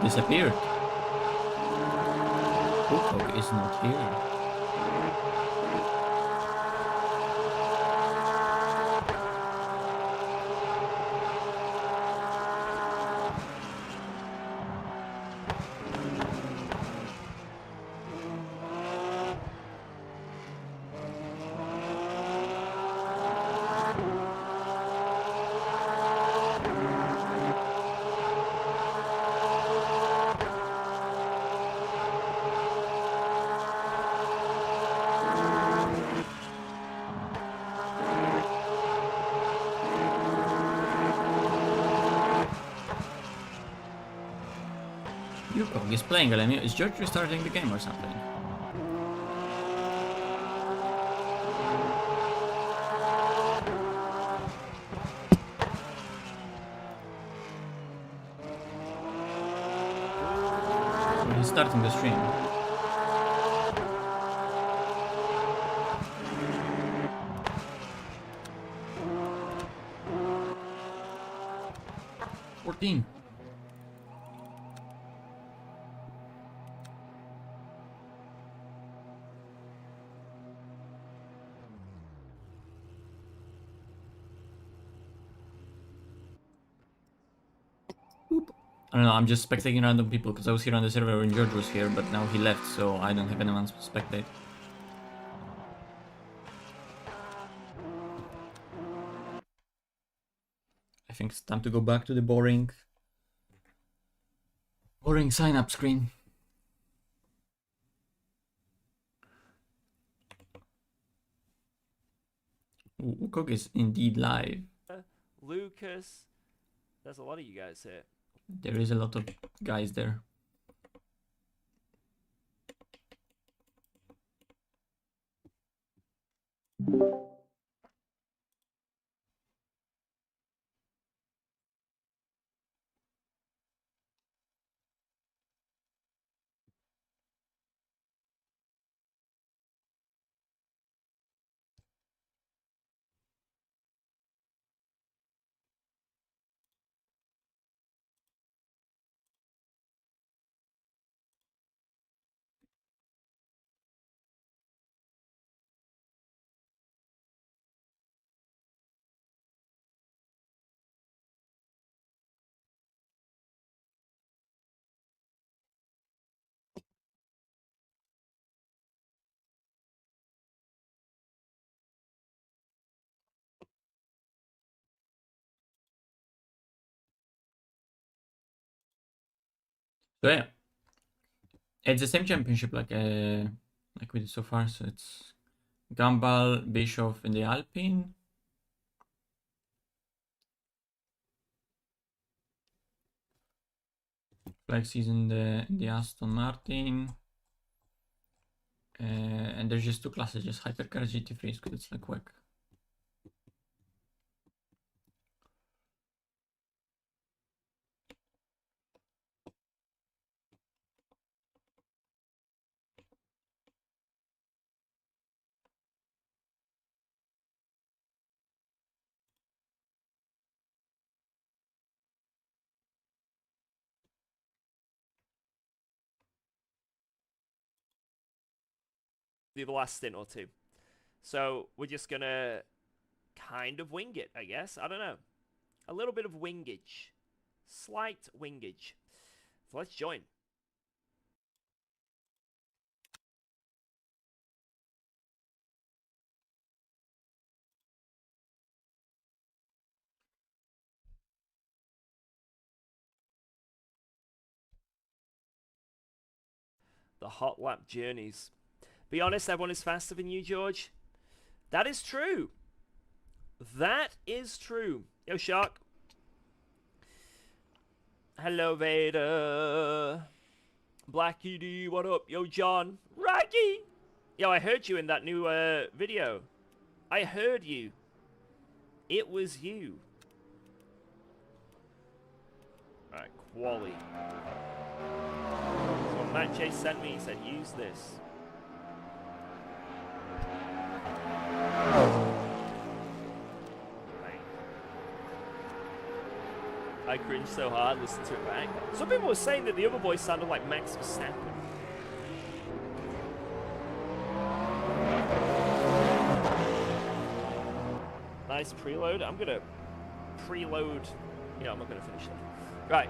Disappeared. UKOG is not here. UKOG is playing LMU. Is George restarting the game or something? Or he's starting the stream. $14. I don't know, I'm just spectating random people because I was here on the server when George was here, but now he left, so I don't have anyone to spectate. I think it's time to go back to the boring sign up screen. UKOG is indeed live. Lucas, there's a lot of you guys here. There is a lot of guys there. So yeah, it's the same championship like we did so far. So it's Gumball, Bischoff in the Alpine. Flexis in the Aston Martin. And there's just two classes, just Hypercar GT3 is good, it's like WEC. Do the last stint or two. So we're just gonna kind of wing it, I guess. I don't know. A little bit of wingage. Slight wingage. So let's join. The hot lap journeys. Be honest, everyone is faster than you, George. That is true. That is true. Yo, Shark. Hello, Vader. Blackie D, what up? Yo, John. Raggy. Yo, I heard you in that new video. I heard you. It was you. Alright, quali. That's what Matt Chase sent me. He said, use this. I cringed so hard listening to it back. Some people were saying that the other voice sounded like Max Verstappen. Nice preload. I'm gonna preload. Yeah, I'm not gonna finish that. Right.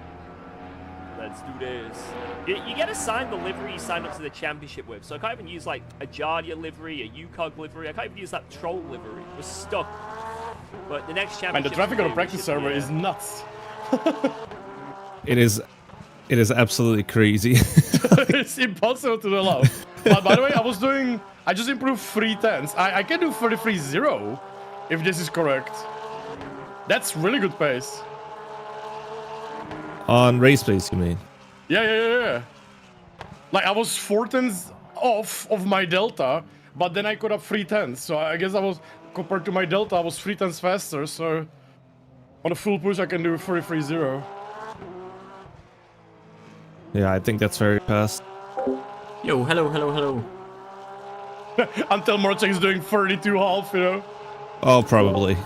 Let's do this. You get assigned the livery you signed up to the championship with. So I can't even use like a Jardia livery, a UKOG livery. I can't even use that troll livery. We're stuck. But the next championship. And the traffic on the practice server is nuts. It is absolutely crazy. It's impossible to allow. But by the way, I just improved 310s. I can do 33.0 if this is correct. That's really good pace. On race pace, you mean? Yeah. Like I was 4 tenths off of my delta, but then I could have 3 tenths. So I guess I was, compared to my delta, I was 3 tenths faster. So on a full push, I can do 33.0. Yeah, I think that's very fast. Yo, hello. Until Morchek is doing 32.5, you know? Oh, probably.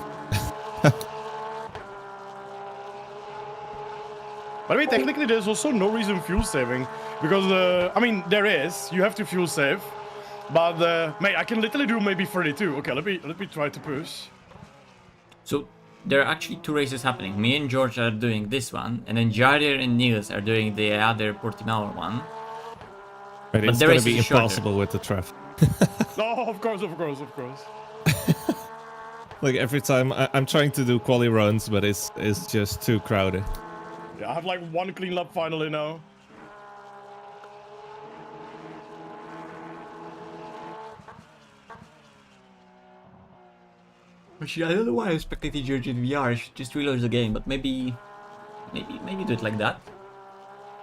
By the way, technically, there's also no reason fuel saving. Because, I mean, there is. You have to fuel save. But, mate, I can literally do maybe 32. Okay, let me try to push. So there are actually 2 races happening. Me and George are doing this one, and then Jadir and Niels are doing the other Portimao one. But it's going to be impossible with the traffic. Oh, of course. Like every time I'm trying to do quali runs, but it's just too crowded. Yeah, I have like 1 clean lap finally now. Actually, I don't know why I spectated George in VR. I should just reload the game, but maybe do it like that.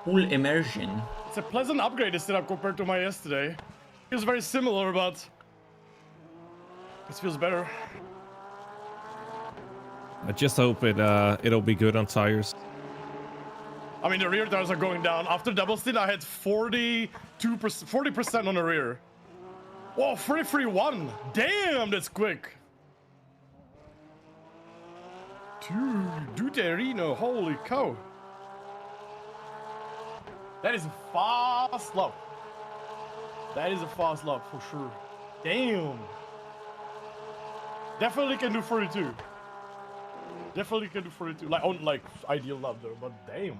Full immersion. It's a pleasant upgrade this setup compared to my yesterday. Feels very similar, but this feels better. I just hope it'll be good on tires. I mean, the rear tires are going down. After double stint, I had 40% on the rear. Whoa, 43.1. Damn, that's quick. Dude, Deuterino, holy cow. That is a fast lap. That is a fast lap for sure. Damn. Definitely can do 42. Definitely can do 42. Like, on like ideal lap though, but damn.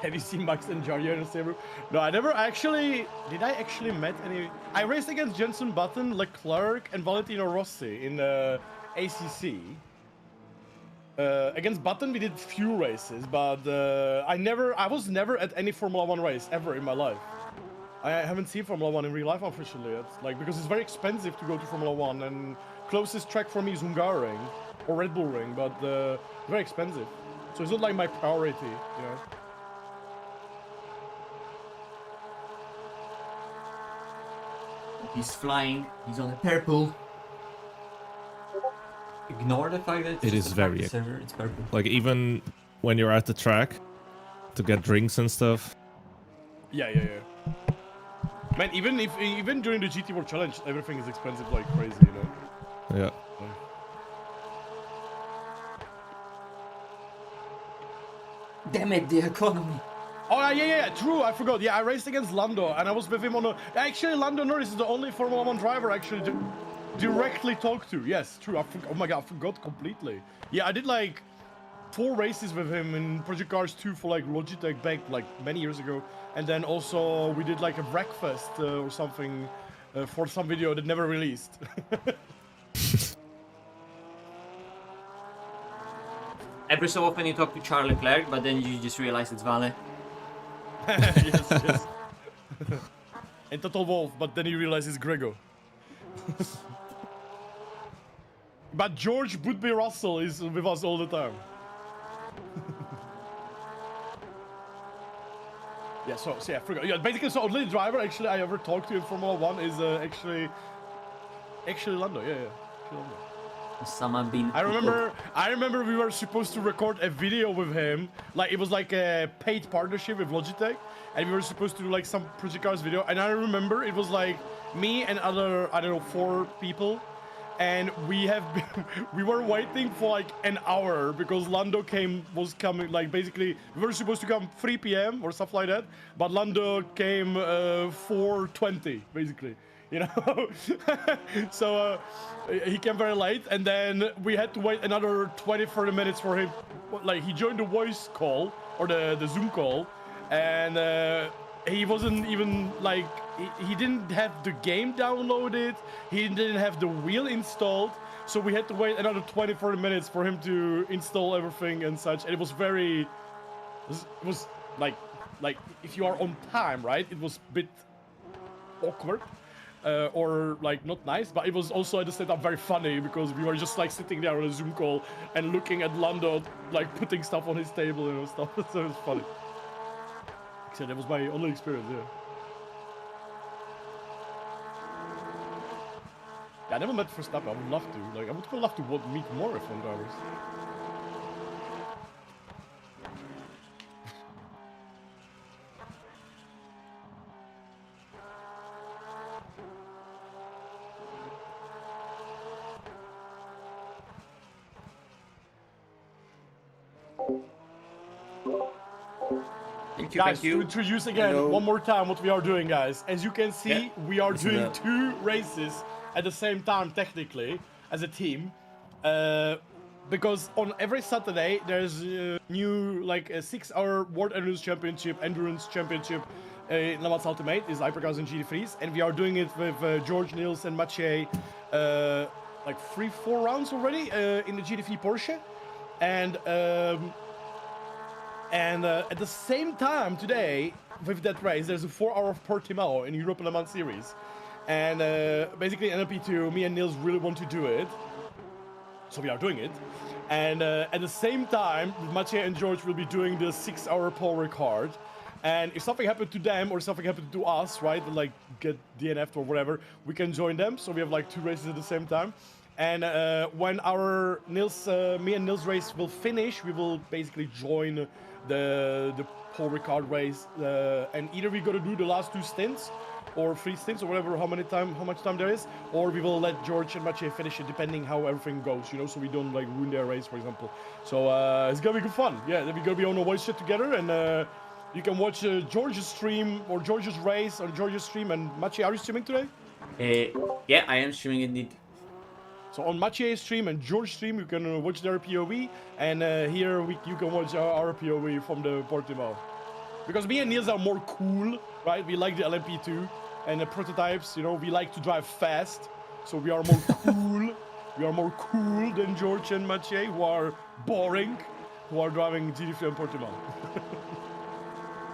Have you seen Max and Jardia in a saber? No, I never actually. Did I actually met any? I raced against Jenson Button, Leclerc, and Valentino Rossi in ACC. Against Button, we did few races, but I was never at any Formula 1 race ever in my life. I haven't seen Formula 1 in real life, unfortunately. It's like because it's very expensive to go to Formula 1, and closest track for me is Hungaroring or Red Bull Ring, but very expensive. So it's not like my priority, you know. He's flying. He's on a purple. Ignore the fact that It is very server. It's purple. like even when you're at the track to get drinks and stuff. Yeah. Man, even during the GT World Challenge, everything is expensive like crazy, you know. Yeah. Damn it, the economy. Oh yeah, true. I forgot. Yeah, I raced against Lando, and I was with him on a. Actually, Lando Norris is the only Formula 1 driver I actually directly talk to. Yes, true. Oh my god, I forgot completely. Yeah, I did like 4 races with him in Project Cars 2 for like Logitech back like many years ago, and then also we did like a breakfast or something for some video that never released. Every so often you talk to Charles Leclerc, but then you just realize it's Vale. yes. And Total Wolf, but then you realize it's Grego. But George Woodby Russell is with us all the time. Yeah, so yeah, I forgot. Yeah, basically, so only driver actually I ever talked to in Formula 1 is actually Lando. Yeah, actually Lando. Osama bin. I remember we were supposed to record a video with him. Like it was like a paid partnership with Logitech, and we were supposed to do like some Project Cars video. And I remember it was like me and other, I don't know, 4 people, and we were waiting for like an hour because Lando was coming. Like basically we were supposed to come 3 p.m. or stuff like that, but Lando came 4:20 basically. You know, so he came very late, and then we had to wait another 20-30 minutes for him. Like he joined the voice call or the Zoom call, and he wasn't even like he didn't have the game downloaded. He didn't have the wheel installed, so we had to wait another 20-30 minutes for him to install everything and such. And it was like if you are on time, right? It was a bit awkward. Or like not nice, but it was also at the same time very funny because we were just like sitting there on a Zoom call and looking at Lando like putting stuff on his table and stuff. So it was funny. So that was my only experience. Yeah, I never met Verstappen. I would love to. Like I would love to meet more F1 drivers. Guys, Thank you. to introduce again one more time what we are doing, guys. As you can see, we are doing 2 races at the same time, technically, as a team. Because on every Saturday, there's a new, like, a 6-hour World Endurance Championship in Le Mans Ultimate, is Hypercars and GT3s. And we are doing it with George, Niels, and Mathieu, like 3-4 rounds already in the GT3 Porsche. And at the same time today, with that race, there's a 4-hour of Portimao in Europe Le Mans Series. And basically NLP2, me and Niels really want to do it. So we are doing it. And at the same time, Mathieu and George will be doing the 6-hour Paul Ricard. And if something happened to them or something happened to us, right, like get DNF'd or whatever, we can join them. So we have like 2 races at the same time. And when our me and Niels race will finish, we will basically join the Paul Ricard race, and either we gotta do the last 2 stints or 3 stints or whatever, how much time there is, or we will let George and Mathieu finish it depending how everything goes, you know, so we don't like ruin their race, for example. So it's gonna be good fun. Yeah, we're gonna be on a voice chat together, and you can watch George's stream or George's race on George's stream. And Mathieu, are you streaming today? Yeah, I am streaming indeed. So on Mathieu's stream and George's stream, you can watch their POV, and here you can watch our POV from the Portimao. Because me and Niels are more cool, right? We like the LMP2 and the prototypes, you know, we like to drive fast, so we are more cool. We are more cool than George and Mathieu, who are boring, who are driving GT3 and Portimao.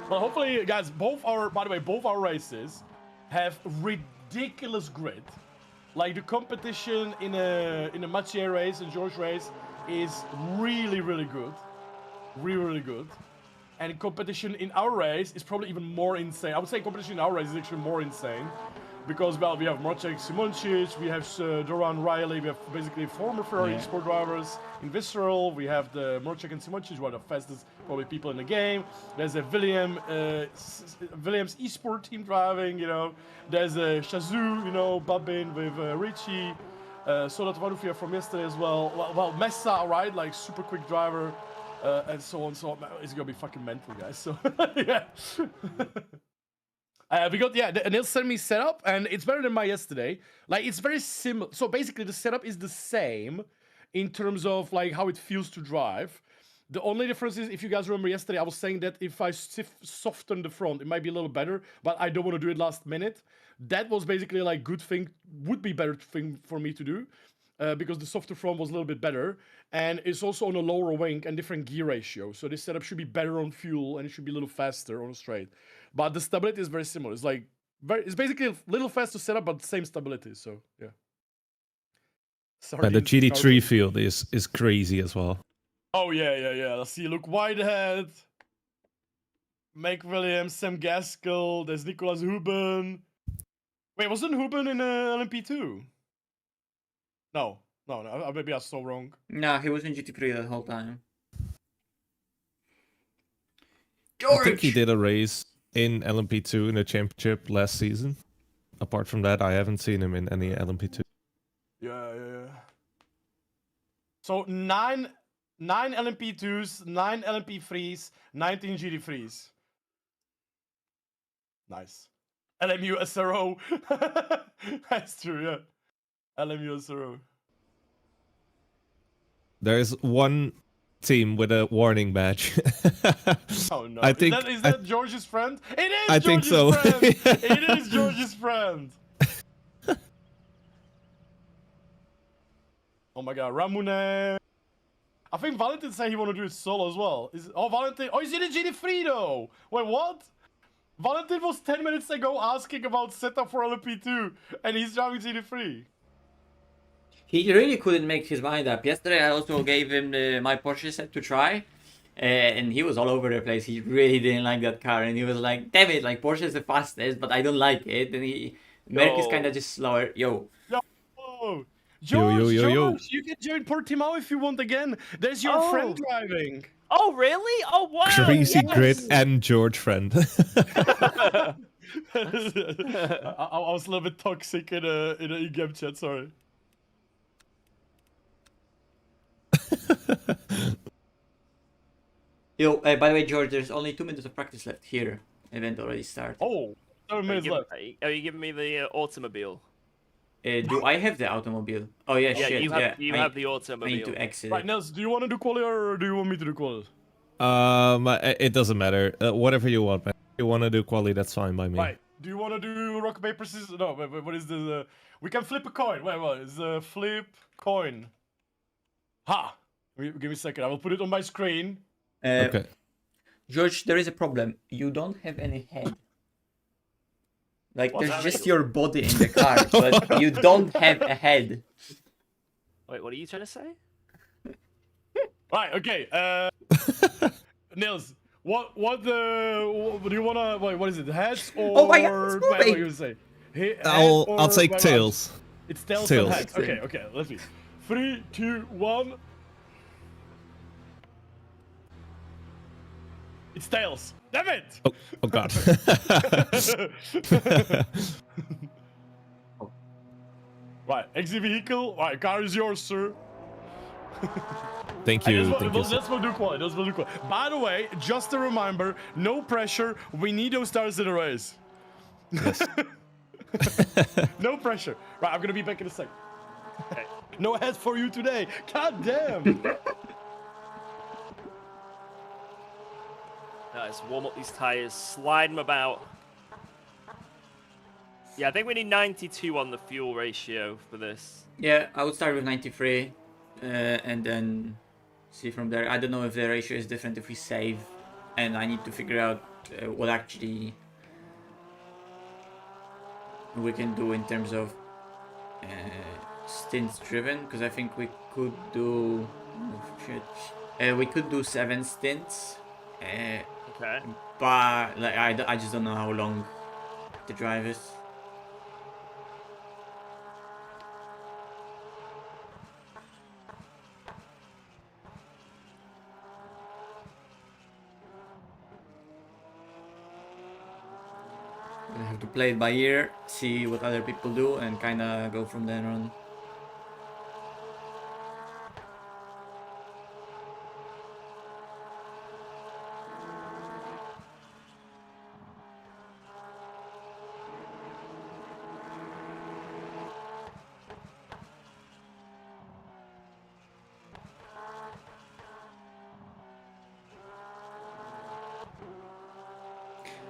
But hopefully, guys, both our races have ridiculous grid. Like the competition in a Mathieu race and George race is really good, really good, and competition in our race is probably even more insane. I would say competition in our race is actually more insane, because well, we have Marcek Simuncic, we have Doran Riley, we have basically former Ferrari Sport drivers in Visceral. We have the Marcek and Simuncic, who are the fastest probably people in the game. There's a Williams eSport team driving, you know. There's a Shazoo, you know, Babin with Richie. Solat Varufia from yesterday as well. Well, Messa, right? Like super quick driver, and so on. So it's gonna be fucking mental, guys. So yeah. We got Niels sent me setup, and it's better than my yesterday. Like it's very similar. So basically, the setup is the same in terms of like how it feels to drive. The only difference is, if you guys remember yesterday, I was saying that if I soften the front, it might be a little better, but I don't want to do it last minute. That was basically like would be better thing for me to do, because the softer front was a little bit better, and it's also on a lower wing and different gear ratio. So this setup should be better on fuel, and it should be a little faster on a straight. But the stability is very similar. It's like it's basically a little faster setup, but same stability. So yeah. Sorry. And the GT3 field is crazy as well. Oh yeah. Let's see. Look, Whitehead, Mike Williams, Sam Gaskell, there's Nicolas Huben. Wait, wasn't Huben in LMP2? No, maybe I was so wrong. No, he was in GT3 that whole time. I think he did a race in LMP2 in the championship last season. Apart from that, I haven't seen him in any LMP2. Yeah. So 9 LMP2s, 9 LMP3s, 19 GT3s. Nice. LMU SRO. That's true, yeah. LMU SRO. There is one team with a warning badge. Oh no. I think Is that George's friend? It is I George's think so. friend! It is George's friend! Oh my god, Ramune. I think Valentin said he want to do it solo as well. Valentin? Oh, he's in a GT3 though! Wait, what? Valentin was 10 minutes ago asking about setup for LP2, and he's driving GT3. He really couldn't make his mind up. Yesterday I also gave him my Porsche set to try. And he was all over the place. He really didn't like that car. And he was like, damn it, like Porsche is the fastest, but I don't like it. And Merc is kind of just slower. Yo. George, yo. George, you can join Portimao if you want again. There's your friend driving. Oh, really? Oh, wow. Crazy yes. Grid and George friend. I was a little bit toxic in a in-game chat, sorry. Yo, by the way, George, there's only 2 minutes of practice left here. Event already started. Oh, 7 minutes left. Are you giving me the automobile? Do I have the automobile? Oh, yeah, Yeah, shit. you have the I automobile. need to exit. Right, Nels, do you want to do quali or do you want me to do quali? It doesn't matter. Whatever you want, man. If you want to do quali, that's fine by me. Right, do you want to do rock, paper, scissors? No, wait, what is this? We can flip a coin. Wait, what? It's a flip coin. Ha! Give me a second, I will put it on my screen. Okay. George, there is a problem. You don't have any head. Like, What's there's that just mean? your body in the car, but you don't have a head. Wait, what are you trying to say? Right, okay. Nils, what do you wanna? Wait, what is it? Heads or? Oh my God, it's wait, what moving. you say? I'll take tails. It's tails, Tails. and heads. Okay, let's see. 3, 2, 1. It's tails. Damn it! Oh god. Right, exit vehicle. Right, car is yours, sir. Thank you. That's Thank you. what we'll do quality. By the way, just a reminder, no pressure. We need those stars in the race. Yes. No pressure. Right, I'm gonna be back in a sec. Okay. No head for you today. God damn. Let's warm up these tires, slide them about. Yeah, I think we need 92 on the fuel ratio for this. Yeah, I would start with 93, and then see from there. I don't know if the ratio is different if we save, and I need to figure out what actually we can do in terms of stints driven, because I think we could do... oh, shit. We could do 7 stints. Okay. But like I just don't know how long the drive is. I have to play it by ear, see what other people do, and kind of go from there on.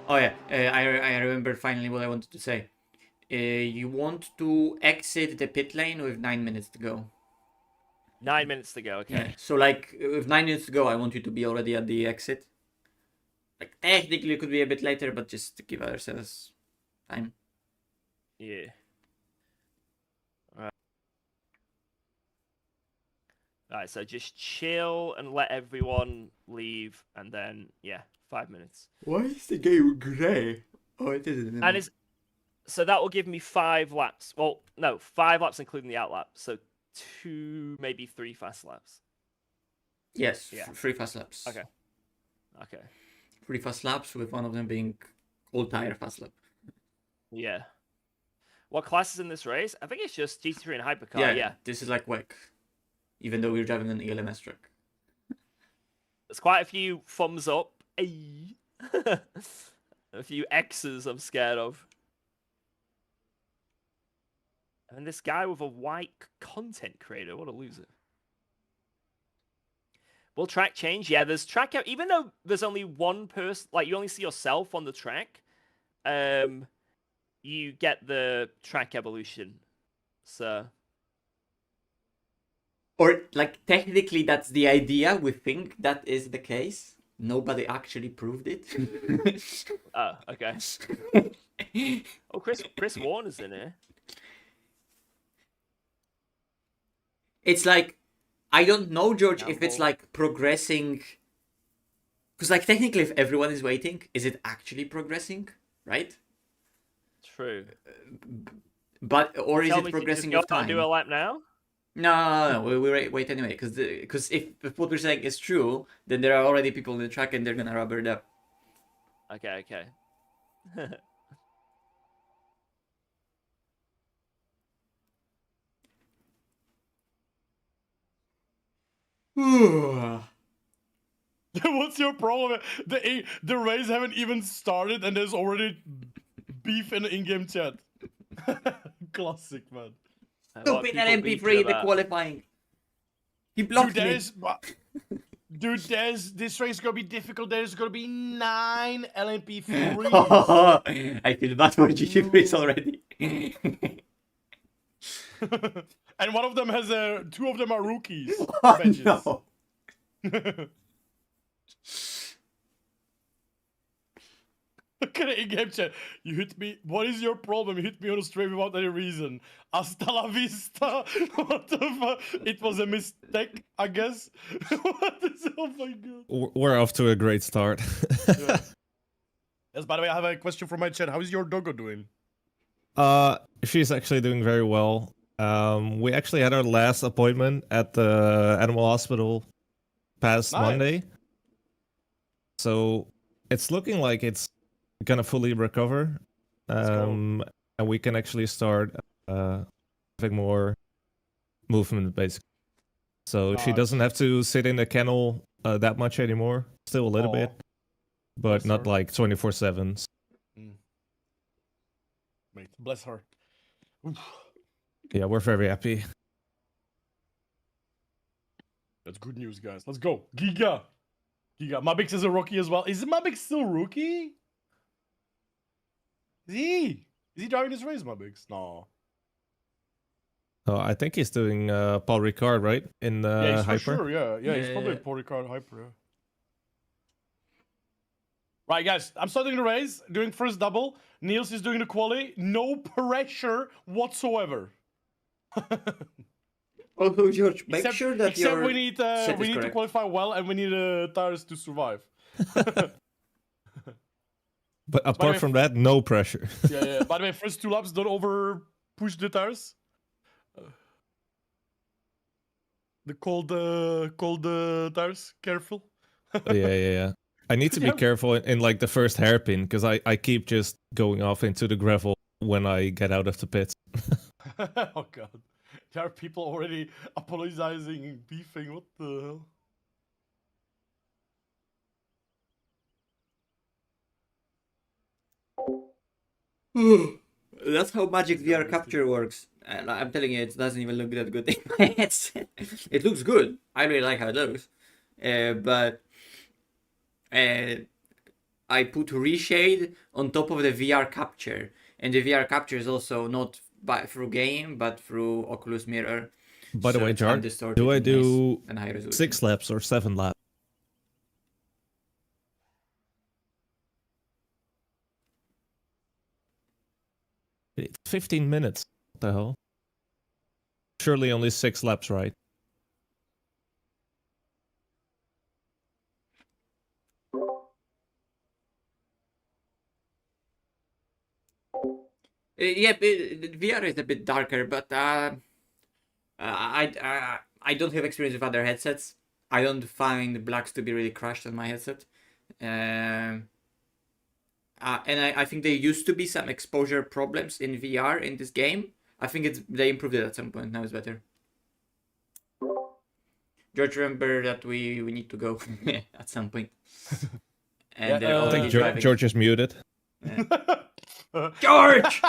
Oh yeah, I remember finally what I wanted to say. You want to exit the pit lane with 9 minutes to go. 9 minutes to go, okay. Yeah. So like, with 9 minutes to go, I want you to be already at the exit. Like, technically it could be a bit later, but just to give ourselves time. Yeah. Alright, so just chill and let everyone leave, and then, yeah, 5 minutes. Why is the game grey? Oh, it isn't. And it's so that will give me 5 laps. Well, no, 5 laps including the out lap. So 2, maybe 3 fast laps. Yes, Yeah. 3 fast laps. Okay. Okay. 3 fast laps, with one of them being old tire fast lap. Yeah. What class is in this race? I think it's just GT3 and Hypercar. Yeah. This is like WEC. Even though we're driving an ELMS truck. There's quite a few thumbs up. Ay. A few X's I'm scared of. And this guy with a white content creator. What a loser. Will track change? Yeah, there's track. Even though there's only one person, like you only see yourself on the track, you get the track evolution. So. Or, like, technically that's the idea. We think that is the case. Nobody actually proved it. Oh, okay. Oh, Chris Warner's in here. It's like, I don't know, George, if it's like progressing. Because, like, technically, if everyone is waiting, is it actually progressing? Right? True. But, or is it progressing with time? Do a lap now? No. We wait anyway. Because if what we're saying is true, then there are already people in the track and they're gonna rubber it up. Okay. What's your problem? The race haven't even started and there's already beef in the in-game chat. Classic, man. Stupid LMP3 the qualifying. He blocked me. Dude, this race is gonna be difficult. There's gonna be 9 LMP3s. I feel bad for GT3s already. And one of them has 2 of them are rookies. Oh, no. Look at the in-game chat. You hit me. What is your problem? You hit me on the stream without any reason. Hasta la vista. What the fuck? It was a mistake, I guess. What is? Oh my god. We're off to a great start. Yeah. Yes, by the way, I have a question from my chat. How is your doggo doing? She's actually doing very well. We actually had our last appointment at the animal hospital past Monday. So it's looking like it's gonna fully recover. And we can actually start having more movement, basically. So she doesn't have to sit in the kennel that much anymore. Still a little bit, but not like 24/7. Mate, bless her. Oof. Yeah, we're very happy. That's good news, guys. Let's go. Giga. Mabix is a rookie as well. Is Mabix still rookie? Is he driving this race, Mabix? No. Oh, I think he's doing Paul Ricard, right? In yeah, he's Hyper. For sure. Yeah, he's probably Paul Ricard Hyper. Yeah. Right, guys, I'm starting the race, doing first double. Niels is doing the quali. No pressure whatsoever. Also, George, make sure that except we need to qualify well, and we need tires to survive. But apart from that, no pressure. Yeah. By the way, first 2 laps, don't over push the tires. The cold tires, careful. Yeah. I need to be careful in like the first hairpin, because I keep just going off into the gravel when I get out of the pits. Oh god. There are people already apologizing and beefing. What the hell? That's how Magic VR capture works. I'm telling you, it doesn't even look that good in my headset. It looks good. I really like how it looks. But I put reshade on top of the VR capture. And the VR capture is also not through game, but through Oculus Mirror. By the way, Jar, do I do nice 6 laps or 7 laps? It's 15 minutes. What the hell? Surely only 6 laps, right? Yeah, VR is a bit darker, but I don't have experience with other headsets. I don't find blacks to be really crushed on my headset. And I think there used to be some exposure problems in VR in this game. I think they improved it at some point. Now it's better. George, remember that we need to go at some point. And Yeah, they're I I already think driving. George is muted. George!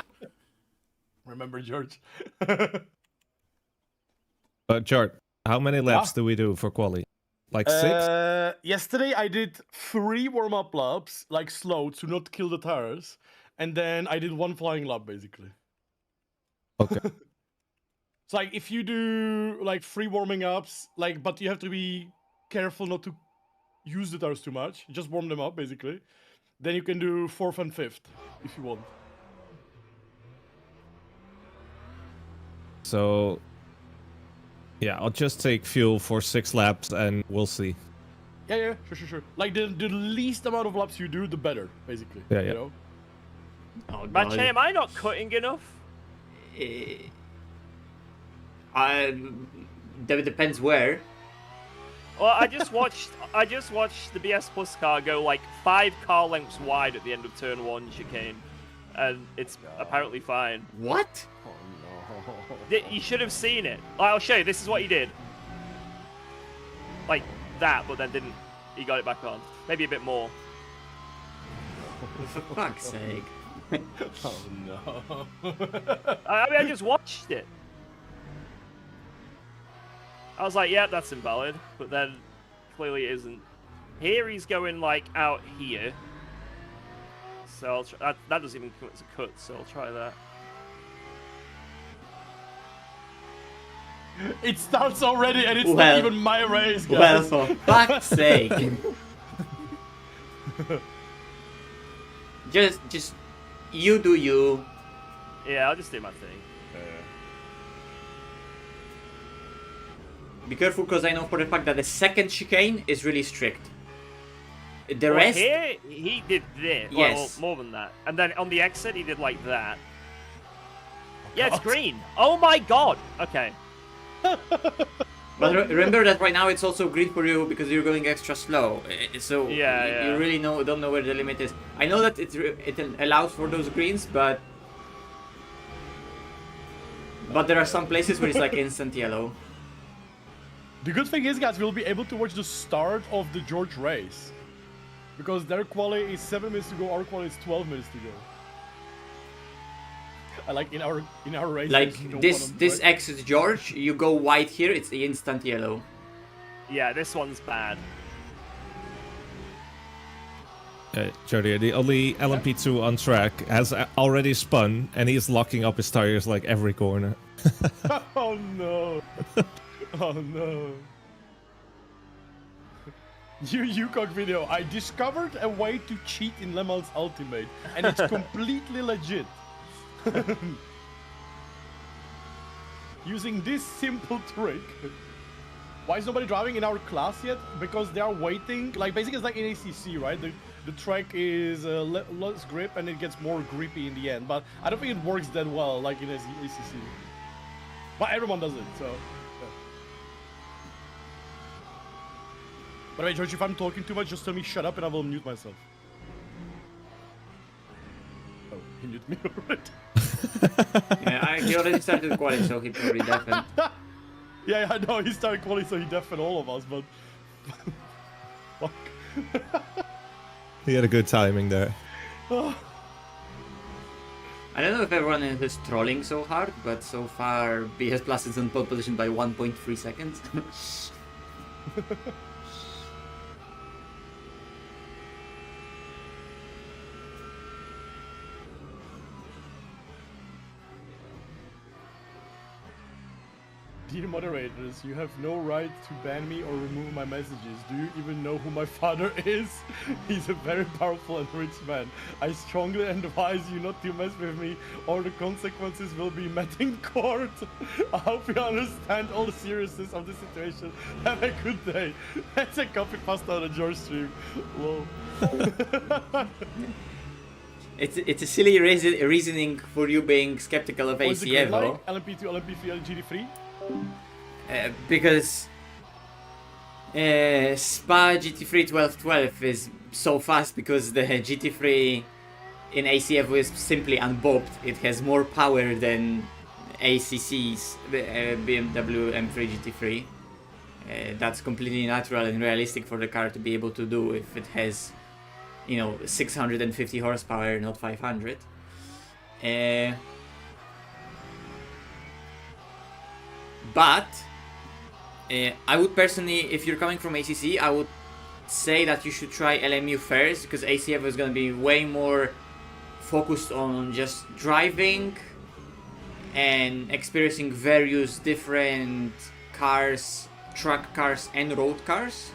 Remember George. George, how many laps do we do for quali? Like 6? Yesterday I did 3 warm-up laps, like slow, to not kill the tires, and then I did 1 flying lap basically. Okay. It's like if you do like 3 warming ups, like, but you have to be careful not to use the tires too much. Just warm them up basically. Then you can do 4th and 5th if you want. So, yeah, I'll just take fuel for 6 laps and we'll see. Yeah, sure. Like the least amount of laps you do, the better, basically. Yeah. You know? Oh, Manche, am I not cutting enough? That depends where. Well, I just watched the BS Plus car go like 5 car lengths wide at the end of turn 1 chicane, and it's apparently fine. What? Oh no. You should have seen it. I'll show you. This is what he did. Like that, but then didn't. He got it back on. Maybe a bit more. For fuck's sake. Oh no. I mean, I just watched it. I was like, yeah, that's invalid. But then, clearly it isn't. Here he's going, like, out here. So I'll try, that doesn't even come as a cut, so I'll try that. It starts already and it's Well- not even my race, Well, guys. for fuck's sake. Just, you do you. Yeah, I'll just do my thing. Be careful, because I know for the fact that the second chicane is really strict. The Well, rest... here, he did this. Yes. Well, more than that. And then on the exit, he did like that. Yeah, it's God. green. Oh my god. Okay. But remember that right now it's also green for you because you're going extra slow. So Yeah, you really don't know where the limit is. I know that it allows for those greens, but there are some places where it's like instant yellow. The good thing is, guys, we'll be able to watch the start of the George race. Because their quali is 7 minutes to go, our quali is 12 minutes to go. I like in our race. Like there's no this one on this the right. exit George, you go white here, it's the instant yellow. Yeah, this one's bad. Jody, the only LMP2 on track has already spun and he's locking up his tires like every corner. Oh no. Oh no. New UKOG video. I discovered a way to cheat in Le Mans Ultimate, and it's completely legit. Using this simple trick. Why is nobody driving in our class yet? Because they are waiting. Like basically, it's like in ACC, right? The track is less grip and it gets more grippy in the end. But I don't think it works that well like in ACC. But everyone does it, so. By the way, George, if I'm talking too much, just tell me shut up and I will mute myself. Oh, he muted me already. Yeah, he already started quality, so he probably deafened. Yeah, I know, he started quality, so he deafened all of us, but... Fuck. He had a good timing there. Oh. I don't know if everyone is trolling so hard, but so far BS Plus is in pole position by 1.3 seconds. Dear moderators, you have no right to ban me or remove my messages. Do you even know who my father is? He's a very powerful and rich man. I strongly advise you not to mess with me or the consequences will be met in court. I hope you understand all the seriousness of the situation. Have a good day. That's a copy pasta on a George stream. Lol. it's a silly reasoning for you being skeptical of What is AC the green Evo. like? LMP2, LMP3, and GT3? Because SPA GT3 1212 is so fast because the GT3 in ACF is simply unbobbed. It has more power than ACC's BMW M3 GT3. That's completely natural and realistic for the car to be able to do if it has, 650 horsepower, not 500. But I would personally, if you're coming from ACC, I would say that you should try LMU first, because ACF is going to be way more focused on just driving and experiencing various different cars, track cars and road cars.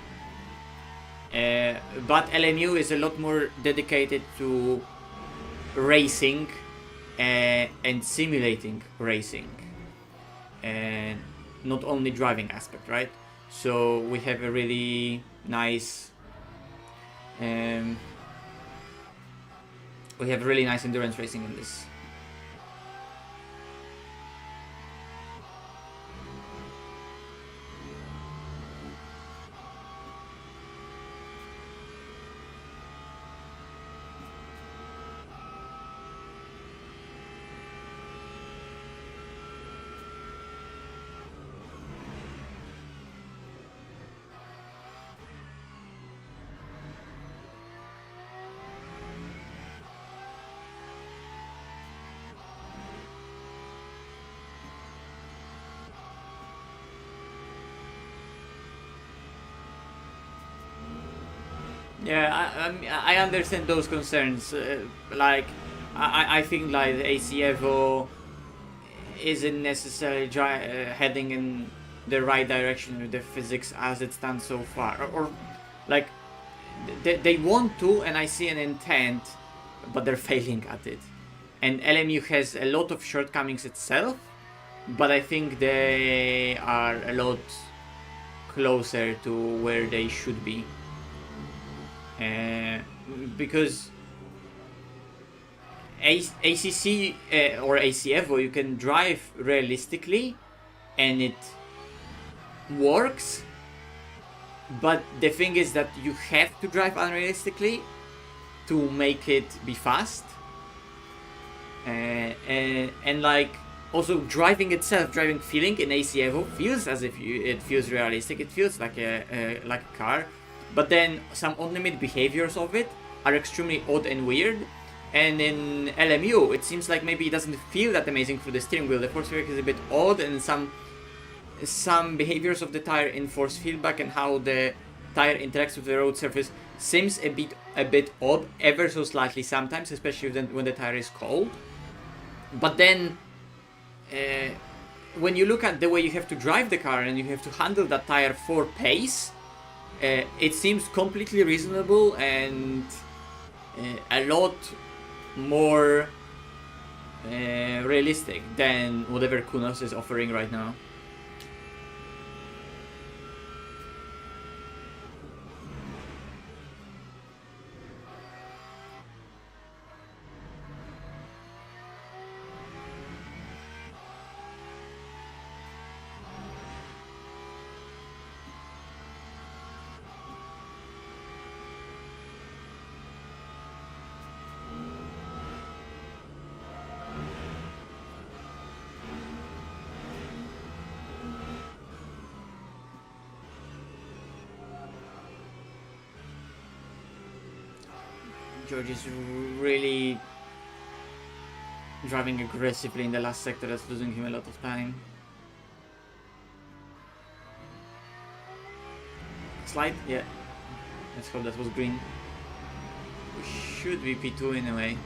But LMU is a lot more dedicated to racing and simulating racing, and not only driving aspect, right? So we have a really nice endurance racing in this. Yeah, I understand those concerns. I think like the AC Evo isn't necessarily heading in the right direction with the physics as it stands so far. Or like they want to, and I see an intent, but they're failing at it. And LMU has a lot of shortcomings itself, but I think they are a lot closer to where they should be. Because ACC or ACFO, you can drive realistically and it works, but the thing is that you have to drive unrealistically to make it be fast, and like also driving itself, feeling in ACFO feels as if it feels realistic, it feels like a car. But then some on-limit behaviors of it are extremely odd and weird. And in LMU, it seems like maybe it doesn't feel that amazing through the steering wheel. The force feedback is a bit odd, and some behaviors of the tire in force feedback and how the tire interacts with the road surface seems a bit odd, ever so slightly sometimes, especially when the tire is cold. But then, when you look at the way you have to drive the car and you have to handle that tire for pace, it seems completely reasonable and a lot more realistic than whatever Kunos is offering right now. George is really driving aggressively in the last sector. That's losing him a lot of time. Slide? Yeah. Let's hope that was green. We should be P2 in a way.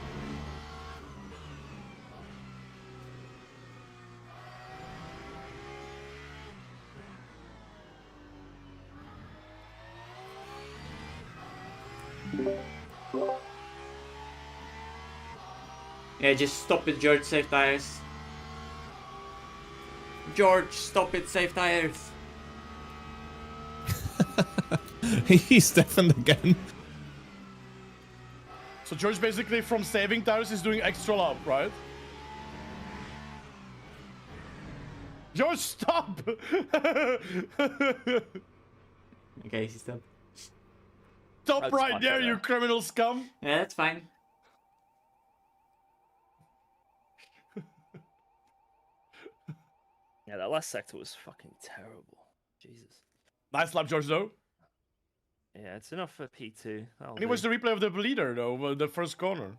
Yeah, just stop it, George, save tires. George, stop it, save tires. He's deafened again. So George basically from saving tires is doing extra lap, right? George, stop! Okay, he stopped. Stop That's right much there, better. you criminal scum! Yeah, that's fine. Yeah, that last sector was fucking terrible. Jesus. Nice lap, George, though. Yeah, it's enough for P2. That'll And it was do. the replay of the leader, though, the first corner.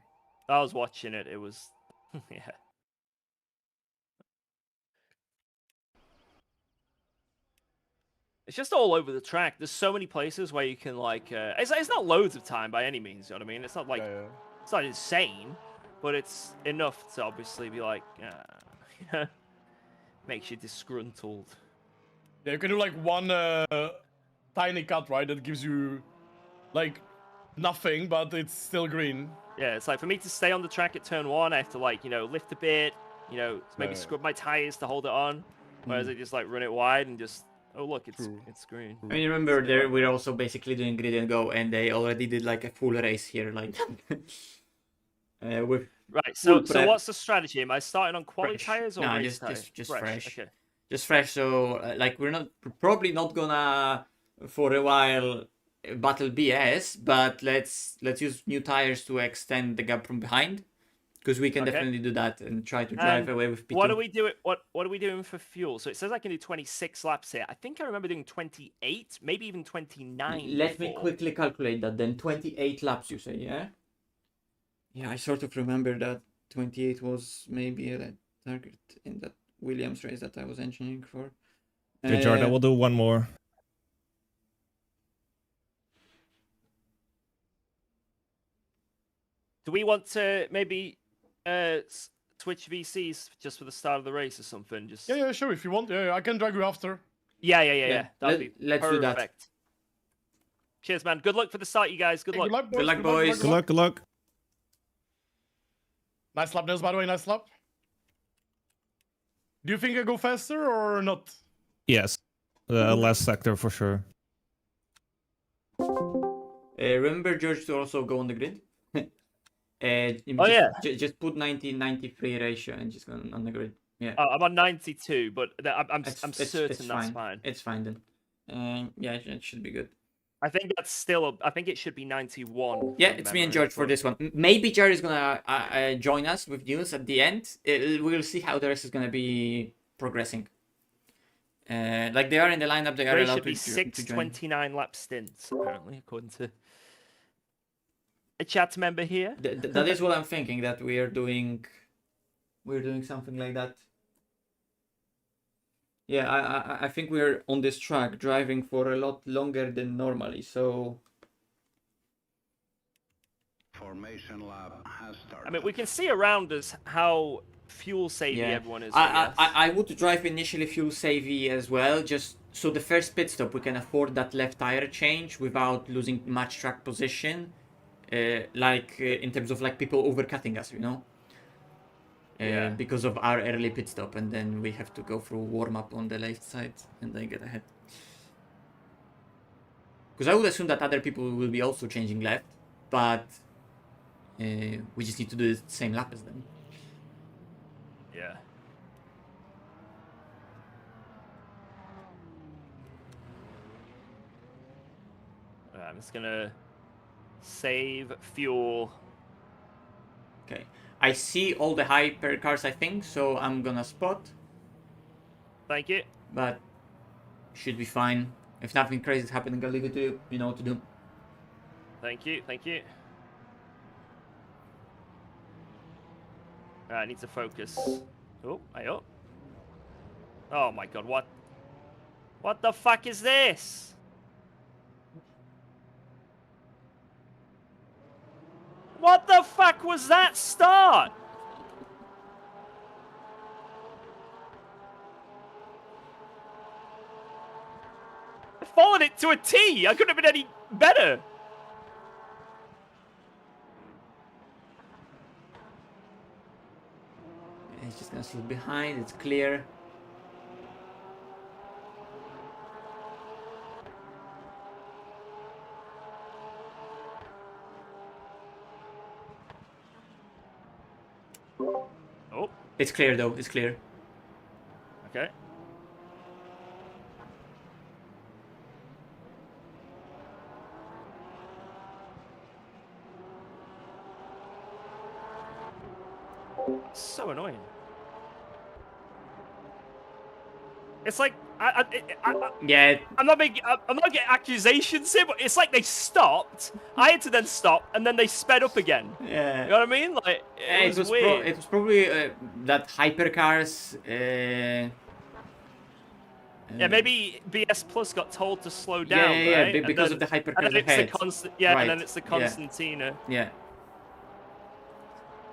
I was watching it. It was, yeah. It's just all over the track. There's so many places where you can like. It's not loads of time by any means. You know what I mean? It's not like it's not insane, but it's enough to obviously be like, you know, makes you disgruntled. Yeah, you can do like one tiny cut, right? That gives you like nothing, but it's still green. Yeah, it's like for me to stay on the track at turn 1, I have to like, you know, lift a bit, you know, maybe Yeah. scrub my tires to hold it on. Whereas I just like run it wide and just, oh look, it's green. I mean, remember there we're also basically doing grid and go, and they already did like a full race here, like with Right. So full prep. what's the strategy? Am I starting on quality Fresh. tires or No, race just tires? fresh. Okay. Just fresh. So like we're probably not gonna for a while battle BS, but let's use new tires to extend the gap from behind, because we can definitely do that and try to drive away with P2. What are we doing? What are we doing for fuel? So it says I can do 26 laps here. I think I remember doing 28, maybe even 29. Let me before. quickly calculate that. Then 28 laps, you say, yeah? Yeah, I sort of remember that 28 was maybe a target in that Williams race that I was engineering for. Okay, Jordan, we'll do one more. Do we want to maybe switch VCs just for the start of the race or something? Just Yeah, sure. If you want, yeah, I can drag you after. Yeah. That'd be let's do that. perfect. Cheers, man. Good luck for the start, you guys. Good Hey, luck. Good luck, boys. Good luck, good luck. Nice lap, Nils, by the way. Nice lap. Do you think I go faster or not? Yes. Last sector for sure. Remember, George, to also go on the grid. Just put 90-93 ratio and just go on the grid. Yeah. Oh, I'm on 92, but I'm It's certain that's fine. It's fine then. Yeah, it should be good. I think that's still. I think it should be 91. Yeah, from it's me and memory, George for but- this one. Maybe Jared is gonna join us with news at the end. We'll see how the rest is gonna be progressing. Like they are in the lineup, they are Race allowed should be to join. 6:29 lap stints, apparently, according to a chat member here. That is what I'm thinking. That we're doing something like that. Yeah, I think we're on this track driving for a lot longer than normally. So Formation lab has started. I mean, we can see around us how fuel saving yeah, everyone is. I guess. I would drive initially fuel savvy as well, just so the first pit stop we can afford that left tire change without losing much track position, in terms of like people overcutting us, you know. Yeah. Because of our early pit stop, and then we have to go through warm up on the left side and then get ahead. Because I would assume that other people will be also changing left, but we just need to do the same lap as them. Yeah. I'm just gonna save fuel. Okay, I see all the hyper cars, I think, so I'm gonna spot, Thank you. but should be fine. If nothing crazy is happening, I'll leave it to you. You know what to do. Thank you. Thank you. I need to focus. Oh, ayo. Oh my god, what? What the fuck is this? What the fuck was that start? I followed it to a T. I couldn't have been any better. It's just gonna slip behind. It's clear. Oh, It's clear though. It's clear. okay. So annoying. It's like Yeah. I'm not getting accusations here, but it's like they stopped. I had to then stop, and then they sped up again. Yeah. You know what I mean? Like it was weird. It was probably that hypercars. Yeah, maybe BS Plus got told to slow Yeah, down, yeah, right? because and of the then, hypercars and then ahead. it's the constant, yeah, Right. and then it's the Constantina. Yeah.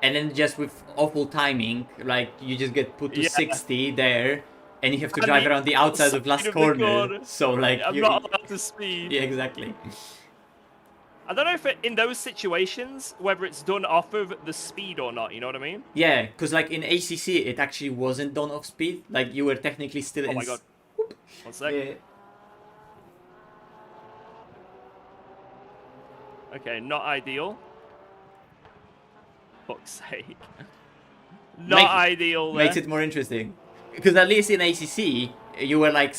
And then just with awful timing, like you just get put to 60 there, and you have to drive around the outside of last corner. So like I'm not allowed to speed. Yeah, exactly. I don't know if in those situations whether it's done off of the speed or not. You know what I mean? Yeah, because like in ACC, it actually wasn't done off speed. Like you were technically still. Oh my god. One sec. Yeah. Okay, not ideal. Fuck's sake. Not ideal. Makes it more interesting. Because at least in ACC, you were like,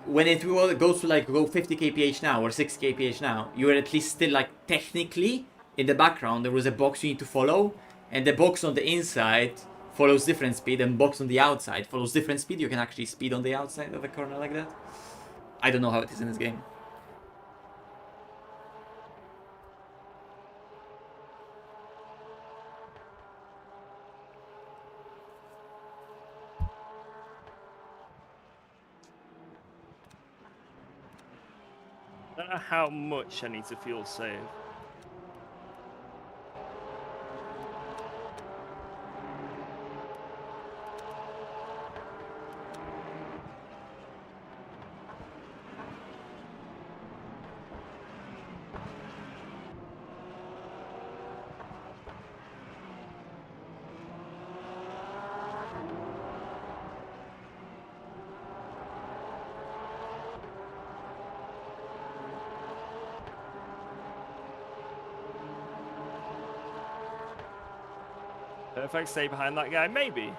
when it goes to like go 50 kph now or 60 kph now, you were at least still like technically in the background. There was a box you need to follow, and the box on the inside follows different speed, and box on the outside follows different speed. You can actually speed on the outside of a corner like that. I don't know how it is in this game. I don't know how much I need to fuel save. If I stay behind that guy, maybe.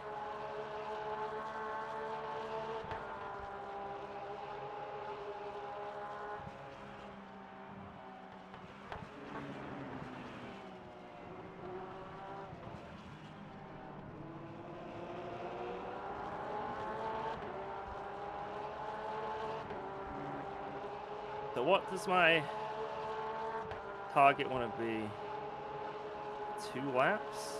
So what does my target want to be? 2 laps?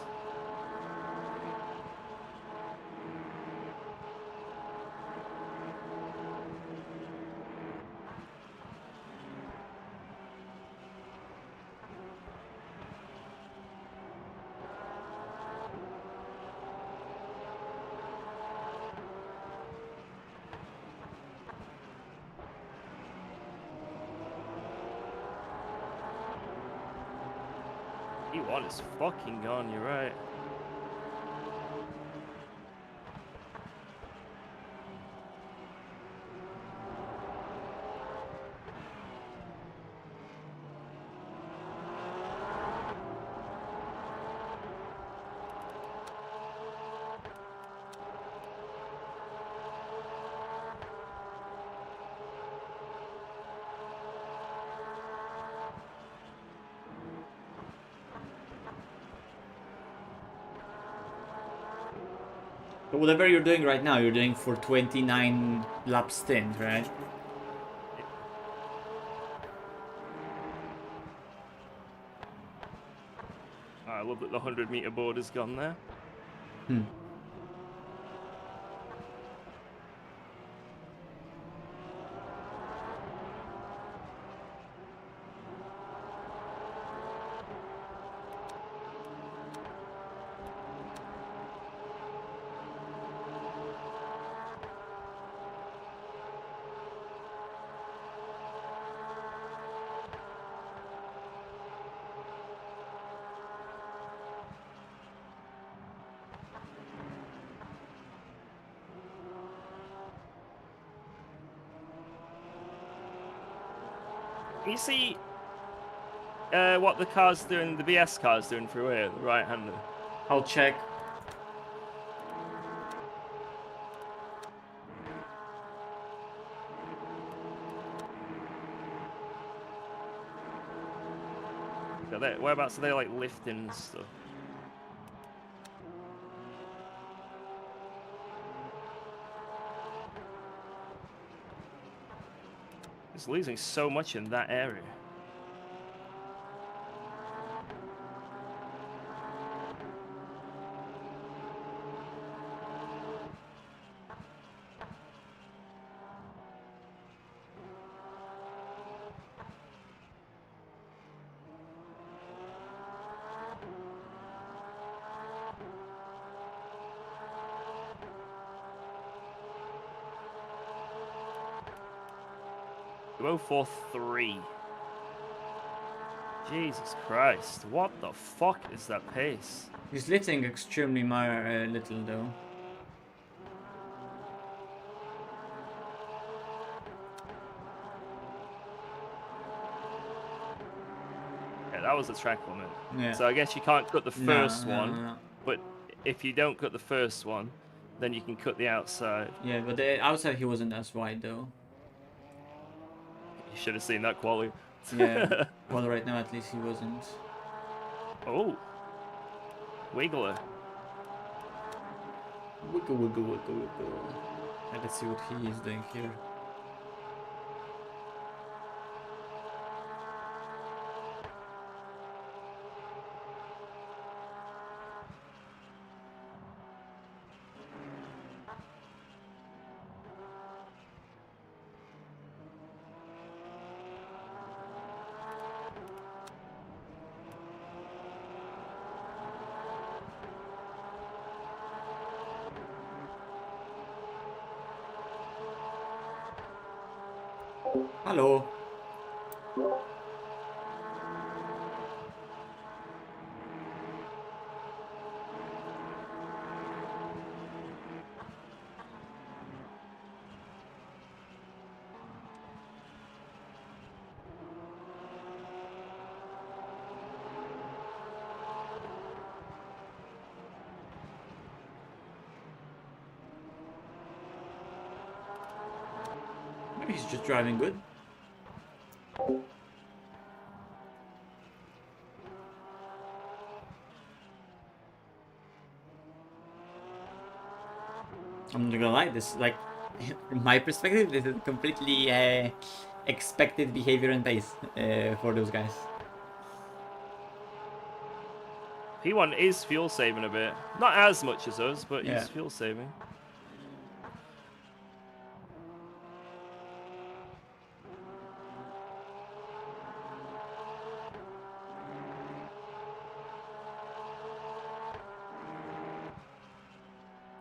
E1 is fucking gone, you're right. So whatever you're doing right now, you're doing for 29 lap stint, right? I love that the 100-meter board is gone there. You see what the car's doing, the BS car's doing through here, the right-hander? I'll check. Are they, whereabouts are they like lifting and stuff? It's losing so much in that area. Go for 3. Jesus Christ, what the fuck is that pace? He's lifting extremely little though. Yeah, that was a track limit. Yeah. So I guess you can't cut the first No, one, no. but if you don't cut the first one, then you can cut the outside. Yeah, but the outside he wasn't as wide though. You should have seen that quality. Yeah. Well, right now at least he wasn't. Oh. Wiggler. Wiggle, wiggle, wiggle, wiggle. Let's see what he is doing here. Hello. Maybe he's just driving good. I'm not gonna lie, this, like, from my perspective, this is completely expected behavior and pace for those guys. P1 is fuel saving a bit. Not as much as us, but Yeah. he's fuel saving.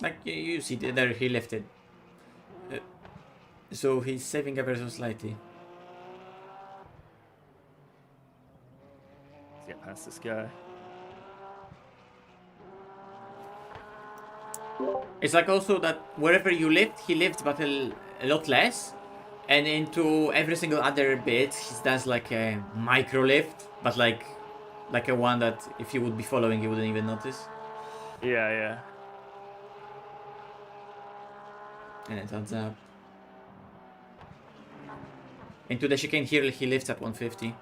Like, you see there he lifted. So he's saving ever so slightly. Let's get past this guy. It's like also that wherever you lift, he lifts but a lot less. And into every single other bit, he does like a micro lift, but like a one that if you would be following, you wouldn't even notice. Yeah, yeah. And it adds up. Into the chicane here, he lifts at 150.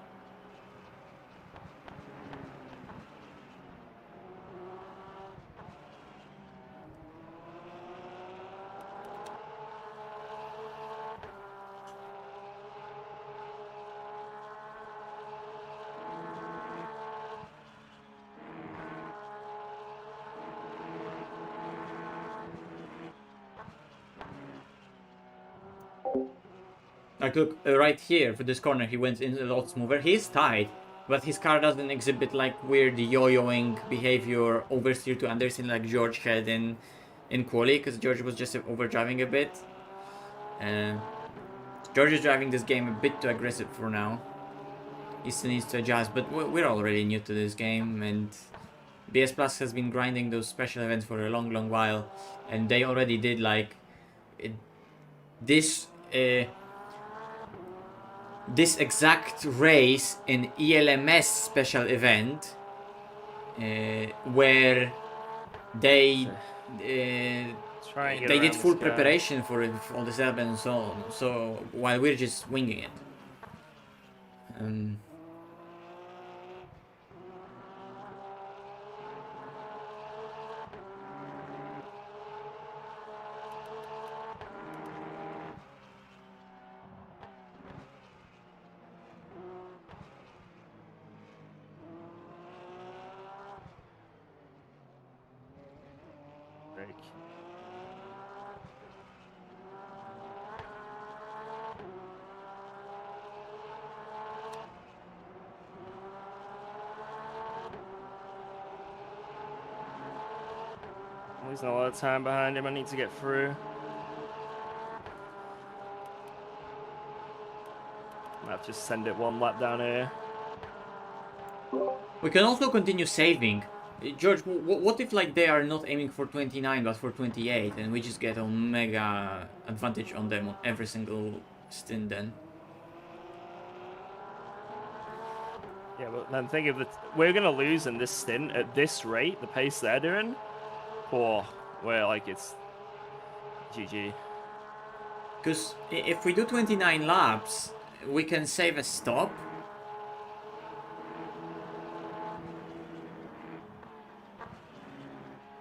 Like look, right here for this corner he went in a lot smoother. He's tight, but his car doesn't exhibit like weird yo-yoing behavior oversteer to understeer like George had in quali, because George was just overdriving a bit. George is driving this game a bit too aggressive for now. He still needs to adjust, but we're already new to this game, and BS Plus has been grinding those special events for a long while, and they already did like this exact race in ELMS special event where they Try and get they around did full this guy. preparation for it, for all the setup and so on. So while we're just winging it. Break. I'm losing a lot of time behind him. I need to get through. Might have to just send it one lap down here. We can also continue saving. George, what if like they are not aiming for 29 but for 28 and we just get a mega advantage on them on every single stint then? Yeah, but then think of it. We're gonna lose in this stint at this rate, the pace they're doing. Or where like it's GG. Because if we do 29 laps, we can save a stop.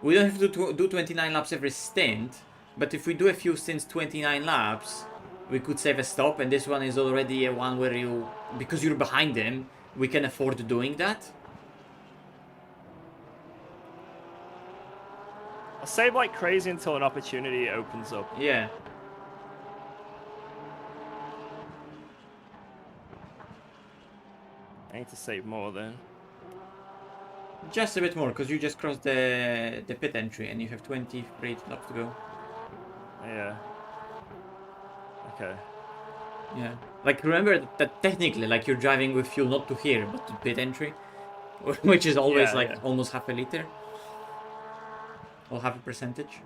We don't have to do 29 laps every stint, but if we do a few stints 29 laps, we could save a stop, and this one is already a one where you, because you're behind them, we can afford doing that. I'll save like crazy until an opportunity opens up. Yeah. I need to save more then. Just a bit more, because you just crossed the pit entry and you have 23 laps to go. Yeah. Okay. Yeah. Like, remember that technically, like, you're driving with fuel not to here, but to pit entry. Which is always, Yeah, like, yeah. almost half a liter. Or half a percentage.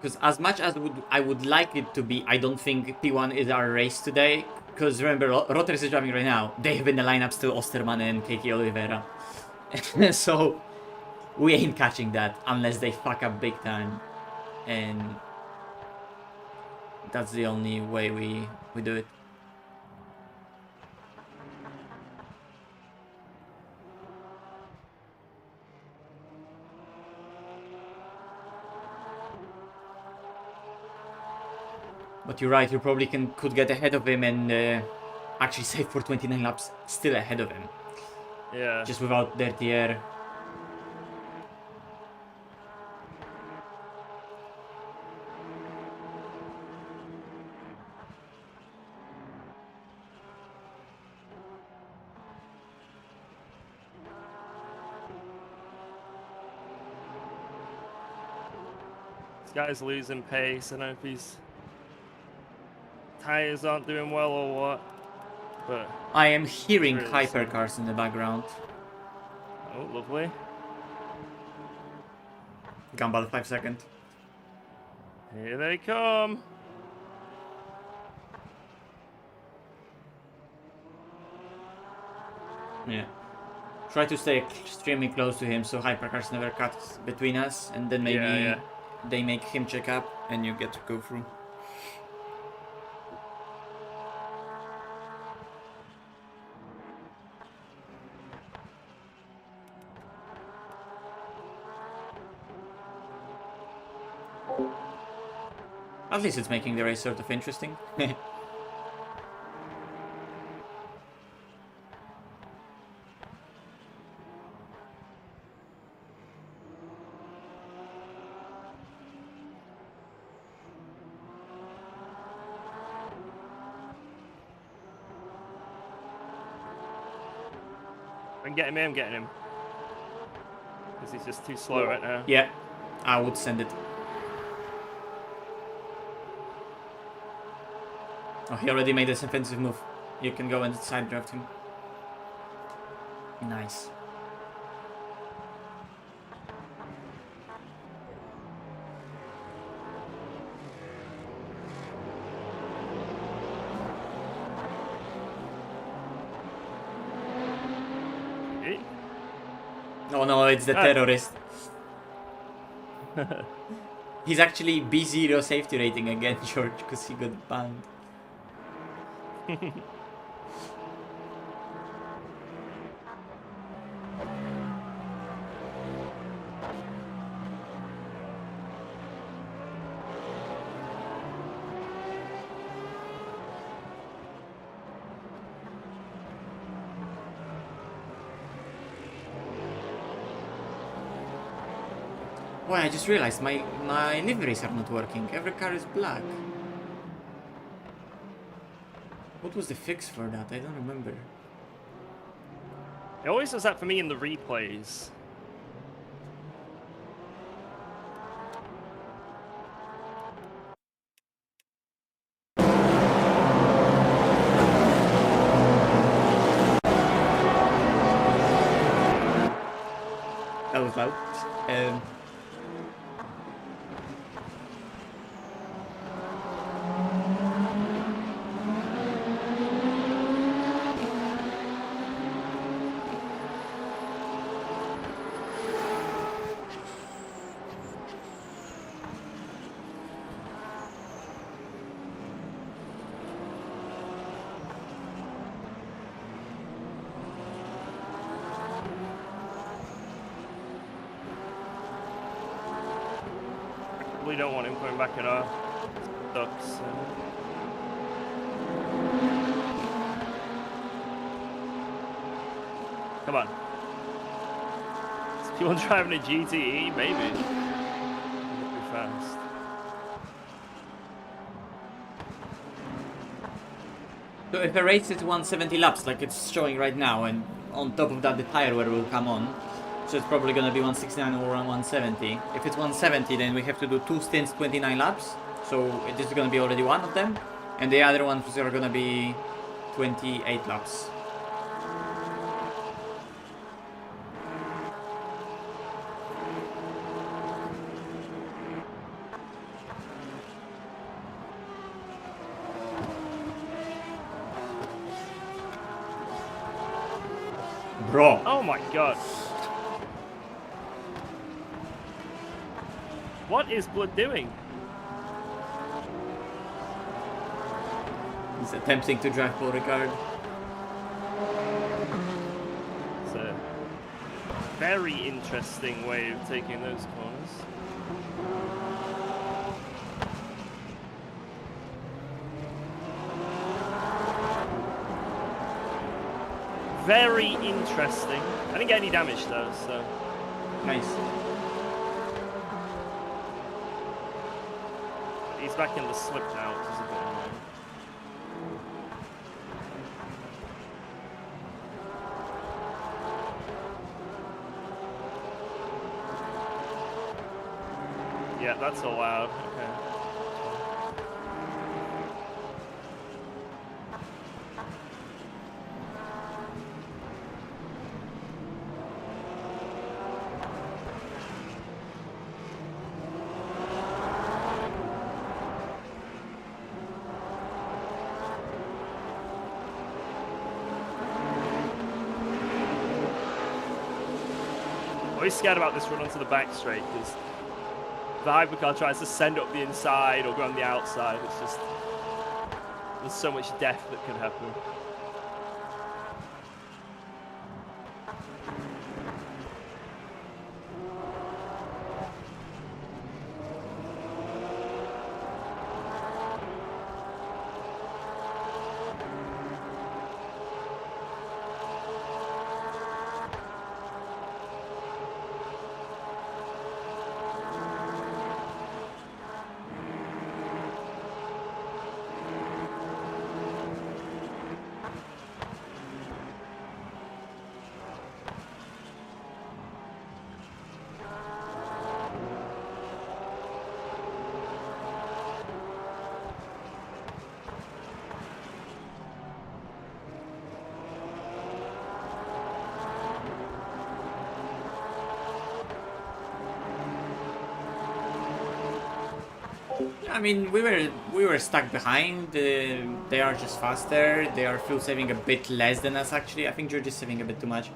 Because as much as I would like it to be, I don't think P1 is our race today. Because remember, Rotors is driving right now. They have in the lineup still Osterman and KT Oliveira. So we ain't catching that unless they fuck up big time. And that's the only way we do it. But you're right, you probably could get ahead of him and actually save for 29 laps still ahead of him. Yeah. Just without dirty air. This guy's losing pace. I don't know if his tires aren't doing well or what. But I am hearing Really hypercars in the background. oh, lovely. Gumball 5 second. Here they come. Yeah. Try to stay extremely close to him so hypercars never cut between us, and then maybe Yeah. they make him check up and you get to go through. At least it's making the race sort of interesting. I can get him in, I'm getting him. Because he's just too slow right now. Yeah, I would send it. Oh, he already made this offensive move. You can go and side draft him. Nice. Eh? Oh no, it's the Ah. terrorist. He's actually B0 safety rating again, George, because he got banned. Boy, I just realized my liveries are not working. Every car is black. What was the fix for that? I don't remember. It always does that for me in the replays. That was loud. We don't want him coming back at our ducks. Come on. Is people driving a GTE? Maybe. It'll be fast. So if I race it to 170 laps, like it's showing right now, and on top of that the tire wear will come on, so it's probably gonna be 169 or 170. If it's 170, then we have to do 2 stints, 29 laps. So this is gonna be already one of them, and the other ones are gonna be 28 laps. Bro. Oh my god. What is Blood doing? He's attempting to drive for Ricard. It's a very interesting way of taking those corners. Very interesting. I didn't get any damage though, so. Nice. He's back in the slip now, which is a bit annoying. Yeah, that's allowed. Okay. I'm always scared about this run onto the back straight because the hypercar tries to send up the inside or go on the outside. It's just, there's so much death that can happen. I mean, we were stuck behind. They are just faster. They are fuel saving a bit less than us actually. I think George is saving a bit too much.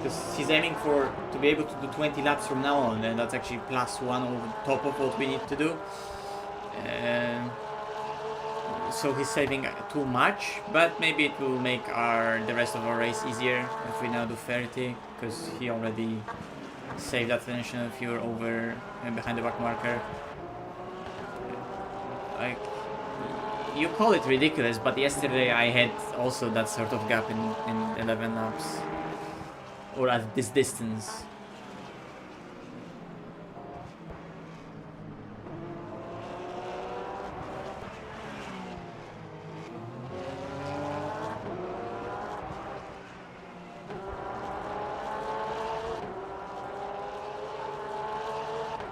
because he's aiming for to be able to do 20 laps from now on, and that's actually +1 over top of what we need to do. So he's saving too much, but maybe it will make the rest of our race easier if we now do 30, because he already saved that additional fuel over behind the back marker. Like, you call it ridiculous, but yesterday I had also that sort of gap in 11 laps, or at this distance.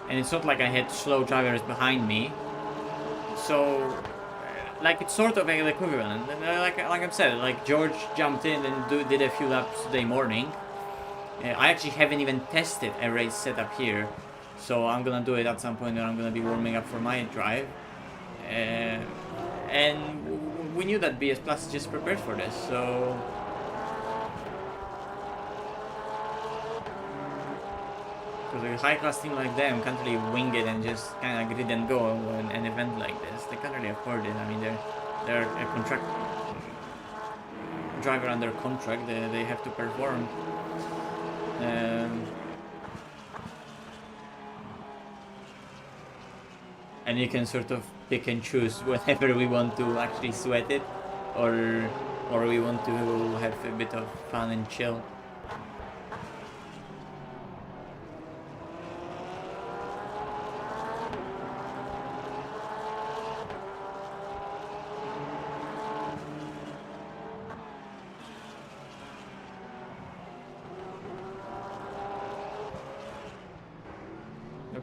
And it's not like I had slow drivers behind me, so like it's sort of an equivalent. Like I said, like George jumped in and did a few laps today morning. I actually haven't even tested a race setup here, so I'm gonna do it at some point when I'm gonna be warming up for my drive. And we knew that BS Plus just prepared for this, so. Because a high-class team like them can't really wing it and just kind of grid and go in an event like this. They can't really afford it. I mean, they're a contract driver under contract. They have to perform. And you can sort of pick and choose whenever we want to actually sweat it, or we want to have a bit of fun and chill.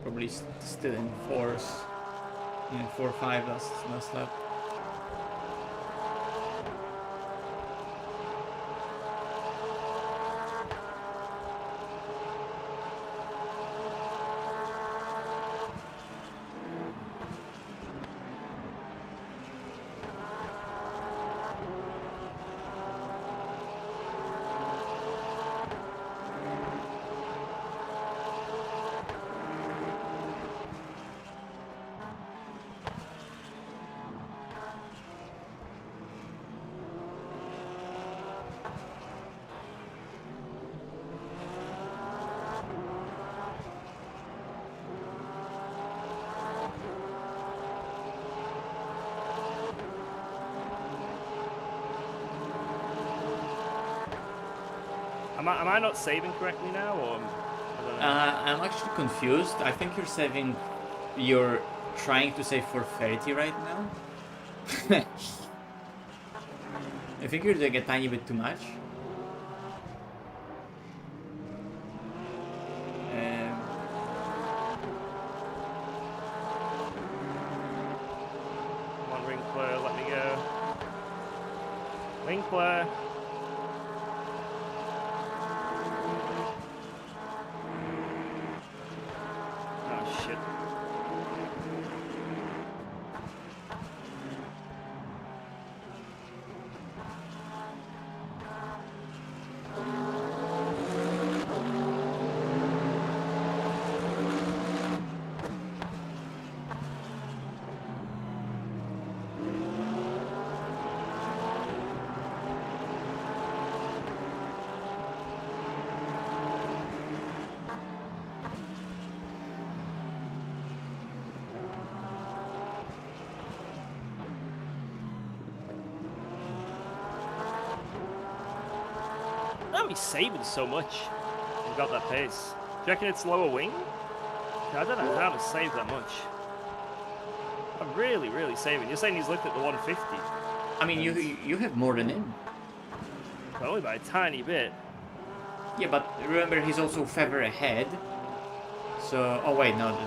Probably still in fourth, 4-5 last lap. Am I not saving correctly now, or? I don't know. I'm actually confused. I think you're trying to save for 30 right now. I think you're doing a tiny bit too much. Come on, Winkler, let me go. Winkler. Oh shit. How are we saving so much? We've got that pace. Do you reckon it's lower wing? I don't know how to save that much. I'm really saving. You're saying he's looked at the 150? I mean, you have more than him. But only by a tiny bit. Yeah, but remember he's also feather ahead. So, oh wait, no,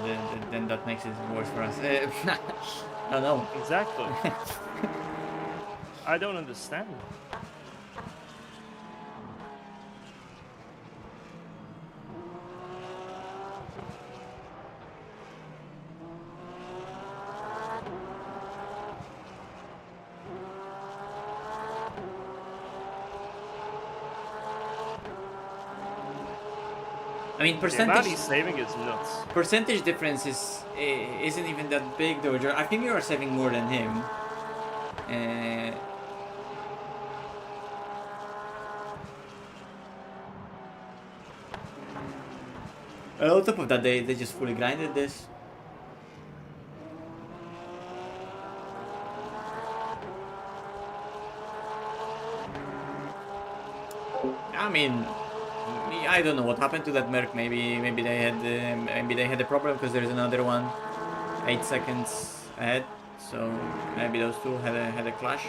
then that makes it worse for us. I don't know. Exactly. I don't understand. mean, The amount percentage he's saving is nuts. percentage difference isn't even that big though. I think you are saving more than him. Well, on top of that, they just fully grinded this. I mean, I don't know what happened to that Merc. Maybe they had a problem because there's another one 8 seconds ahead. So maybe those two had a clash.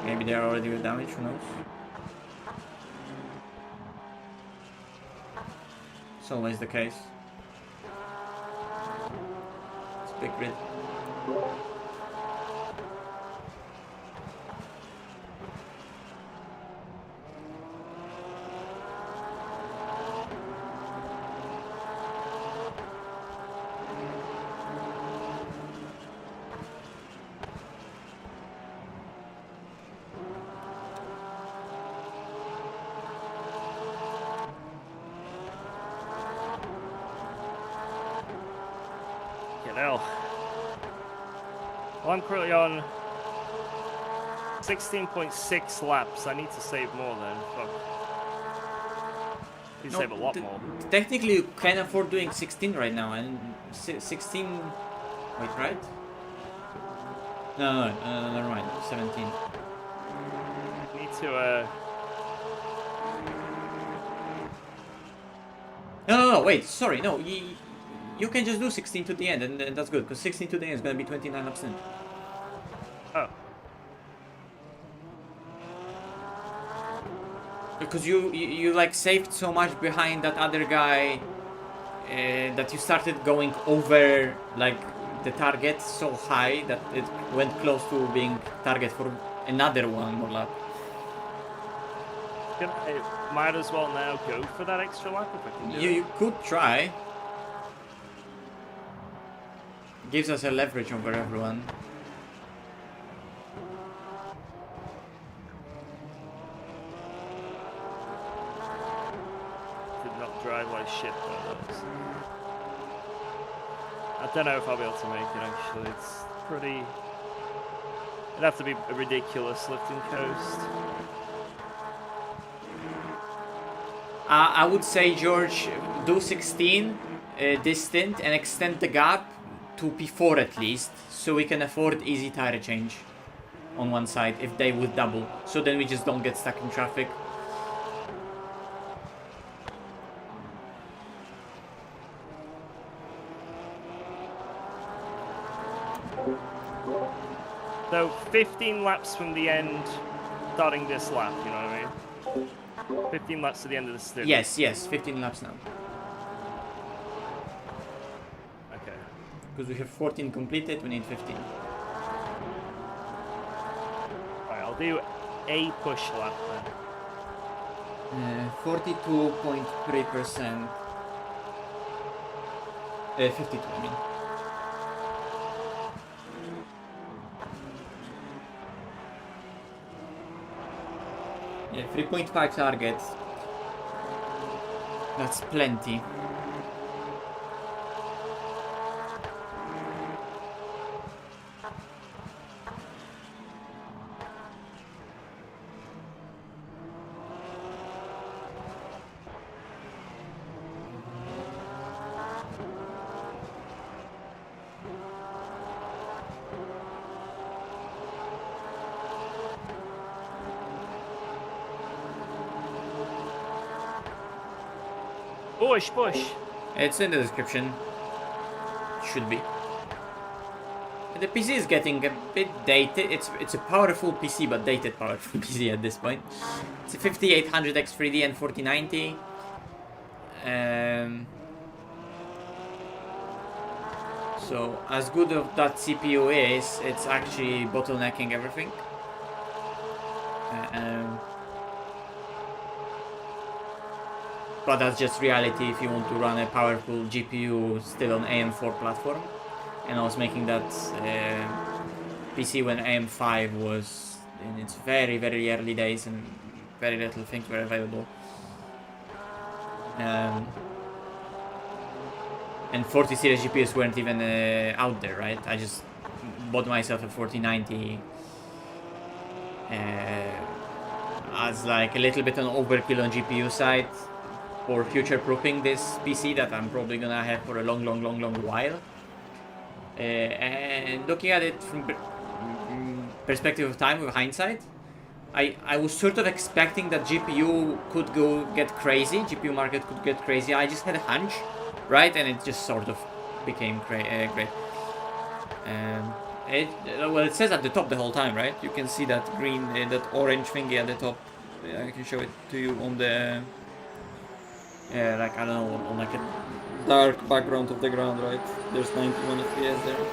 Maybe they are already with damage. Who knows? It's always the case. It's a big grid. Well, I'm currently on 16.6 laps. I need to save more then. Fuck. You No, save a lot more. Technically, you can afford doing 16 right now, and 16. Wait, right? No, never mind. 17. Need to No, wait. Sorry, no. You can just do 16 to the end, and that's good, because 16 to the end is gonna be 29 laps in. Oh. Because you like saved so much behind that other guy that you started going over like the target so high that it went close to being target for another one more lap. I might as well now go for that extra lap if I can do it. You could try. Gives us a leverage over everyone. Did not drive like shit though. I don't know if I'll be able to make it actually. It's pretty... It'd have to be a ridiculous lifting coast. I would say, George, do 16 this stint and extend the gap to P4 at least, so we can afford easy tire change on one side if they would double, so then we just don't get stuck in traffic. So 15 laps from the end, starting this lap, you know what I mean? 15 laps to the end of the stint. Yes, 15 laps now. Okay. Because we have 14 completed, we need 15. Alright, I'll do a push lap then. 42.3%. 52, I mean. Yeah, 3.5 targets. That's plenty. Push! It's in the description. Should be. The PC is getting a bit dated. It's a powerful PC, but dated powerful PC at this point. It's a 5800 X3D and 4090. So as good as that CPU is, it's actually bottlenecking everything. But that's just reality if you want to run a powerful GPU still on AM4 platform. And I was making that PC when AM5 was in its very, very early days and very little things were available. and 40 series GPUs weren't even out there, right? I just bought myself a 4090 as like a little bit on overkill on GPU side for future-proofing this PC that I'm probably gonna have for a long while. And looking at it from perspective of time with hindsight, I was sort of expecting that GPU could get crazy, GPU market could get crazy. I just had a hunch, right? And it just sort of became great. Well, it says at the top the whole time, right? You can see that green, that orange thingy at the top. I can show it to you on the, like, I don't know, on like a dark background of the ground, right? There's 91 FPS there.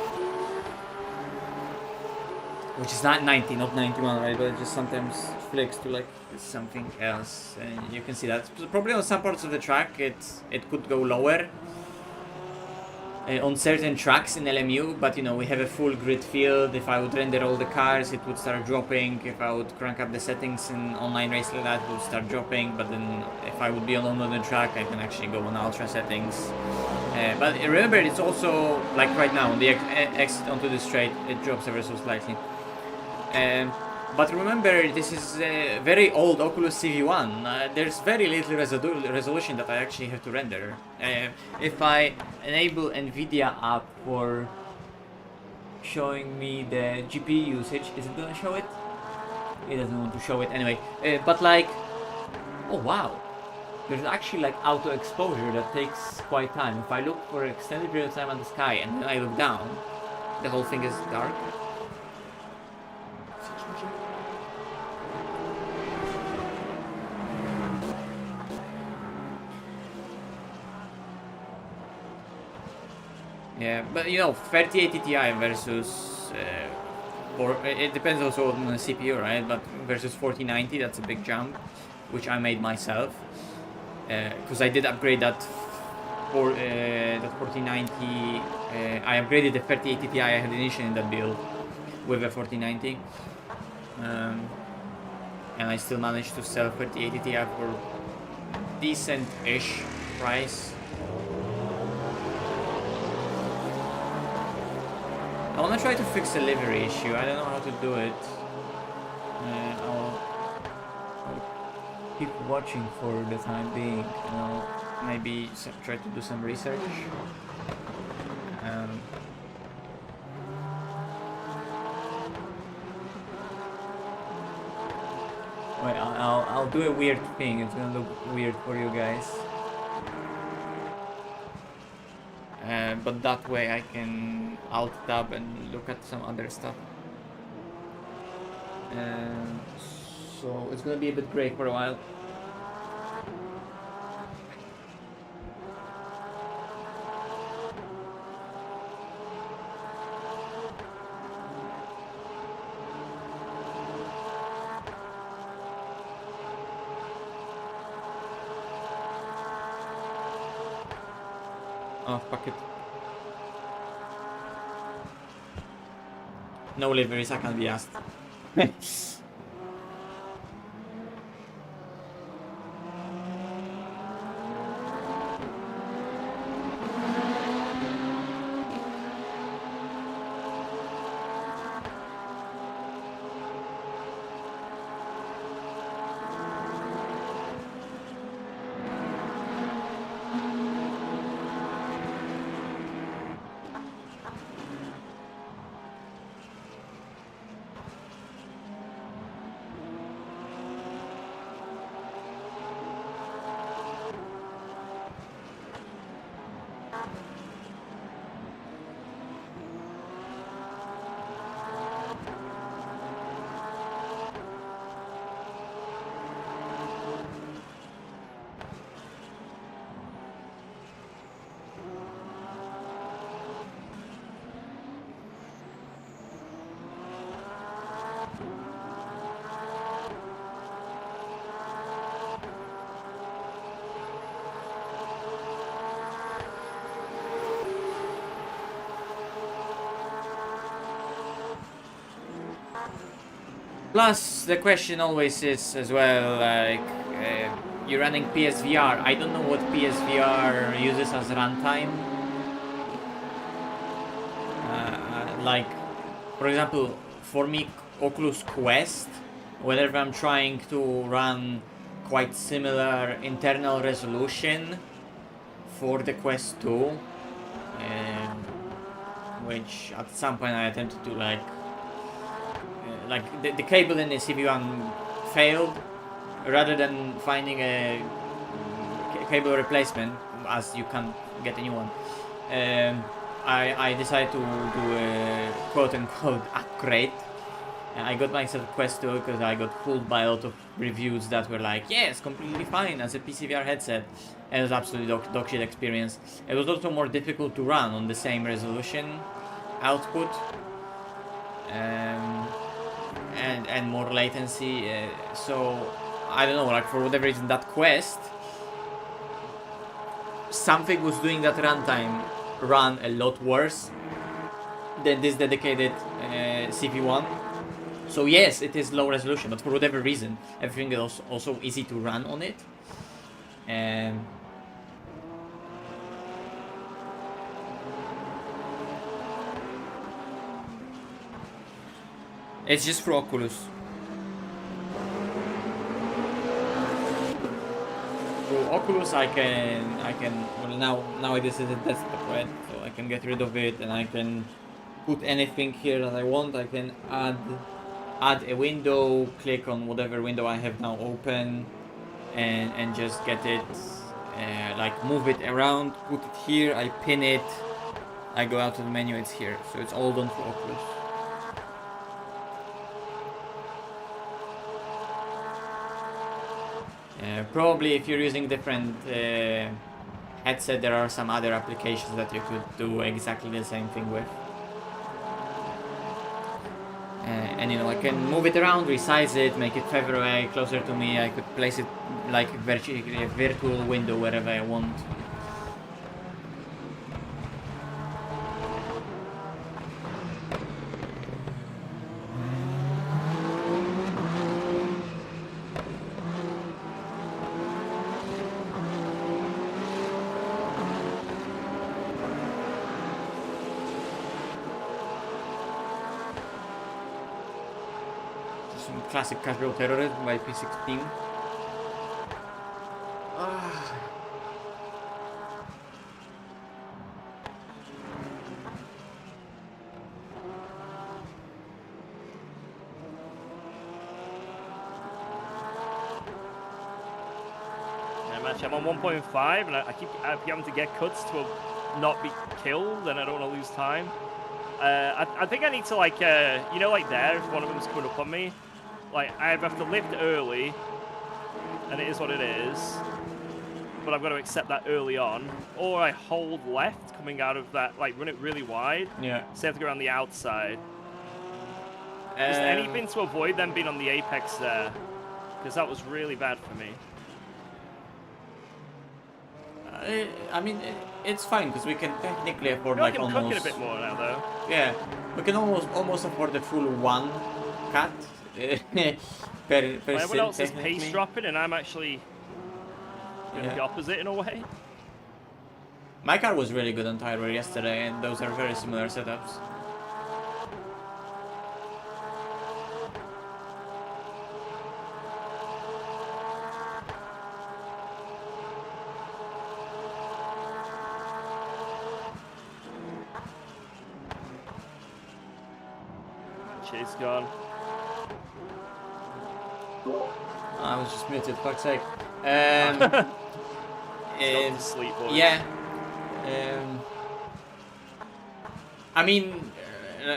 Which is not 90, not 91, right? But it just sometimes flicks to like something else. And you can see that. Probably on some parts of the track it could go lower. On certain tracks in LMU, but you know, we have a full grid field. If I would render all the cars, it would start dropping. If I would crank up the settings in online race like that, it would start dropping. But then if I would be alone on the track, I can actually go on ultra settings. But remember, it's also like right now on the exit onto the straight, it drops ever so slightly. But remember, this is a very old Oculus CV1. There's very little resolution that I actually have to render. If I enable Nvidia app for showing me the GPU usage, is it gonna show it? It doesn't want to show it anyway. But like, oh wow, there's actually like auto exposure that takes quite time. If I look for an extended period of time at the sky and then I look down, the whole thing is dark. Yeah, but you know, 3080 Ti versus, it depends also on the CPU, right? But versus 4090, that's a big jump, which I made myself, because I did upgrade that for that 4090. I upgraded the 3080 Ti I had initially in that build with a 4090, and I still managed to sell 3080 Ti for decent-ish price. I wanna try to fix the livery issue. I don't know how to do it. I'll keep watching for the time being, and I'll maybe try to do some research. Wait, I'll do a weird thing. It's gonna look weird for you guys. But that way I can alt tab and look at some other stuff. So it's gonna be a bit gray for a while. Oh, fuck it. No liveries, I can't be asked. Plus, the question always is as well, like, you're running PSVR. I don't know what PSVR uses as runtime. like, for example, for me, Oculus Quest, whenever I'm trying to run quite similar internal resolution for the Quest 2, which at some point I attempted to like the cable in the CV1 failed. Rather than finding a cable replacement, as you can get a new one, I decided to do a quote-unquote upgrade. I got myself a Quest 2 because I got fooled by a lot of reviews that were like, yes, completely fine as a PCVR headset. And it was absolutely dog shit experience. It was also more difficult to run on the same resolution output. And more latency. So, I don't know, like for whatever reason, that Quest, something was doing that runtime run a lot worse than this dedicated CV1. So yes, it is low resolution, but for whatever reason, everything is also easy to run on it. It's just for Oculus. For Oculus, I can. Well, now it is a desktop, right? So I can get rid of it, and I can put anything here that I want. I can add a window, click on whatever window I have now open, and just get it, like move it around, put it here, I pin it, I go out to the menu, it's here. So it's all done for Oculus. Probably if you're using different headset, there are some other applications that you could do exactly the same thing with. And you know, I can move it around, resize it, make it further away, closer to me. I could place it like a virtual window wherever I want. Classic casual terrorism by P16. I'm on 1.5 and I keep having to get cuts to not be killed, and I don't want to lose time. I think I need to, like, you know, like there, if one of them's coming up on me, like, I have to lift early, and it is what it is, but I've got to accept that early on, or I hold left coming out of that, like, run it really wide, Yeah. so I have to go around the outside. Is there anything to avoid them being on the apex there? Because that was really bad for me. I mean, it's fine because we can technically afford I like can almost. cook it a bit more now, though. Yeah, we can almost afford the full one cut per Well, everyone else is technically. pace dropping, and I'm actually doing the opposite in a way. My car was really good on tyre yesterday, and those are very similar setups. Chase gone. I was just muted, fuck's sake. Gone to sleep, boys. Yeah. I mean,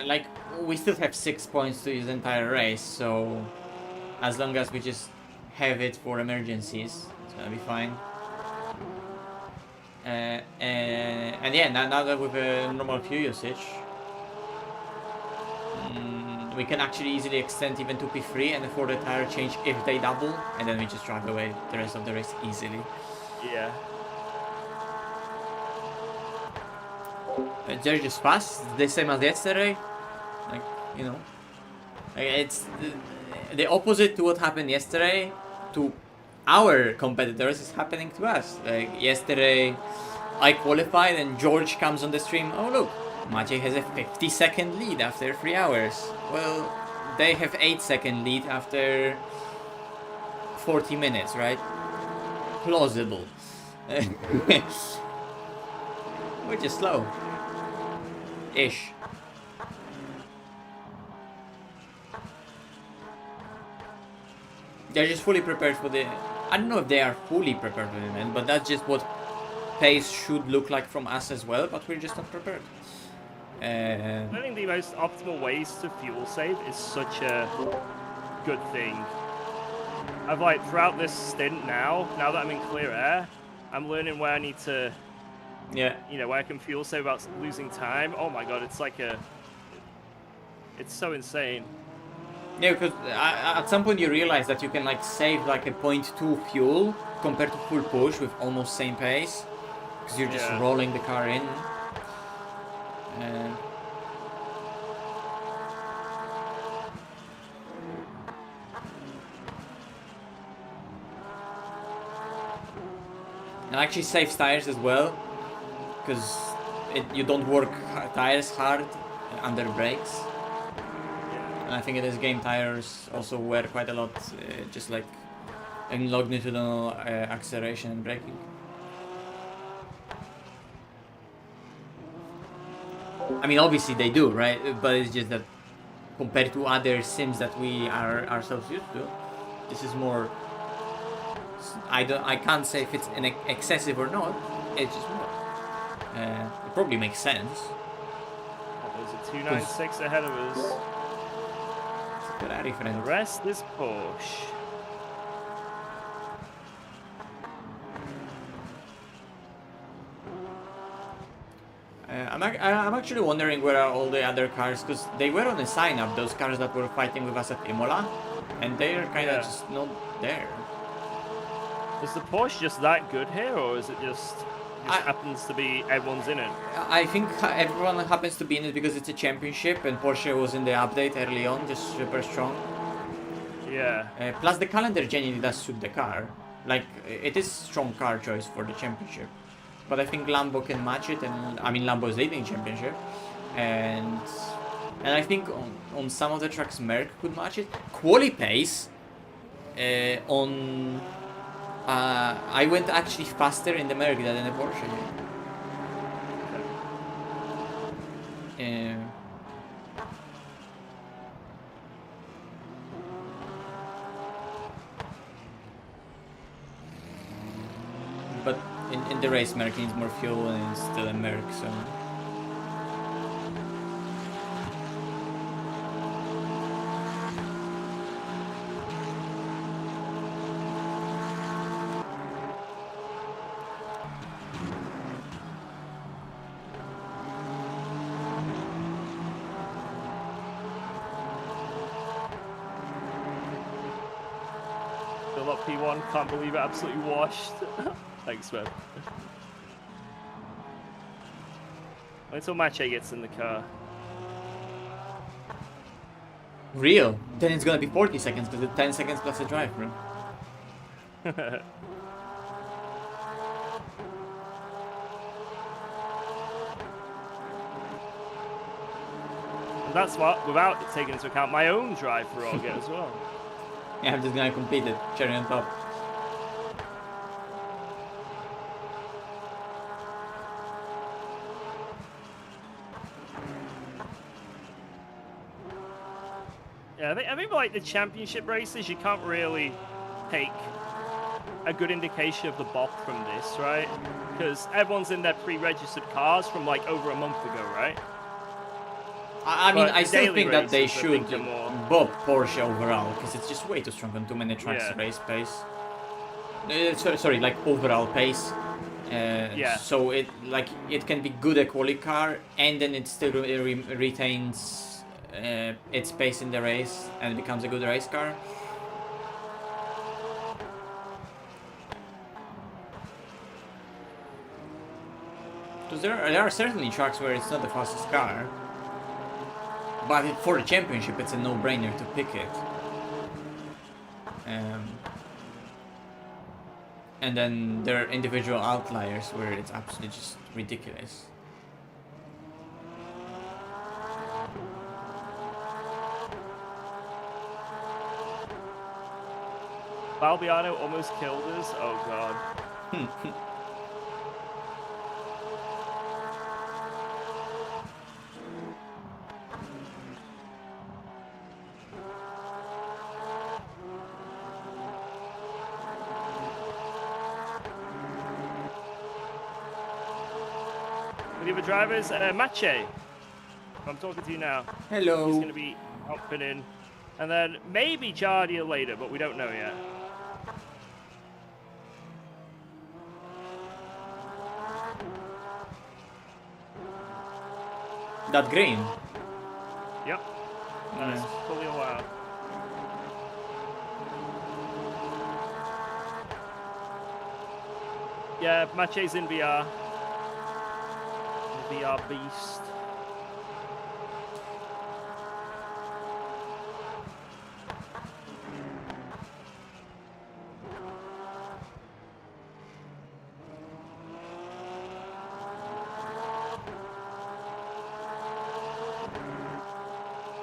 like, we still have 6 points to use the entire race, so as long as we just have it for emergencies, it's gonna be fine. And yeah, now that with a normal fuel usage, we can actually easily extend even to P3 and afford a tire change if they double, and then we just drive away the rest of the race easily. Yeah. They're just fast, the same as yesterday. Like, you know, like it's the opposite to what happened yesterday to our competitors is happening to us. Like yesterday, I qualified and George comes on the stream. Oh look, Maciej has a 50-second lead after 3 hours. Well, they have 8-second lead after 40 minutes, right? Plausible. Which is slow. Ish. They're just fully prepared for the... I don't know if they are fully prepared for the event, but that's just what pace should look like from us as well, but we're just not prepared. I think the most optimal ways to fuel save is such a good thing. I've like throughout this stint now that I'm in clear air, I'm learning where I need to, Yeah. you know, where I can fuel save without losing time. Oh my god, it's like it's so insane. Yeah, because at some point you realize that you can like save like a 0.2 fuel compared to full push with almost same pace, because you're just rolling the car in. And actually saves tires as well, because you don't work tires hard under brakes. And I think in this game tires also wear quite a lot, just like in longitudinal acceleration and braking. I mean, obviously they do, right? But it's just that compared to other sims that we are ourselves used to, this is more. I can't say if it's excessive or not. It's just more. It probably makes sense. There's a 296 ahead of us. Ferrari friend. The rest is Porsche. I'm actually wondering where are all the other cars, because they were on the sign up, those cars that were fighting with us at Imola, and they're kind of just not there. Is the Porsche just that good here, or is it just happens to be everyone's in it? I think everyone happens to be in it because it's a championship, and Porsche was in the update early on, just super strong. Yeah. Plus the calendar genuinely does suit the car. Like, it is strong car choice for the championship. But I think Lambo can match it, and I mean Lambo is leading championship, and I think on some of the tracks Merc could match it. Quali pace on I went actually faster in the Merc than in the Porsche. But in the race, Merc needs more fuel, and it's still a Merc, so. Fill up P1, can't believe it, absolutely washed. Thanks, man. Wait until Maciej gets in the car. Real? Then it's gonna be 40 seconds, because it's 10 seconds plus a drive, bro. And that's what, without taking into account my own drive for August as well. Yeah, I'm just gonna complete it. Cherry on top. Yeah, I think like the championship races, you can't really take a good indication of the bop from this, right? Because everyone's in their pre-registered cars from like over a month ago, right? I mean, I still daily think that they races, I should think are more- bob Porsche overall, because it's just way too strong on too many tracks race pace. Sorry, like overall pace. So it can be good a quali car, and then it still retains its pace in the race and becomes a good race car. Because there are certainly tracks where it's not the fastest car, but for the championship it's a no-brainer to pick it. And then there are individual outliers where it's absolutely just ridiculous. Balbiano almost killed us. Oh god. The other drivers, Mache. I'm talking to you now. Hello. He's going to be hopping in. And then maybe Jardia later, but we don't know yet. That green. Yep. Nice. Nice. Fully allowed. Yeah, Mache's in VR. VR beast.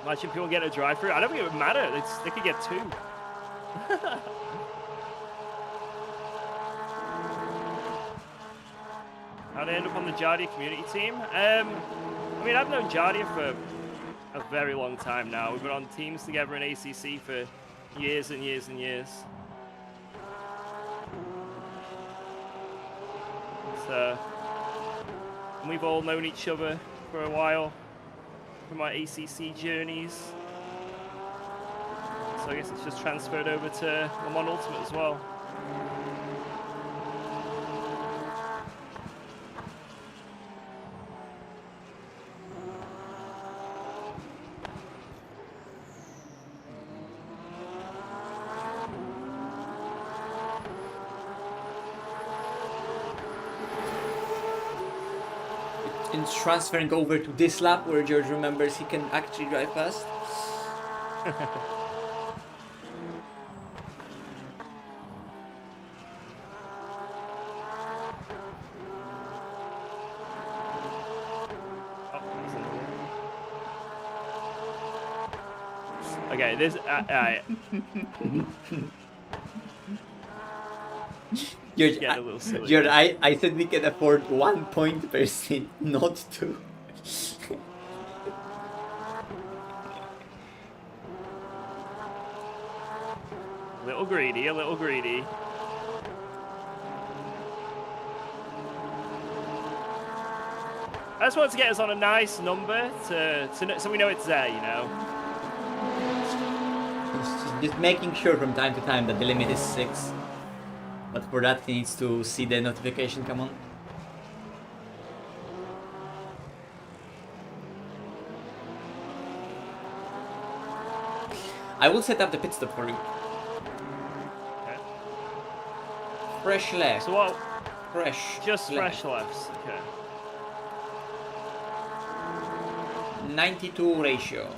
Imagine people get a drive-through. I don't think it would matter. They could get 2. How'd I end up on the Jardia community team? I mean, I've known Jardia for a very long time now. We've been on teams together in ACC for years and years and years. So, and we've all known each other for a while from our ACC journeys. So I guess it's just transferred over to Le Mans Ultimate as well. It's transferring over to this lap where George remembers he can actually drive fast. Okay, this. George, Get a little silly. George, I said we can afford 1 point per seat, not 2. A little greedy, a little greedy. I just wanted to get us on a nice number so we know it's there, you know. Just making sure from time to time that the limit is 6. But for that he needs to see the notification come on. I will set up the pit stop for you. Okay. Fresh left. So what? Fresh. Just left. fresh lefts. Okay. 92 ratio.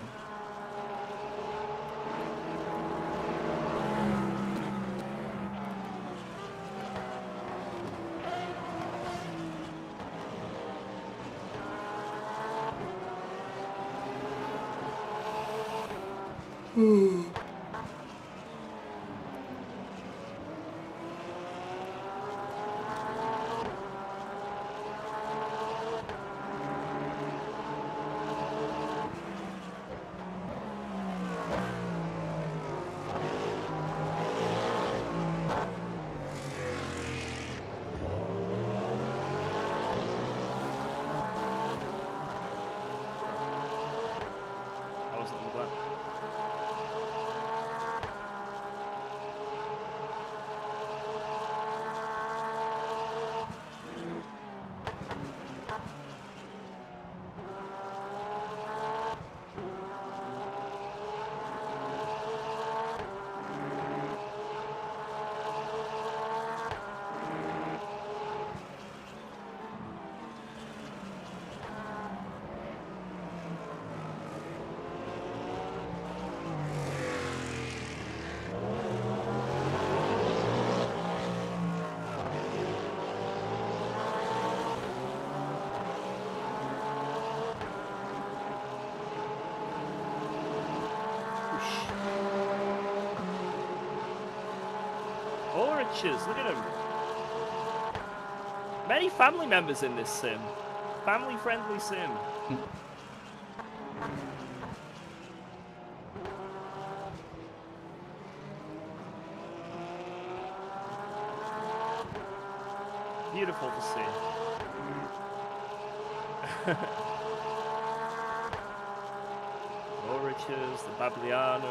I wasn't on the plan. Ulrichs, look at him. Many family members in this sim. Family-friendly sim. Beautiful to see. Ulrichs, the Bablianos.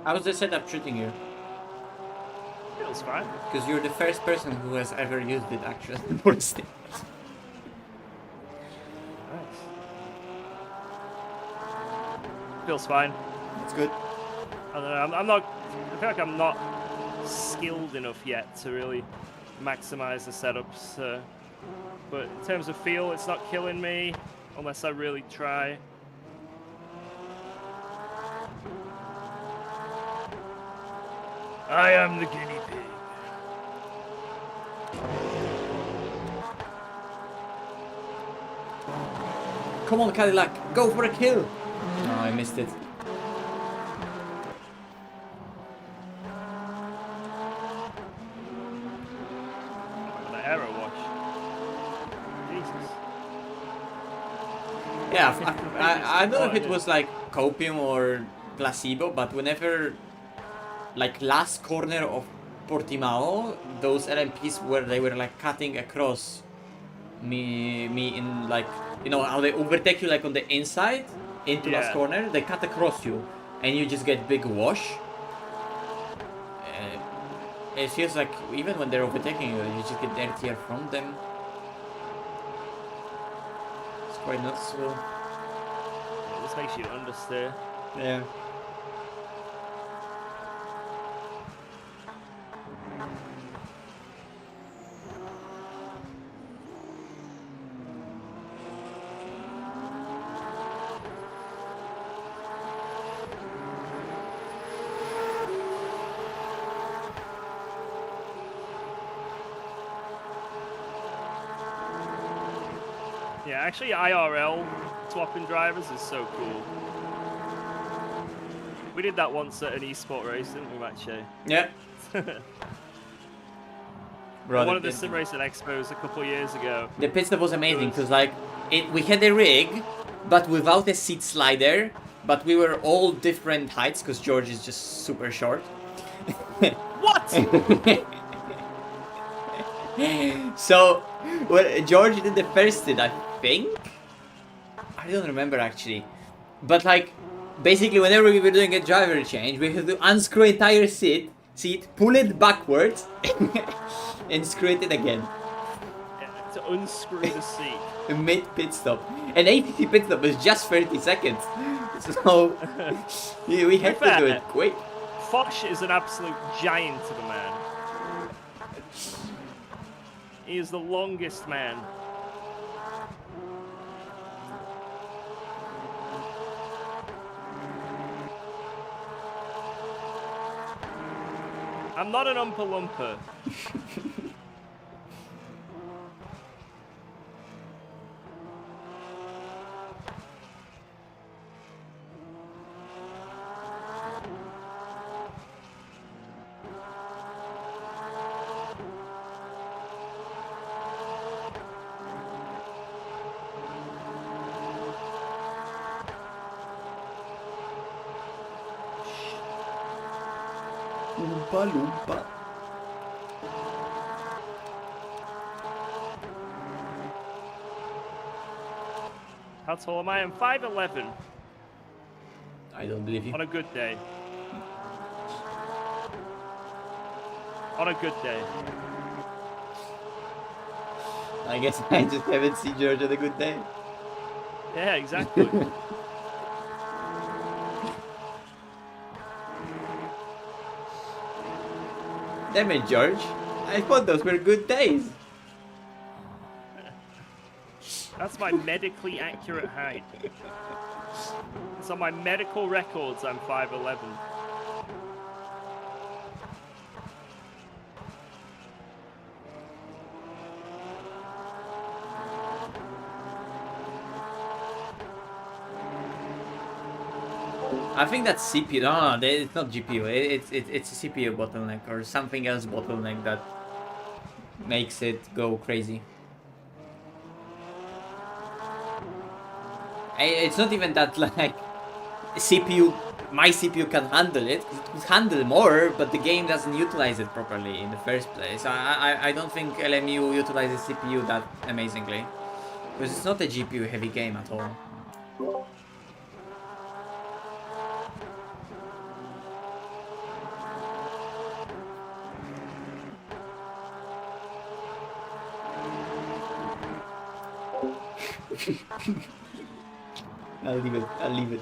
How's the setup treating you? Feels fine. Because you're the first person who has ever used it actually for Steam. Nice. Feels fine. That's good. I don't know. I'm not. I feel like I'm not skilled enough yet to really maximize the setups. But in terms of feel, it's not killing me unless I really try. I am the guinea pig. Come on, Cadillac, go for a kill! No, I missed it. An arrow watch. Jesus. Yeah, I don't know if it was like copium or placebo, but whenever, like last corner of Portimao, those LMPs where they were like cutting across me in like, you know how they overtake you like on the inside into last corner, they cut across you and you just get big wash. It feels like even when they're overtaking you, you just get dirtier from them. It's quite noticeable. This makes you understeer. Yeah. Yeah, actually IRL swapping drivers is so cool. We did that once at an esport race, didn't we, Mache? Yeah. One of the sim racing expos a couple years ago. The pit stop was amazing because like we had a rig, but without a seat slider. But we were all different heights because George is just super short. What? So, well, George did the first stint, I think. I don't remember actually, but like basically whenever we were doing a driver change, we had to unscrew entire seat, pull it backwards, and screw it again. Yeah, to unscrew the seat. Mid pit stop. An APT pit stop is just 30 seconds, so we had to do it quick. Foch is an absolute giant of a man. He is the longest man. I'm not an Oompa Loompa. Oompa Loompa. How tall am I? I'm 5'11". I don't believe you. On a good day. On a good day. I guess I just haven't seen George on a good day. Yeah, exactly. Damn it, George. I thought those were good days. That's my medically accurate height. It's on my medical records, I'm 5'11". I think that's CPU. No, it's not GPU. It's a CPU bottleneck or something else bottleneck that makes it go crazy. It's not even that like CPU. My CPU can handle it. It could handle more, but the game doesn't utilize it properly in the first place. I don't think LMU utilizes CPU that amazingly, because it's not a GPU heavy game at all. I'll leave it. I'll leave it.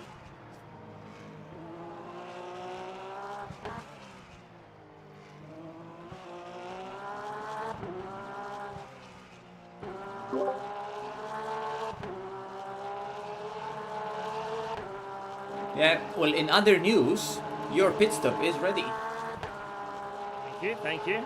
Yeah, well, in other news, your pit stop is ready. Thank you, thank you.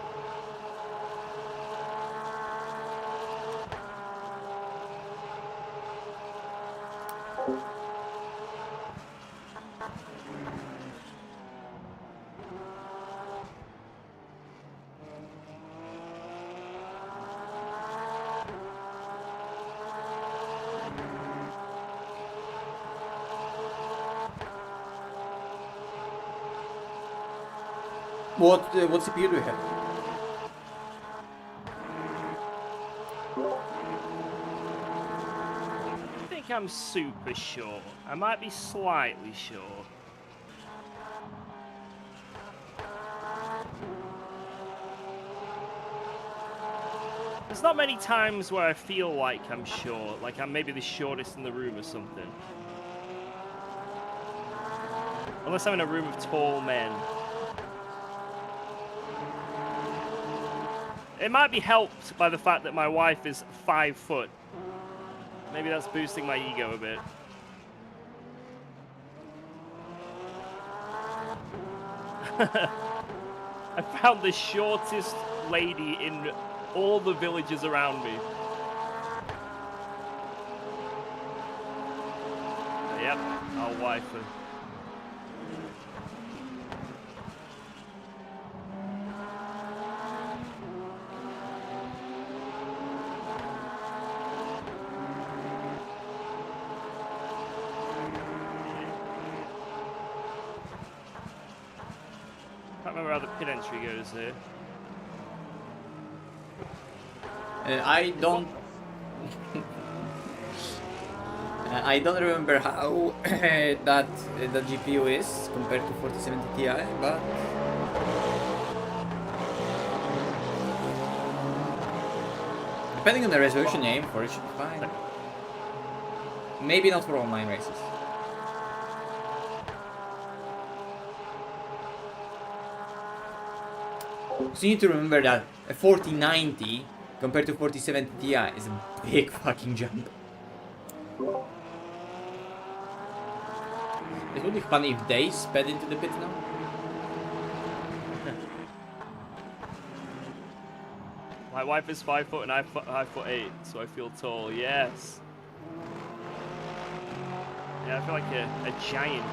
What CPU do you have? I think I'm super sure. I might be slightly sure. There's not many times where I feel like I'm sure, like I'm maybe the shortest in the room or something. Unless I'm in a room of tall men. It might be helped by the fact that my wife is 5 foot. Maybe that's boosting my ego a bit. I found the shortest lady in all the villages around me. Yep, I'll wife her. Can't remember how the pin entry goes here. I don't. I don't remember how that the GPU is compared to 4070 Ti, but depending on the resolution you aim for, it should be fine. Maybe not for online races. So you need to remember that a 4090 compared to 4070 Ti is a big fucking jump. It would be funny if they sped into the pit now. My wife is 5 foot and I'm 5'8", so I feel tall. Yes. Yeah, I feel like a giant.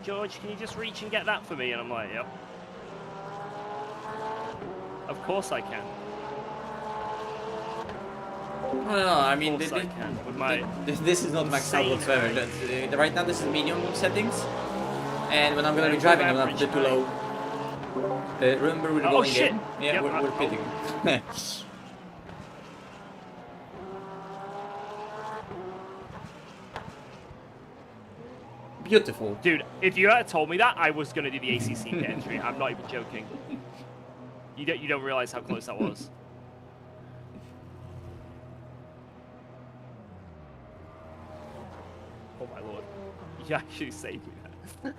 George, can you just reach and get that for me? And I'm like, yep. Of course I can. No, I mean, Of course I can. With my this is not maxed out insane whatsoever. height. Right now, this is medium settings, and when I'm gonna be driving, I'm gonna put it too low. Remember, we're going shit. in. Yeah, Yep, we're pitting. Beautiful. Dude, if you had told me that, I was gonna do the ACC pit entry. I'm not even joking. You don't realize how close that was. Oh my lord. You actually saved me that.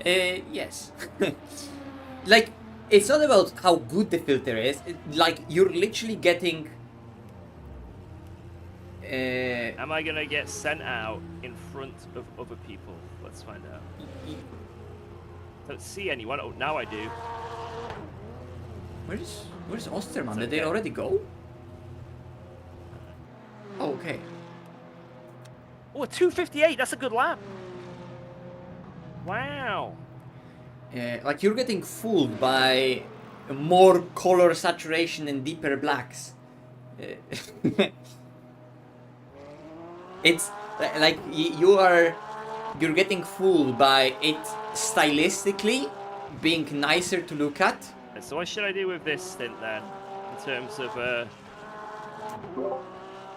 Yes. Like, it's not about how good the filter is. Like, you're literally getting. Am I gonna get sent out in front of other people? Let's find out. Don't see anyone. Oh, now I do. Where's Osterman? It's Did they okay. already go? Oh, okay. Oh, a 258. That's a good lap. Wow. Like, you're getting fooled by more color saturation and deeper blacks. It's like you're getting fooled by it stylistically being nicer to look at. So what should I do with this stint then? In terms of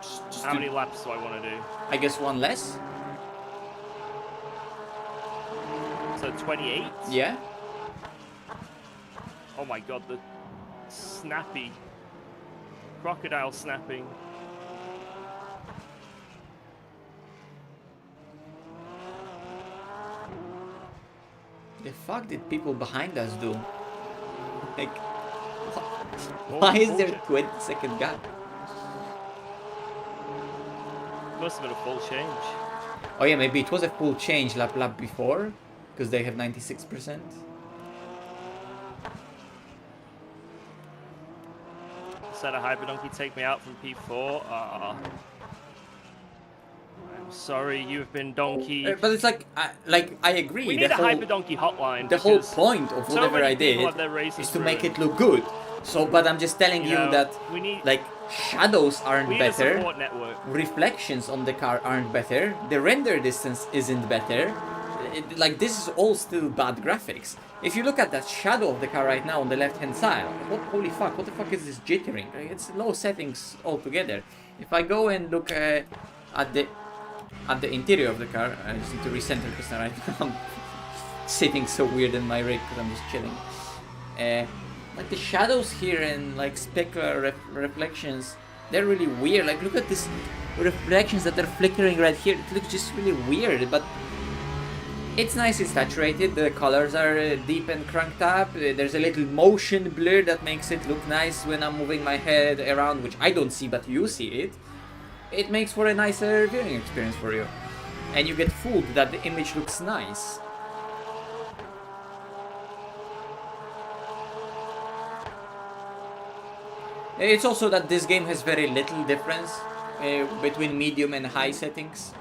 Just how do- many laps do I want to do? I guess one less. So 28? Yeah. Oh my god, the snappy. Crocodile snapping. The fuck did people behind us do? Like, Oh, why is there full 20-second gap? Must have been a full change. Oh yeah, maybe it was a full change lap before, because they have 96%. Said a Hyperdonkey take me out from P4. I'm sorry, you've been donkey. But it's like I agree. We the need a whole, Hyperdonkey hotline. the whole because point of so whatever many I did people have their races is to make ruined. it look good. So, but I'm just telling you know, that we need like shadows aren't we need a better, support network. reflections on the car aren't better, the render distance isn't better. Like, this is all still bad graphics. If you look at that shadow of the car right now on the left hand side, holy fuck, what the fuck is this jittering? Like, it's low settings altogether. If I go and look at the interior of the car, I just need to recenter because right now I'm sitting so weird in my rig because I'm just chilling. Like, the shadows here and like specular reflections, they're really weird. Like, look at this reflections that are flickering right here. It looks just really weird, but it's nicely saturated. The colors are deep and cranked up. There's a little motion blur that makes it look nice when I'm moving my head around, which I don't see, but you see it. It makes for a nicer viewing experience for you. And you get fooled that the image looks nice. It's also that this game has very little difference between medium and high settings.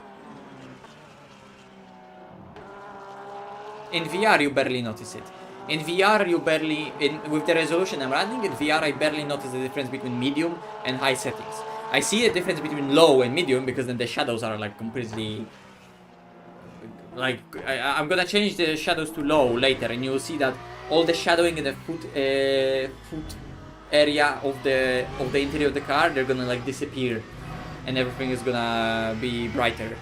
In VR you barely notice it. In VR you barely, with the resolution I'm running, in VR I barely notice the difference between medium and high settings. I see a difference between low and medium because then the shadows are like completely... Like, I'm gonna change the shadows to low later and you'll see that all the shadowing in the foot area of the interior of the car, they're gonna like disappear. And everything is gonna be brighter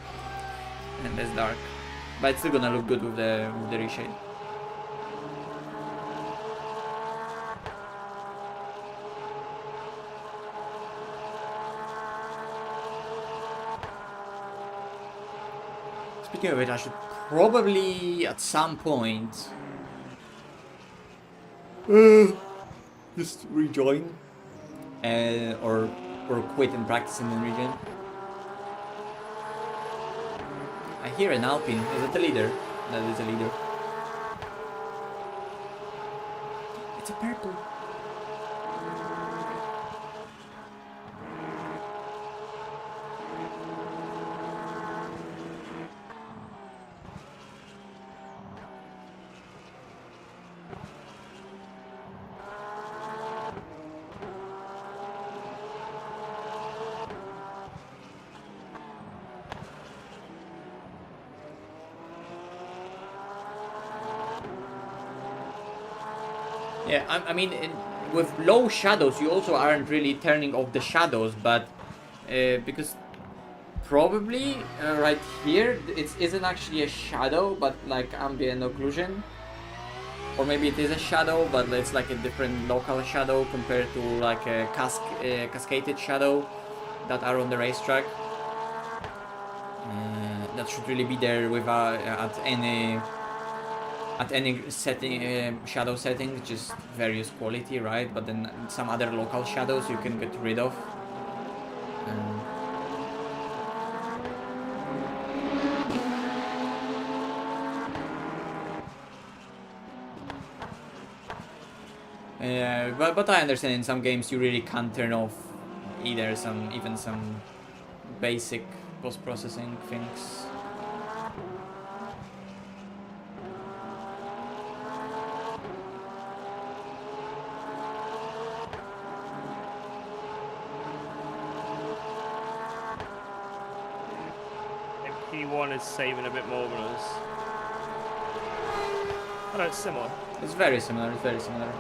and less dark. But it's still gonna look good with the reshade. Speaking of it, I should probably at some point just rejoin or quit and practice in the region. I hear an Alpine. Is it a leader? That is a leader. It's a purple. Yeah, I mean, with low shadows, you also aren't really turning off the shadows, but because probably right here it isn't actually a shadow, but like ambient occlusion, or maybe it is a shadow, but it's like a different local shadow compared to like a cascaded shadow that are on the racetrack. That should really be there without at any at any setting, shadow setting, just various quality, right? But then some other local shadows you can get rid of. But I understand in some games you really can't turn off either even some basic post-processing things. P1 is saving a bit more than us. Oh no, it's similar. It's very similar, it's very similar.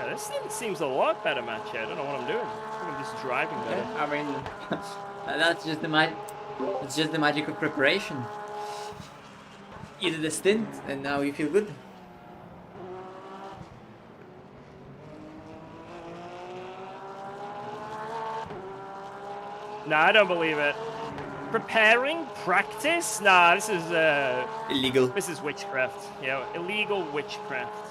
This thing seems a lot better, Match. I don't know what I'm doing. I think I'm just driving better. Yeah, I mean, that's just it's just the magic of preparation. You did a stint, and now you feel good. Nah, I don't believe it. Preparing? Practice? Nah, this is Illegal. This is witchcraft. You know, illegal witchcraft.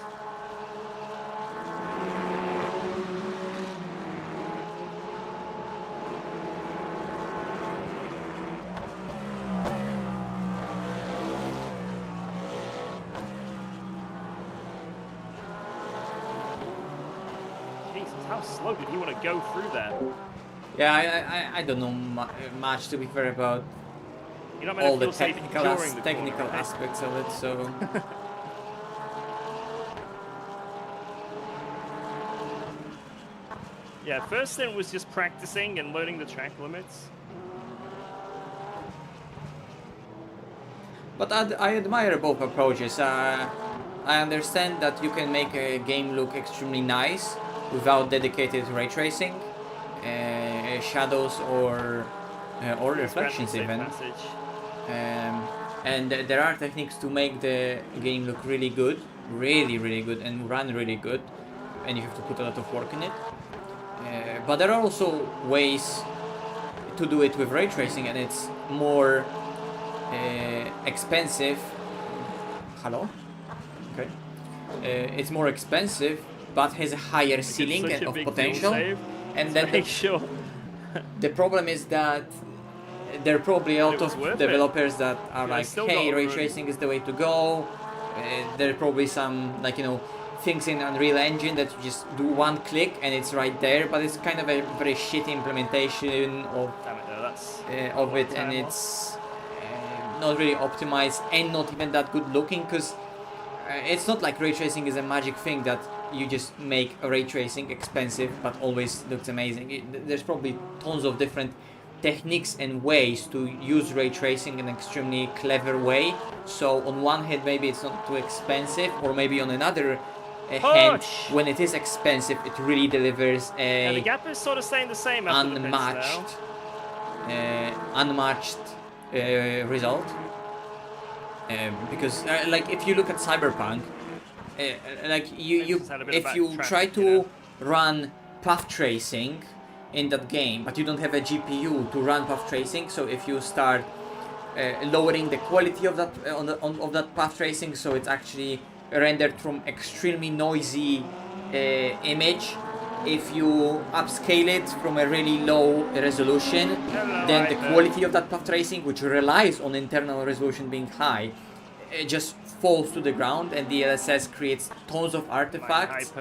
Jesus, how slow did he want to go through that? Yeah, I don't know much to be fair about You're not meant all to the feel safe technical during the technical corner, right? aspects of it. So Yeah, first stint was just practicing and learning the track limits. but I admire both approaches. I understand that you can make a game look extremely nice without dedicated ray tracing, shadows, or reflections even. And there are techniques to make the game look really good, really good, and run really good, and you have to put a lot of work in it. But there are also ways to do it with ray tracing, and it's more expensive. Hello? Okay. It's more expensive, but has a higher ceiling and of potential. And then the problem is that there are probably a lot of developers that are like, hey, ray tracing is the way to go. There are probably some, like, you know, things in Unreal Engine that you just do one click and it's right there, but it's kind of a very shitty implementation of it, and it's not really optimized and not even that good looking, because it's not like ray tracing is a magic thing that you just make ray tracing expensive but always looks amazing. There's probably tons of different techniques and ways to use ray tracing in an extremely clever way. So on one hand maybe it's not too expensive, or maybe on another hand, when it is expensive it really delivers And the a gap is sort of staying the same after the pits now. unmatched result. Because like if you look at Cyberpunk, like if you try to run path tracing in that game, but you don't have a GPU to run path tracing, so if you start lowering the quality of that of that path tracing, so it's actually rendered from extremely noisy image. If you upscale it from a really low resolution, then the quality of that path tracing, which relies on internal resolution being high, it just falls to the ground, and the LSS creates tons of artifacts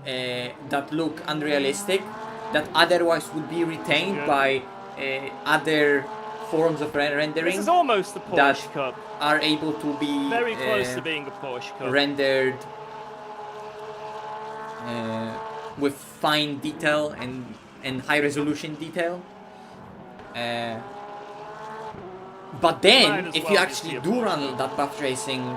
that look unrealistic, that otherwise would be retained by other forms of rendering. This is almost the Porsche Cup. Are able to be very close to being a Porsche Cup. Rendered with fine detail and high resolution detail. But then, if you actually do run that path tracing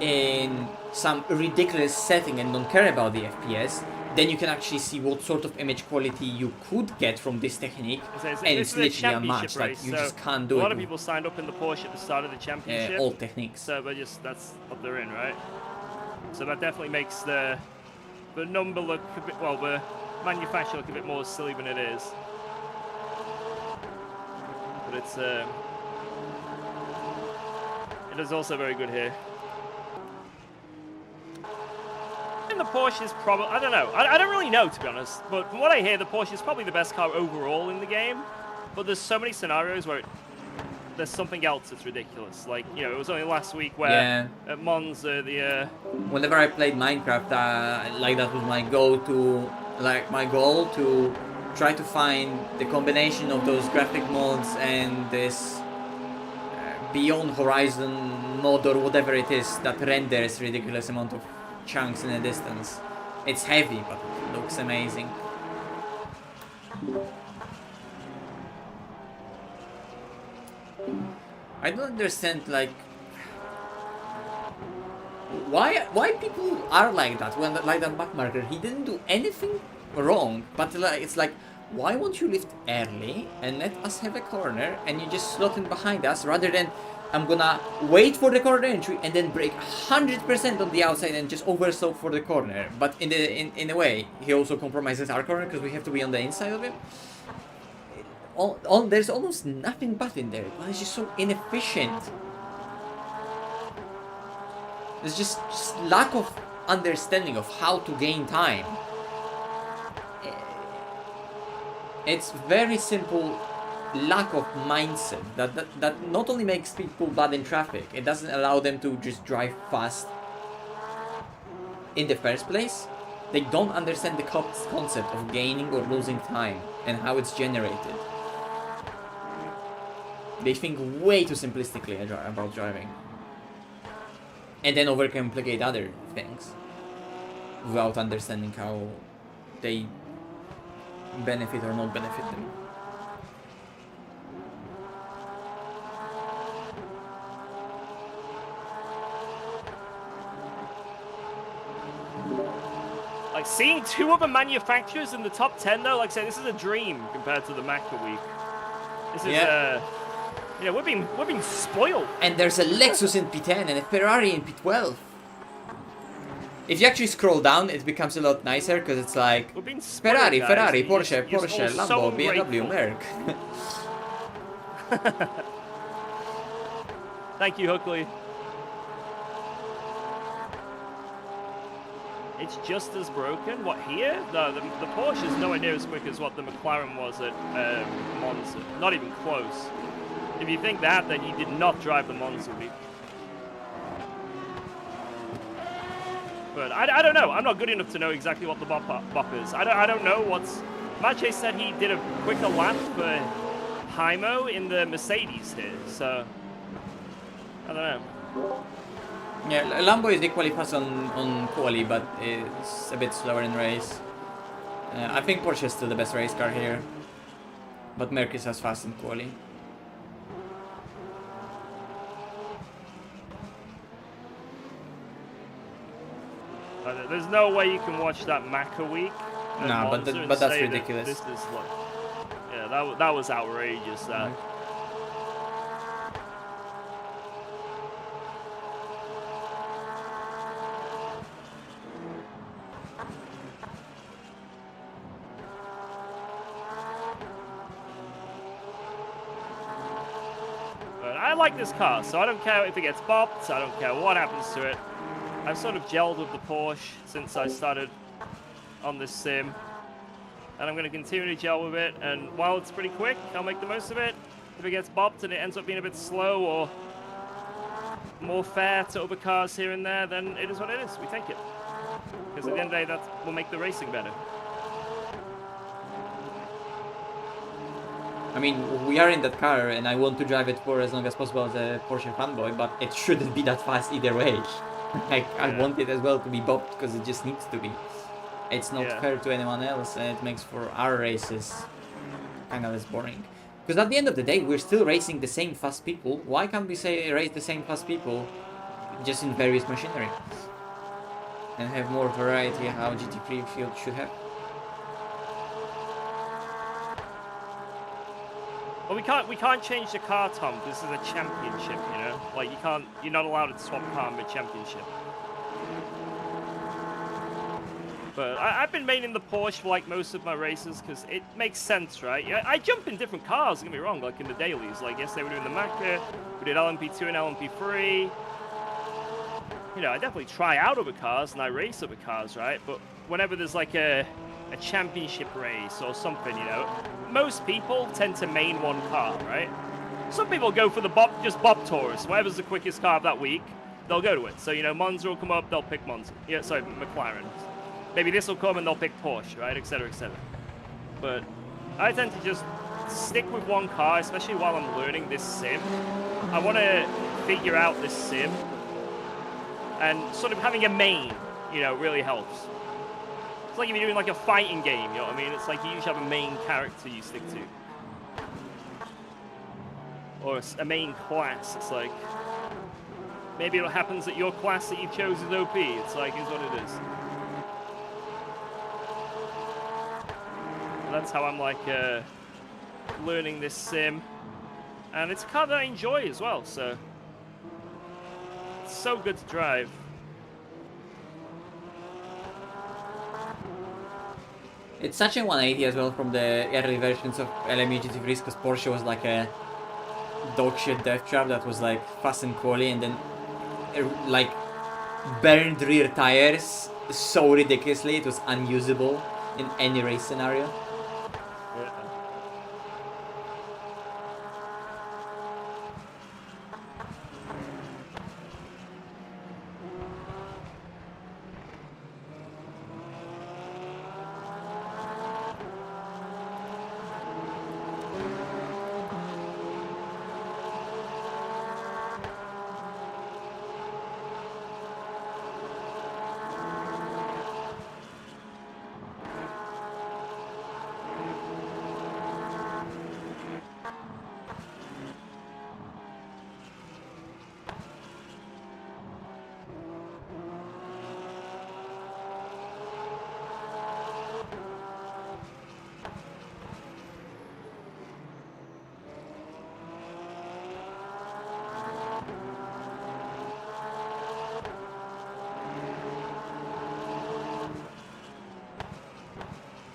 in some ridiculous setting and don't care about the FPS, then you can actually see what sort of image quality you could get from this technique, and it's literally unmatched. Like, you just can't do it. A lot of people signed up in the Porsche at the start of the championship. All techniques. So that's what they're in, right? So that definitely makes the number look a bit, well, the manufacturer look a bit more silly than it is. But it is also very good here. And the Porsche is probably, I don't know, I don't really know, to be honest, but from what I hear, the Porsche is probably the best car overall in the game, but there's so many scenarios where there's something else that's ridiculous. Like, you know, it was only last week where at Monza, whenever I played Minecraft, like that was my goal to try to find the combination of those graphic mods and this Beyond Horizon mod or whatever it is that renders ridiculous amount of chunks in the distance. It's heavy, but it looks amazing. I don't understand, like, why people are like that when like that backmarker. He didn't do anything wrong, but like, it's like, why won't you lift early and let us have a corner and you just slot in behind us, rather than I'm gonna wait for the corner entry and then brake 100% on the outside and just overslope for the corner. But in a way, he also compromises our corner because we have to be on the inside of him. There's almost nothing but in there, but it's just so inefficient. There's just lack of understanding of how to gain time. It's very simple lack of mindset that not only makes people bad in traffic, it doesn't allow them to just drive fast in the first place. They don't understand the concept of gaining or losing time and how it's generated. They think way too simplistically about driving, and then overcomplicate other things without understanding how they benefit or not benefit them. Like, seeing two other manufacturers in the top 10 though, like I say, this is a dream compared to the Macca week. This is you know, we're being spoiled. And there's a Lexus in P10 and a Ferrari in P12. If you actually scroll down, it becomes a lot nicer because it's like spoiled, Ferrari, guys. Ferrari, Porsche, Porsche, Lambo, so BMW, Merc. Thank you, Hookley. It's just as broken. What, here? No, the Porsche is nowhere near as quick as what the McLaren was at Monza. Not even close. If you think that, then you did not drive the Monza week. But I don't know. I'm not good enough to know exactly what the bop is. I don't know what's... Mache said he did a quicker lap for Heimo in the Mercedes here, so... I don't know. Yeah, Lambo is equally fast on quali, but it's a bit slower in race. I think Porsche is still the best race car here, but Merc is as fast in quali. There's no way you can watch that Macca week. Nah, but that's ridiculous. This is like, yeah, that was outrageous. That. But I like this car, so I don't care if it gets bopped. I don't care what happens to it. I've sort of gelled with the Porsche since I started on this sim, and I'm going to continue to gel with it, and while it's pretty quick, I'll make the most of it. If it gets bopped and it ends up being a bit slow or more fair to other cars here and there, then it is what it is. We take it. Because at the end of the day, that will make the racing better. I mean, we are in that car, and I want to drive it for as long as possible as a Porsche fanboy, but it shouldn't be that fast either way. Like, I want it as well to be bopped, because it just needs to be. It's not fair to anyone else, and it makes for our races kind of less boring. Because at the end of the day, we're still racing the same fast people. Why can't we say race the same fast people, just in various machinery? And have more variety how GT3 field should have. Well, we can't change the car, Tom. This is a championship, you know. Like you're not allowed to swap car mid championship. But I've been maining the Porsche for like most of my races because it makes sense, right? Yeah, I jump in different cars. Don't get me wrong. Like in the dailies, like yesterday we were doing the Macca, we did LMP2 and LMP3. You know, I definitely try out other cars and I race other cars, right? But whenever there's like a championship race or something, you know, most people tend to main one car, right? Some people go for the just Bob Taurus. Whatever's the quickest car of that week, they'll go to it. So, you know, Monza will come up, they'll pick Monza. Yeah, sorry, McLaren. Maybe this will come and they'll pick Porsche, right, etc., etc. But I tend to just stick with one car, especially while I'm learning this sim. I want to figure out this sim, and sort of having a main, you know, really helps. It's like if you're doing like a fighting game, you know what I mean? It's like you usually have a main character you stick to. Or a main class. It's like, maybe it happens that your class that you chose is OP. It's like, is what it is. That's how I'm like learning this sim, and it's a car that I enjoy as well, so it's so good to drive. It's such a 180 as well from the early versions of LMU GT3s, because Porsche was like a dogshit death trap that was like fast and quali, and then like burned rear tires so ridiculously it was unusable in any race scenario.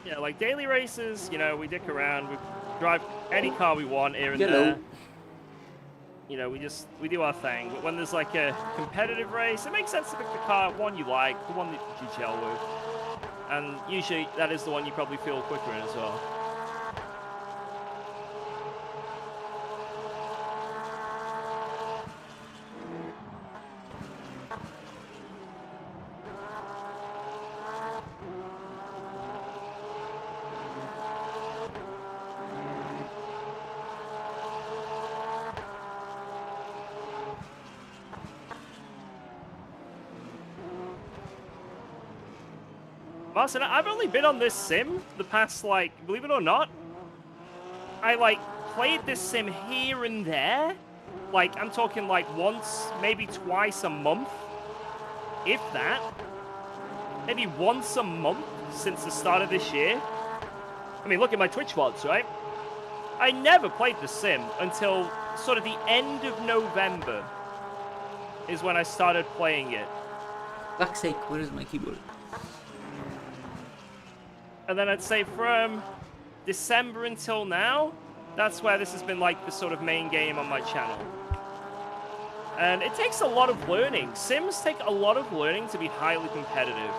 Yeah, like daily races, you know, we dick around, we drive any car we want here and there. You know, we do our thing. But when there's like a competitive race, it makes sense to pick the car, one you like, the one that you gel with. And usually that is the one you probably feel quicker in as well. Marcin, I've only been on this sim the past, like, believe it or not, I, like, played this sim here and there. Like, I'm talking, like, once, maybe twice a month, if that. Maybe once a month since the start of this year. I mean, look at my Twitch VODs, right? I never played the sim until sort of the end of November is when I started playing it. Fuck's sake, where is my keyboard? And then I'd say from December until now, that's where this has been like the sort of main game on my channel. And it takes a lot of learning. Sims take a lot of learning to be highly competitive.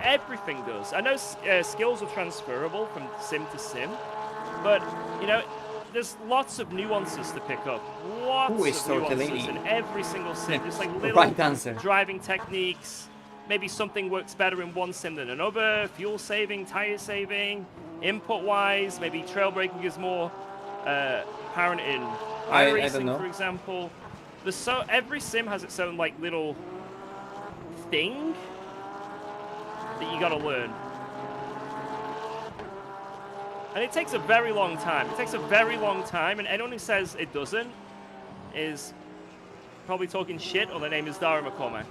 Everything does. I know skills are transferable from sim to sim, but, you know, there's lots of nuances to pick up. Lots of nuances in every single sim. Just like little right answer. Driving techniques. Maybe something works better in one sim than another. Fuel saving, tire saving, input-wise. Maybe trail braking is more apparent in iRacing, for example. Every sim has its own like little thing that you gotta learn. And it takes a very long time. It takes a very long time, and anyone who says it doesn't is probably talking shit, or their name is Dara McCormack.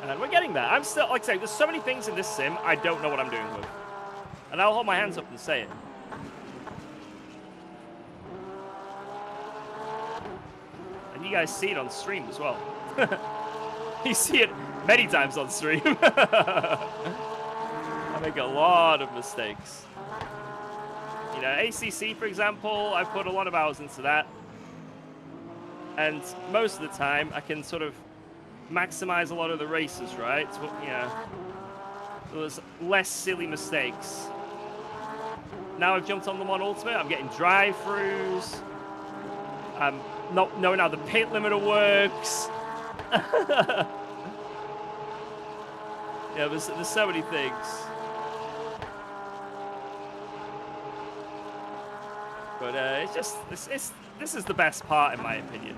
And we're getting there. I'm still, like I say, there's so many things in this sim I don't know what I'm doing with. And I'll hold my hands up and say it. And you guys see it on stream as well. You see it many times on stream. I make a lot of mistakes. You know, ACC, for example, I've put a lot of hours into that. And most of the time, I can sort of maximize a lot of the races, right? So, you know, there's less silly mistakes. Now I've jumped on them on Ultimate, I'm getting drive-throughs. I'm not knowing how the pit limiter works. Yeah, there's so many things. But it's just, this is the best part in my opinion.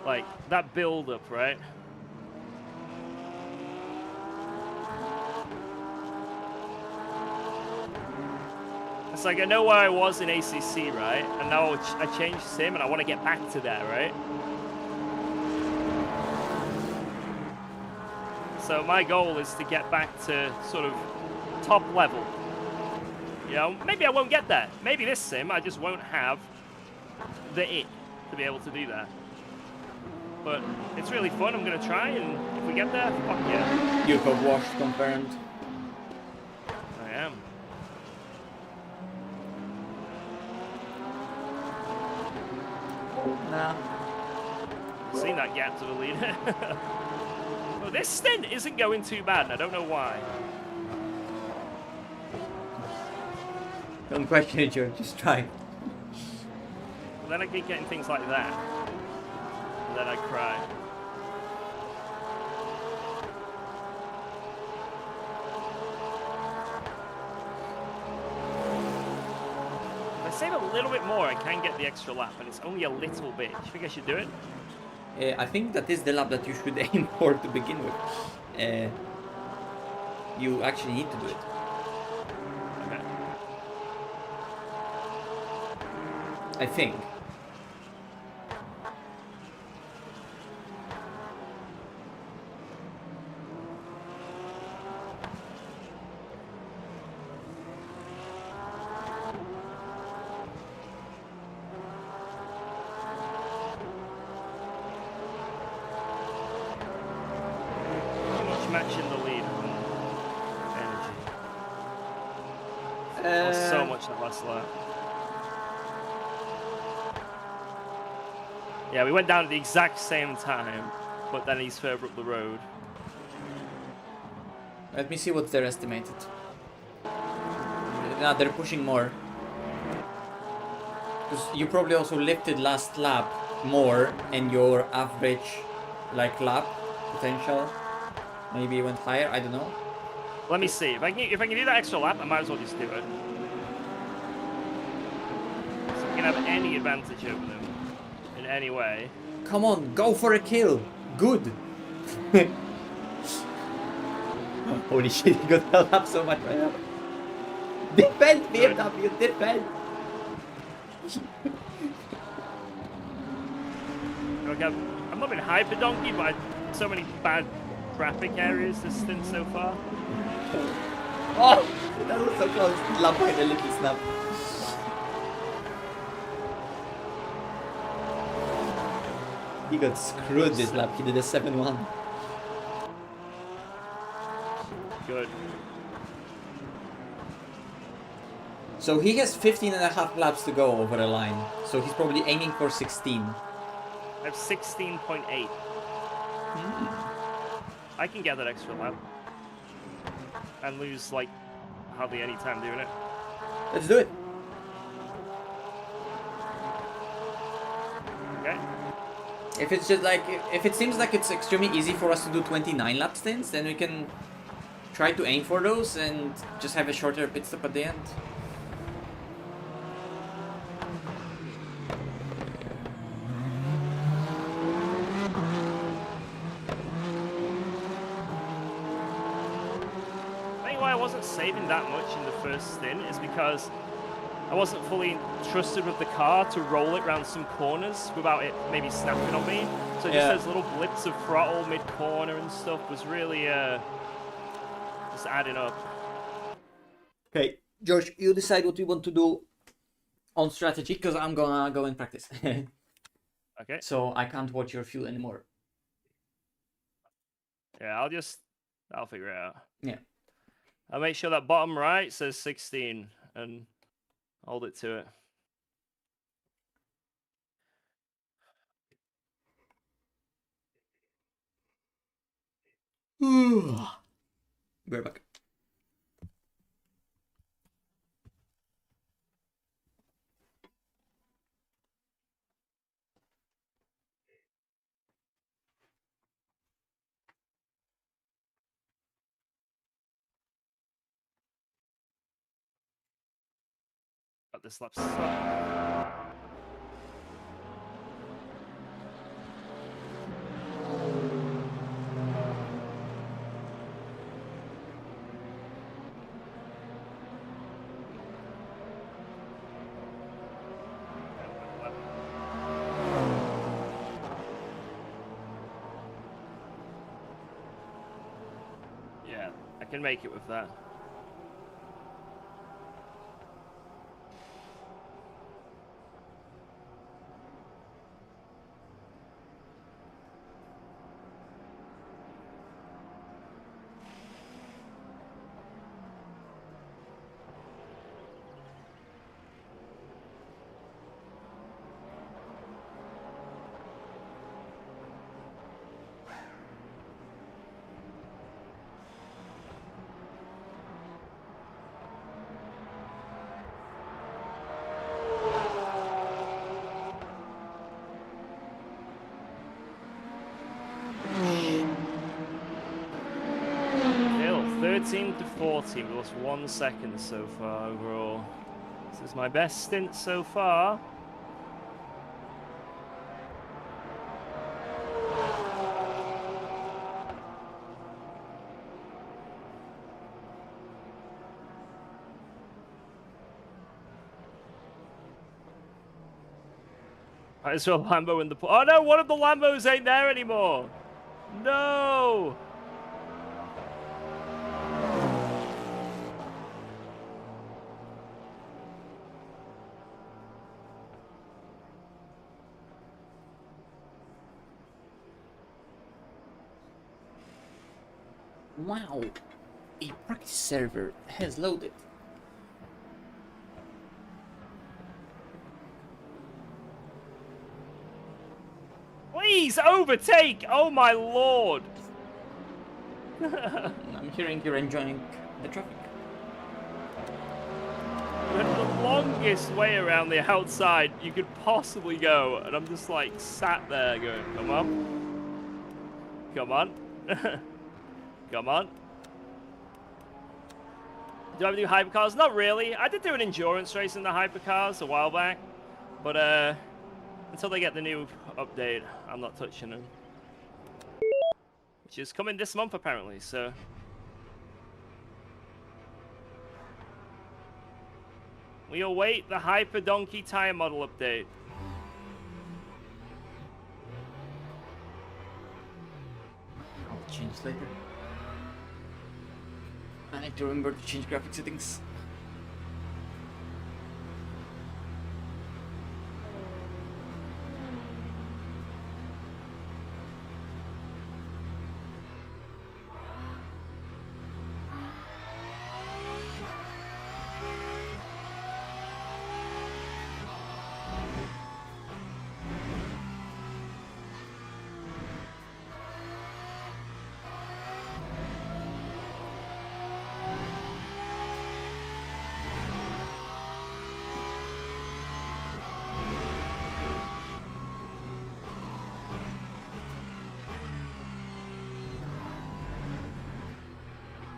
Like, that build-up, right? It's like, I know where I was in ACC, right? And now I changed sim, and I want to get back to that, right? So my goal is to get back to sort of top level. You know, maybe I won't get there. Maybe this sim, I just won't have the it to be able to do that. But it's really fun. I'm going to try, and if we get there, fuck yeah. UKOG wash confirmed. I am. Nah. Seen that gap to the lead. Well, this stint isn't going too bad, and I don't know why. Don't question it, George. Just try. But then I keep getting things like that. And then I cry. If I save a little bit more, I can get the extra lap, and it's only a little bit. Do you think I should do it? I think that is the lap that you should aim for to begin with. You actually need to do it. Okay. I think. Matching the lead on energy. Lost so much that last lap. Yeah, we went down at the exact same time, but then he's further up the road. Let me see what they're estimated. Nah, they're pushing more. Because you probably also lifted last lap more, and your average like lap potential maybe went higher, I don't know. Let me see. If I can do that extra lap, I might as well just do it. So we can have any advantage over them in any way. Come on, go for a kill. Good. Holy shit, he got held up so much right now. Defend, BMW, defend. Okay, I'm not been hyper donkey, but so many bad traffic areas this stint so far. Oh, that was so close. Lap by the little snap. He got screwed this lap. He did a 7-1. Good. So he has 15.5 laps to go over the line. So he's probably aiming for 16. I have 16.8. I can get that extra lap. And lose, like, hardly any time doing it. Let's do it. Okay. If it's just like, if it seems like it's extremely easy for us to do 29 lap stints, then we can try to aim for those and just have a shorter pit stop at the end. Why I wasn't saving that much in the first stint is because I wasn't fully trusted with the car to roll it around some corners without it maybe snapping on me. So just those little blips of throttle mid-corner and stuff was really just adding up. Okay, George, you decide what you want to do on strategy, because I'm gonna go and practice. Okay. So I can't watch your fuel anymore. Yeah, I'll figure it out. Yeah. I'll make sure that bottom right says 16 and hold it to it. We're back. Got this lap stop. Yeah, I can make it with that. Still, 13 to 14. We lost 1 second so far overall. This is my best stint so far. Might as well Lambo in the... Oh no, one of the Lambos ain't there anymore! No! Wow, a practice server has loaded. Please overtake! Oh my lord! I'm hearing you're enjoying the traffic. Went the longest way around the outside you could possibly go, and I'm just like sat there going, come on. Come on. Come on. Do I ever do hypercars? Not really. I did do an endurance race in the hypercars a while back, but until they get the new update, I'm not touching them. Which is coming this month apparently, so. We await the Hyper Donkey tire model update. I'll change later. I need to remember to change graphic settings.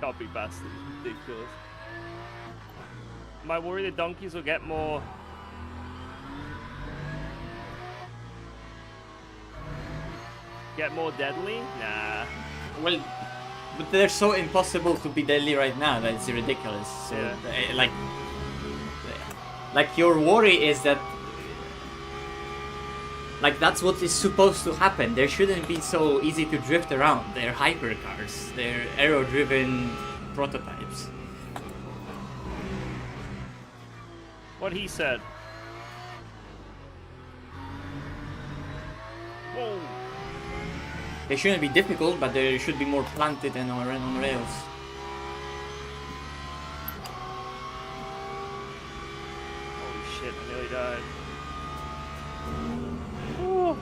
Copy bastard, ridiculous. Am I worried the donkeys will get more? Get more deadly? Nah. Well, but they're so impossible to be deadly right now that it's ridiculous. So, Yeah. like your worry is that, like that's what is supposed to happen. They shouldn't be so easy to drift around. They're hypercars. They're aero-driven prototypes. What he said. Whoa. They shouldn't be difficult, but they should be more planted and on rails. Holy shit, I nearly died. Ooh.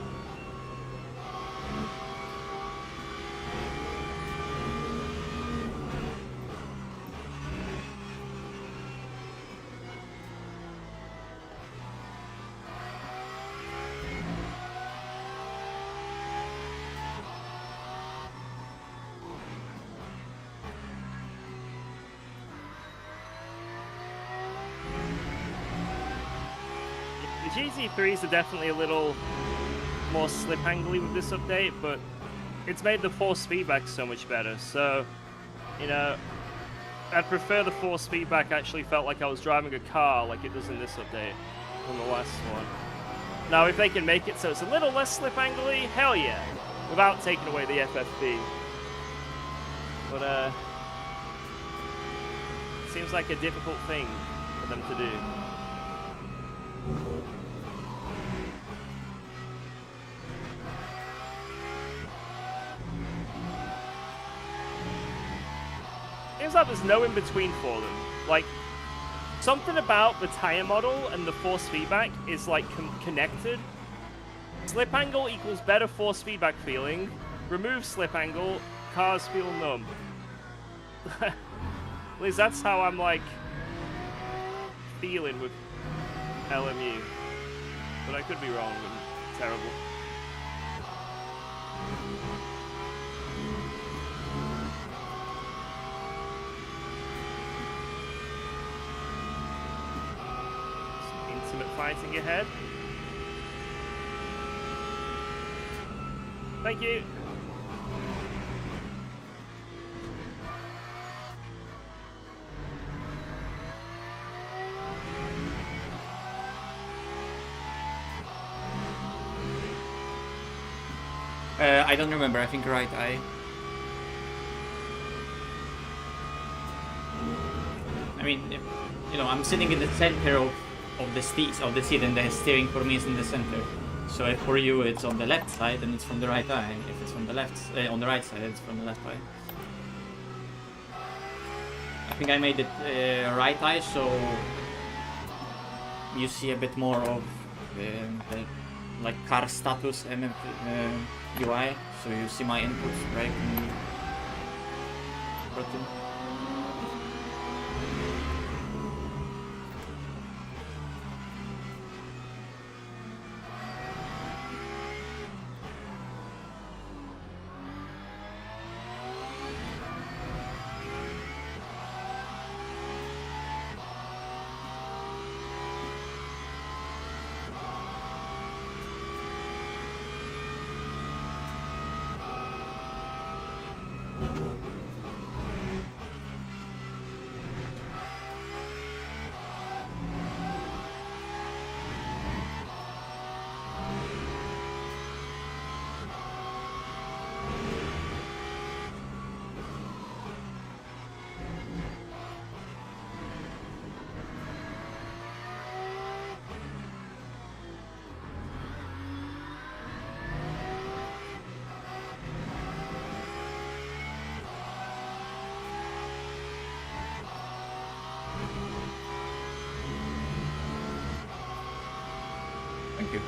The GT3s are definitely a little more slip angly with this update, but it's made the force feedback so much better. So, you know, I'd prefer the force feedback actually felt like I was driving a car like it does in this update than the last one. Now, if they can make it so it's a little less slip angly, hell yeah, without taking away the FFB. But, it seems like a difficult thing for them to do. Seems like there's no in between for them. Like, something about the tire model and the force feedback is like connected. Slip angle equals better force feedback feeling. Remove slip angle, cars feel numb. At least that's how I'm like feeling with LMU. But I could be wrong and terrible. Fighting ahead. Thank you. I don't remember. I think right eye. I mean, you know, I'm sitting in the center of the seat, and the steering for me is in the center. So if for you it's on the left side, then it's from the right eye. If it's from the left, on the right side, it's from the left eye. I think I made it right eye, so you see a bit more of the like car status UI. So you see my inputs right in the button. Thank you.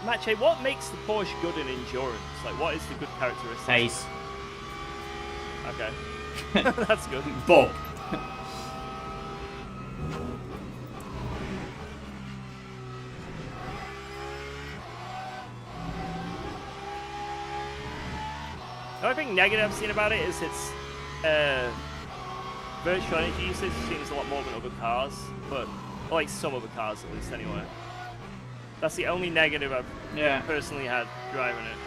Mache, what makes the Porsche good in endurance? Like, what is the good characteristic? Pace. Okay. That's good. Bob. The only thing negative I've seen about it is its virtual energy usage seems a lot more than other cars, but like some other cars at least anyway. That's the only negative I've personally had driving it.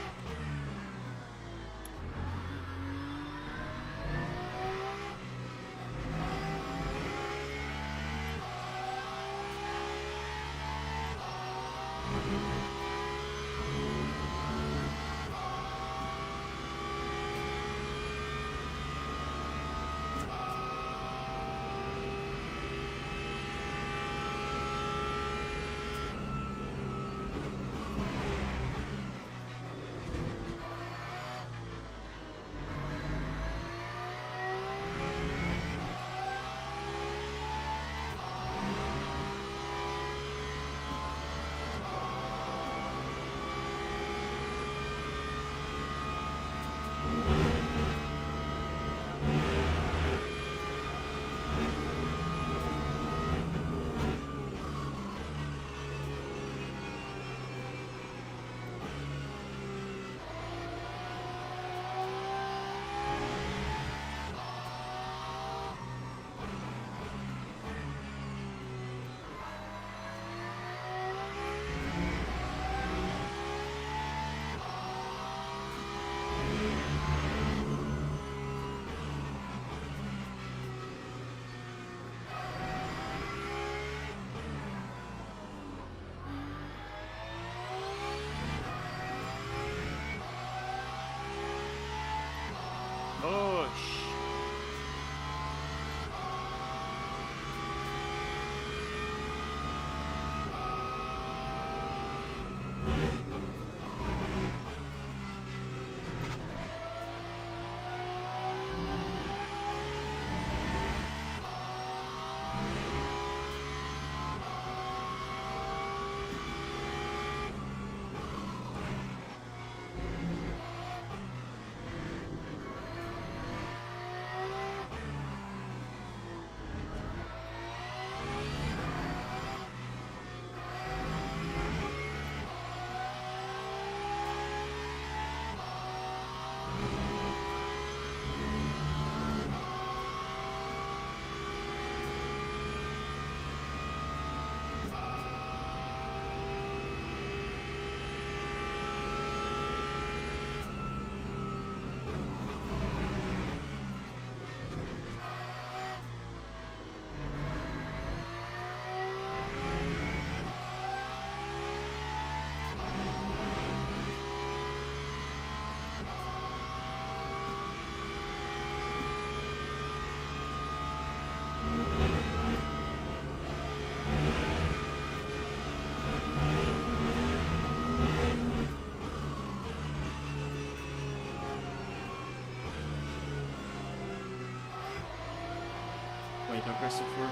way too aggressive for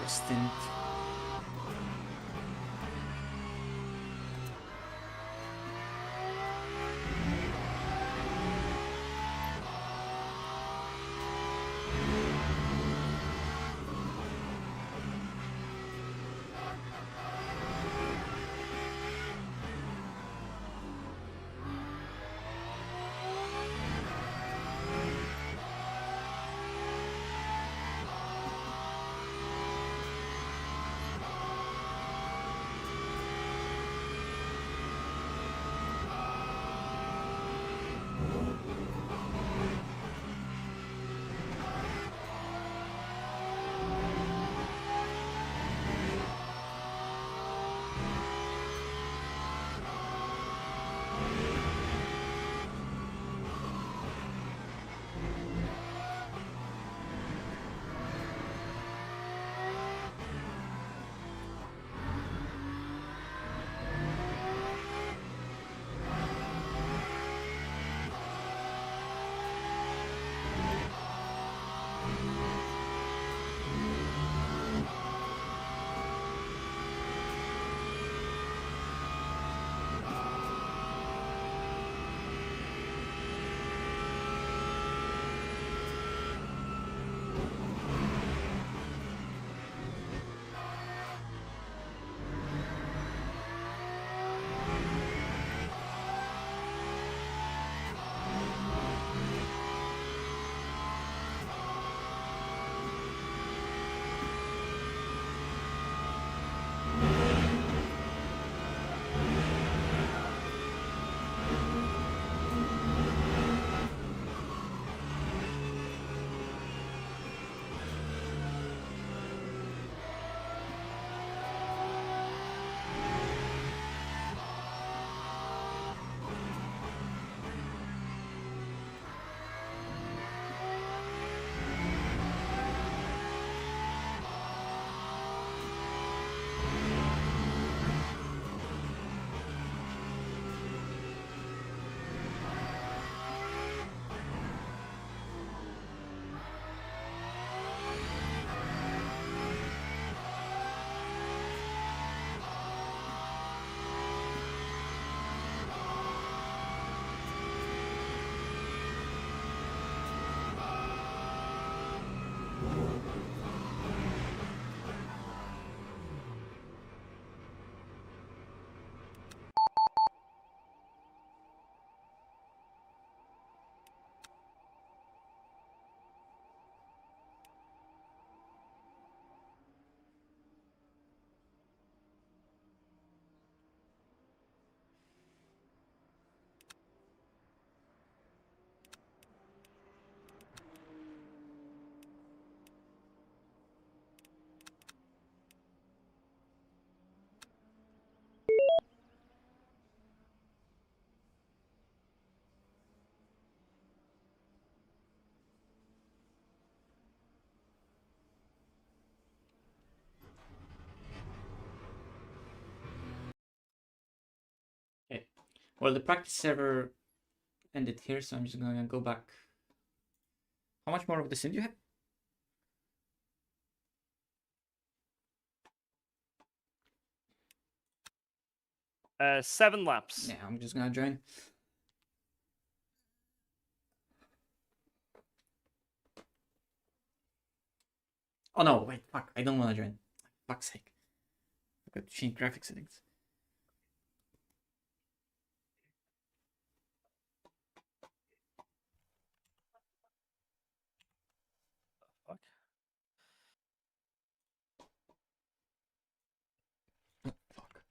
a stint. Okay. Well, the practice server ended here, so I'm just gonna go back. How much more of the sim do you have? Uh, 7 laps. Yeah, I'm just gonna join. Oh no, wait, fuck, I don't wanna join. Fuck's sake. I've got to change graphic settings. Fuck. Fuck.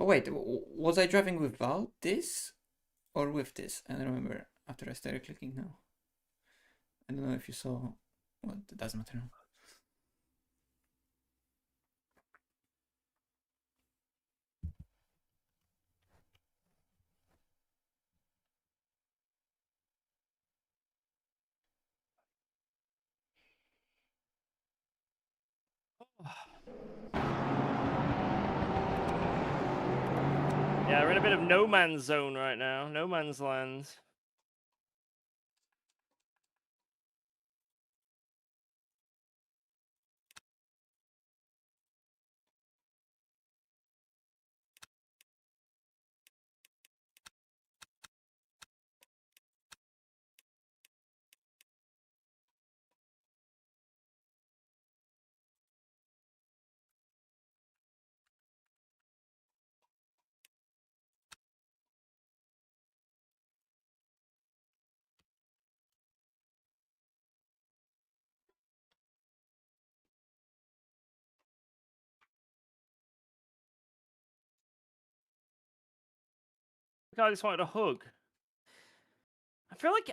Oh wait, was I driving without this or with this? I don't remember after I started clicking now. I don't know if you saw. Well, it doesn't matter now. Yeah, we're in a bit of no man's zone right now. No man's land. I just wanted a hug. I feel like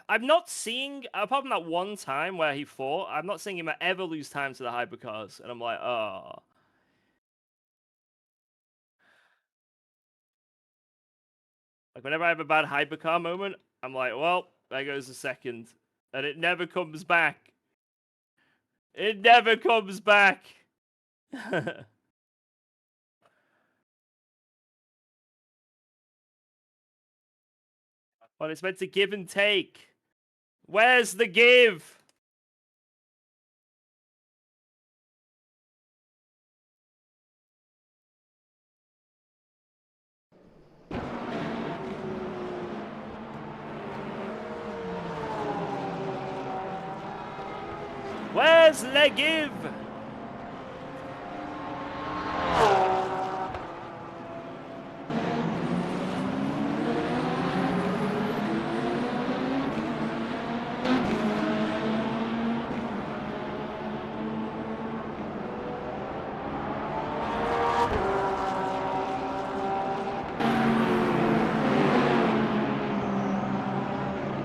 I'm not seeing, apart from that one time where he fought, I'm not seeing him ever lose time to the hypercars. And I'm like, oh. Like, whenever I have a bad hypercar moment, I'm like, well, there goes a second. And it never comes back. It never comes back. Well, it's meant to give and take. Where's the give? Where's the give?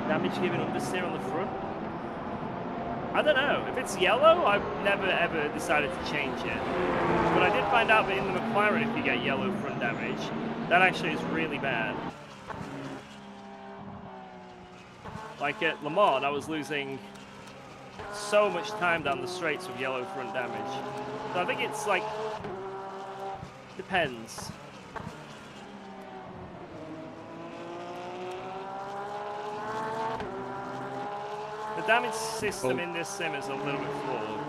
Damage given understeer on the front? I don't know. If it's yellow, I've never ever decided to change it. But I did find out that in the McLaren, if you get yellow front damage, that actually is really bad. Like at Le Mans, I was losing so much time down the straights with yellow front damage. So I think it's like, depends. The damage system in this sim is a little bit flawed.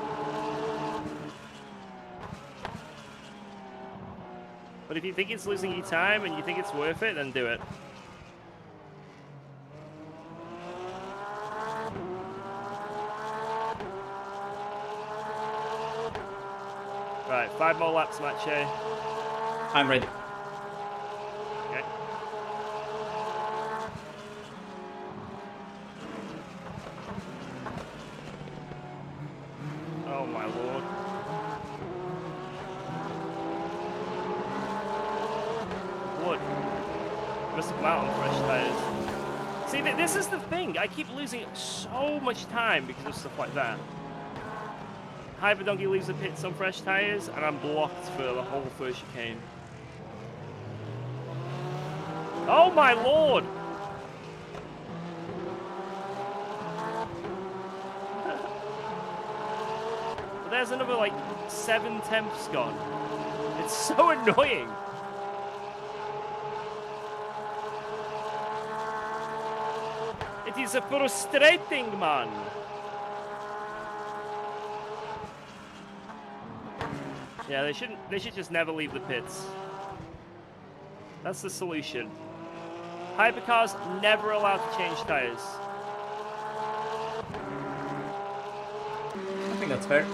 But if you think it's losing you time and you think it's worth it, then do it. Right, 5 more laps, Mache. I'm ready. Okay. Oh my lord. Blood. Must have come out on fresh tires. See, this is the thing. I keep losing so much time because of stuff like that. Hyperdonkey leaves the pits on fresh tires, and I'm blocked for the whole first chicane. Oh my lord! But there's another like 7/10 gone. It's so annoying. It is frustrating, man. Yeah, they should just never leave the pits. That's the solution. Hypercars never allowed to change tires. I think that's fair.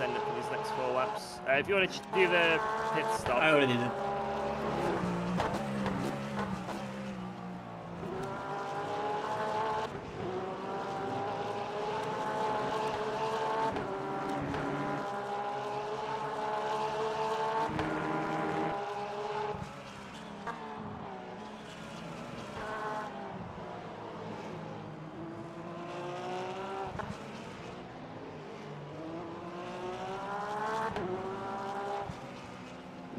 send it for these next 4 laps. If you want to do the pit stop. I already did.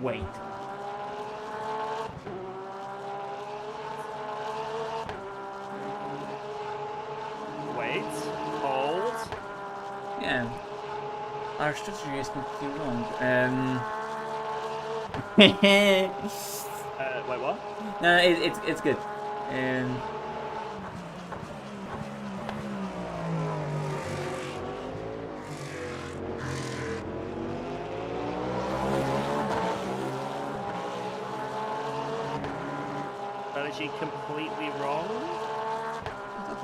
Wait. Wait. Hold. Yeah. Our strategy is not too wrong. Wait, what? No, it's good. Strategy completely wrong?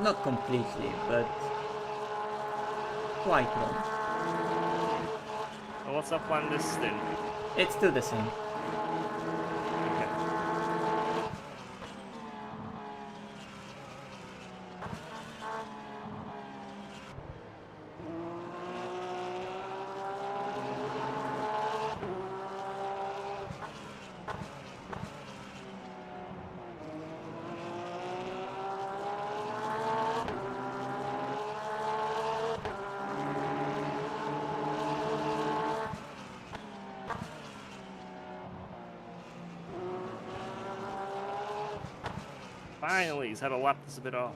Not completely, but quite wrong. Well, what's our plan this stint? It's still the same. Okay. Finally, he's had a lap that's a bit off.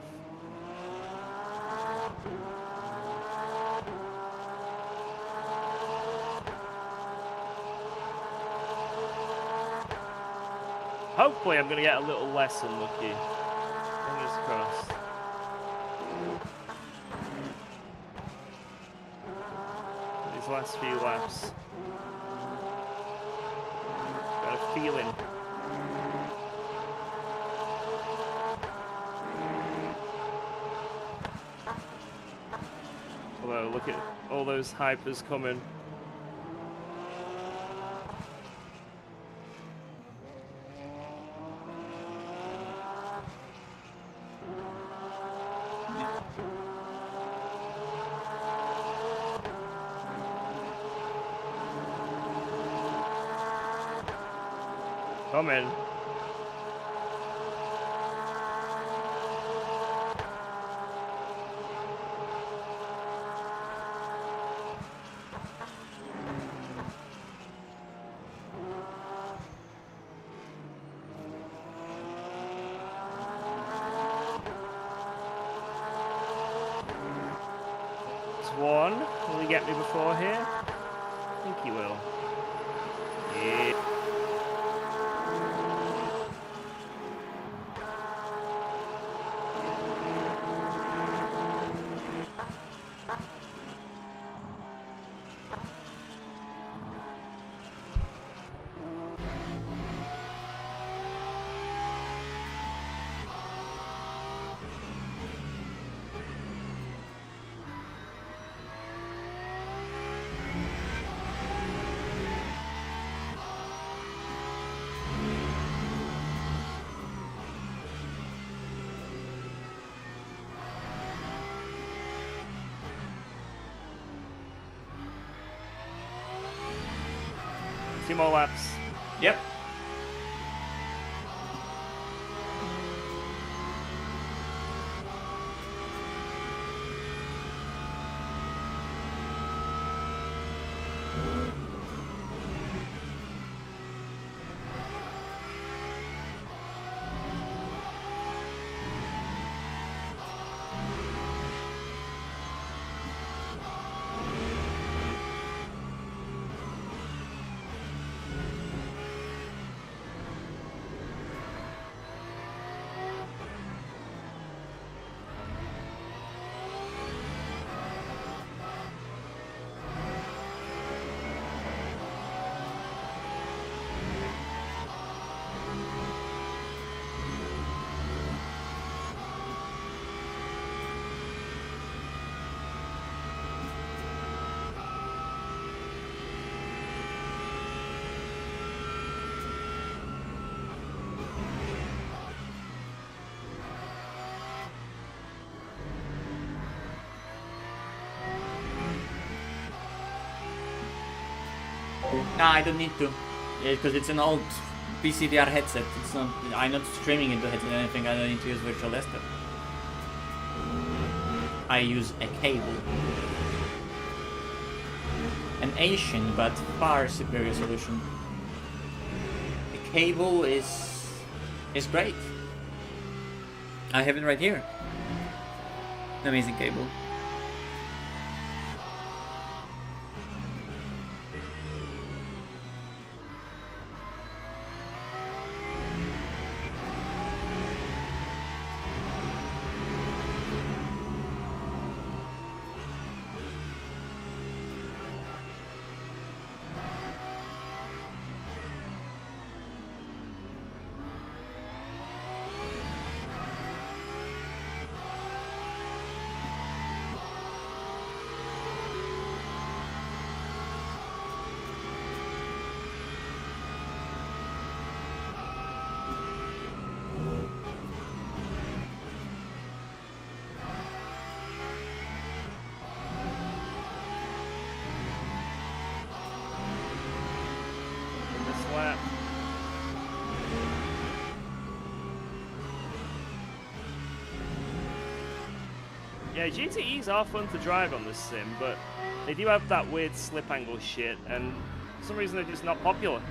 Hopefully I'm going to get a little less unlucky. Fingers crossed. These last few laps. Got a feeling. Although, look at all those hypers coming. Coming. One. Will he get me before here? I think he will. Yeah. Two more laps. Yep. Nah, I don't need to. Because it's an old PCVR headset. It's not. I'm not streaming into headset or anything. I don't need to use virtual desktop. I use a cable. An Asian but far superior solution. The cable is great. I have it right here. Amazing cable. This lap. Yeah, GTEs are fun to drive on this sim, but they do have that weird slip angle shit, and for some reason they're just not popular.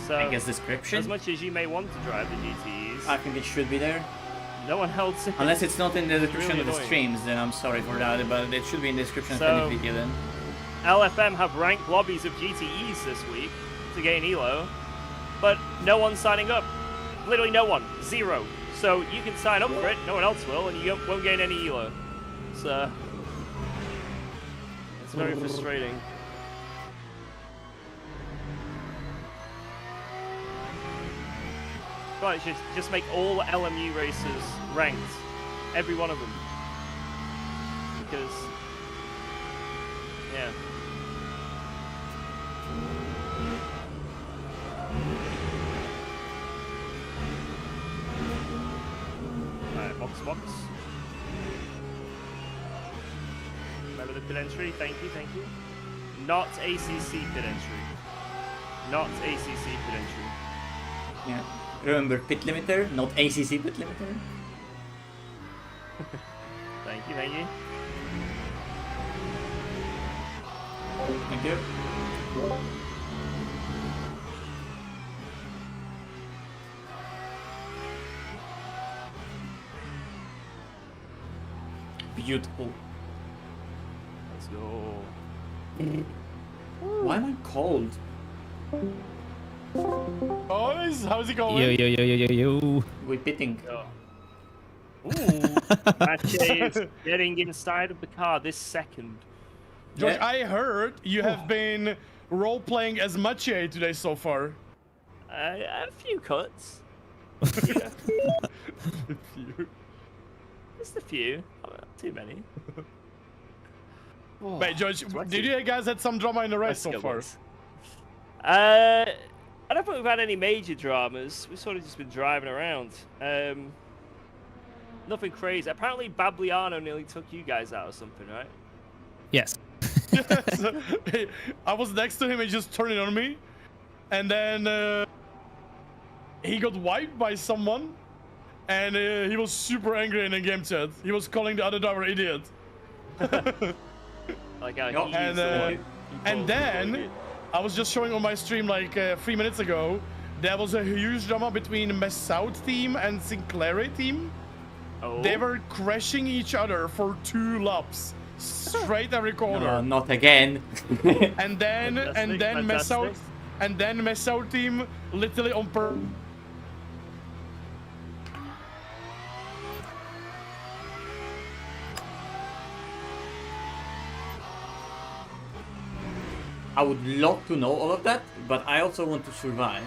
So, I guess description. as much as you may want to drive the GTEs, I think it should be there. no one else. Unless it's not in the description really of the annoying. streams, then I'm sorry for that, but it should be in the description So- of any video then. LFM have ranked lobbies of GTEs this week to gain ELO, but no one's signing up. Literally no one. 0. So you can sign up for it, no one else will, and you won't gain any ELO. So it's very frustrating. But should just make all LMU races ranked. Every one of them. Because, yeah. Alright, box. Remember the pit entry? Thank you. Not ACC pit entry. Not ACC pit entry. Yeah. Remember pit limiter, not ACC pit limiter. Thank you. Thank you. Beautiful. Let's go. Why am I cold? Boys, how's it going? Yo. We're pitting. Ooh, Mache is getting inside of the car this second. Josh, Yeah. I heard you have been role-playing as Maciej today so far. A few cuts. Just a few. Not too many. Wait, George, Let's did see. you guys had some drama in the race Let's so go, far? boys. I don't think we've had any major dramas. We've sort of just been driving around. Nothing crazy. Apparently, Babliano nearly took you guys out or something, right? Yes. Yes. I was next to him and he just turned it on me. And then he got wiped by someone. And he was super angry in the game chat. He was calling the other driver idiot. Like how Yup. he And, used the one. and then I was just showing on my stream like 3 minutes ago. There was a huge drama between Messoud team and Sinclair team. Oh. They were crashing each other for 2 laps, straight every corner. Not again. And then Fantastic. Messoud team literally on per. I would love to know all of that, but I also want to survive.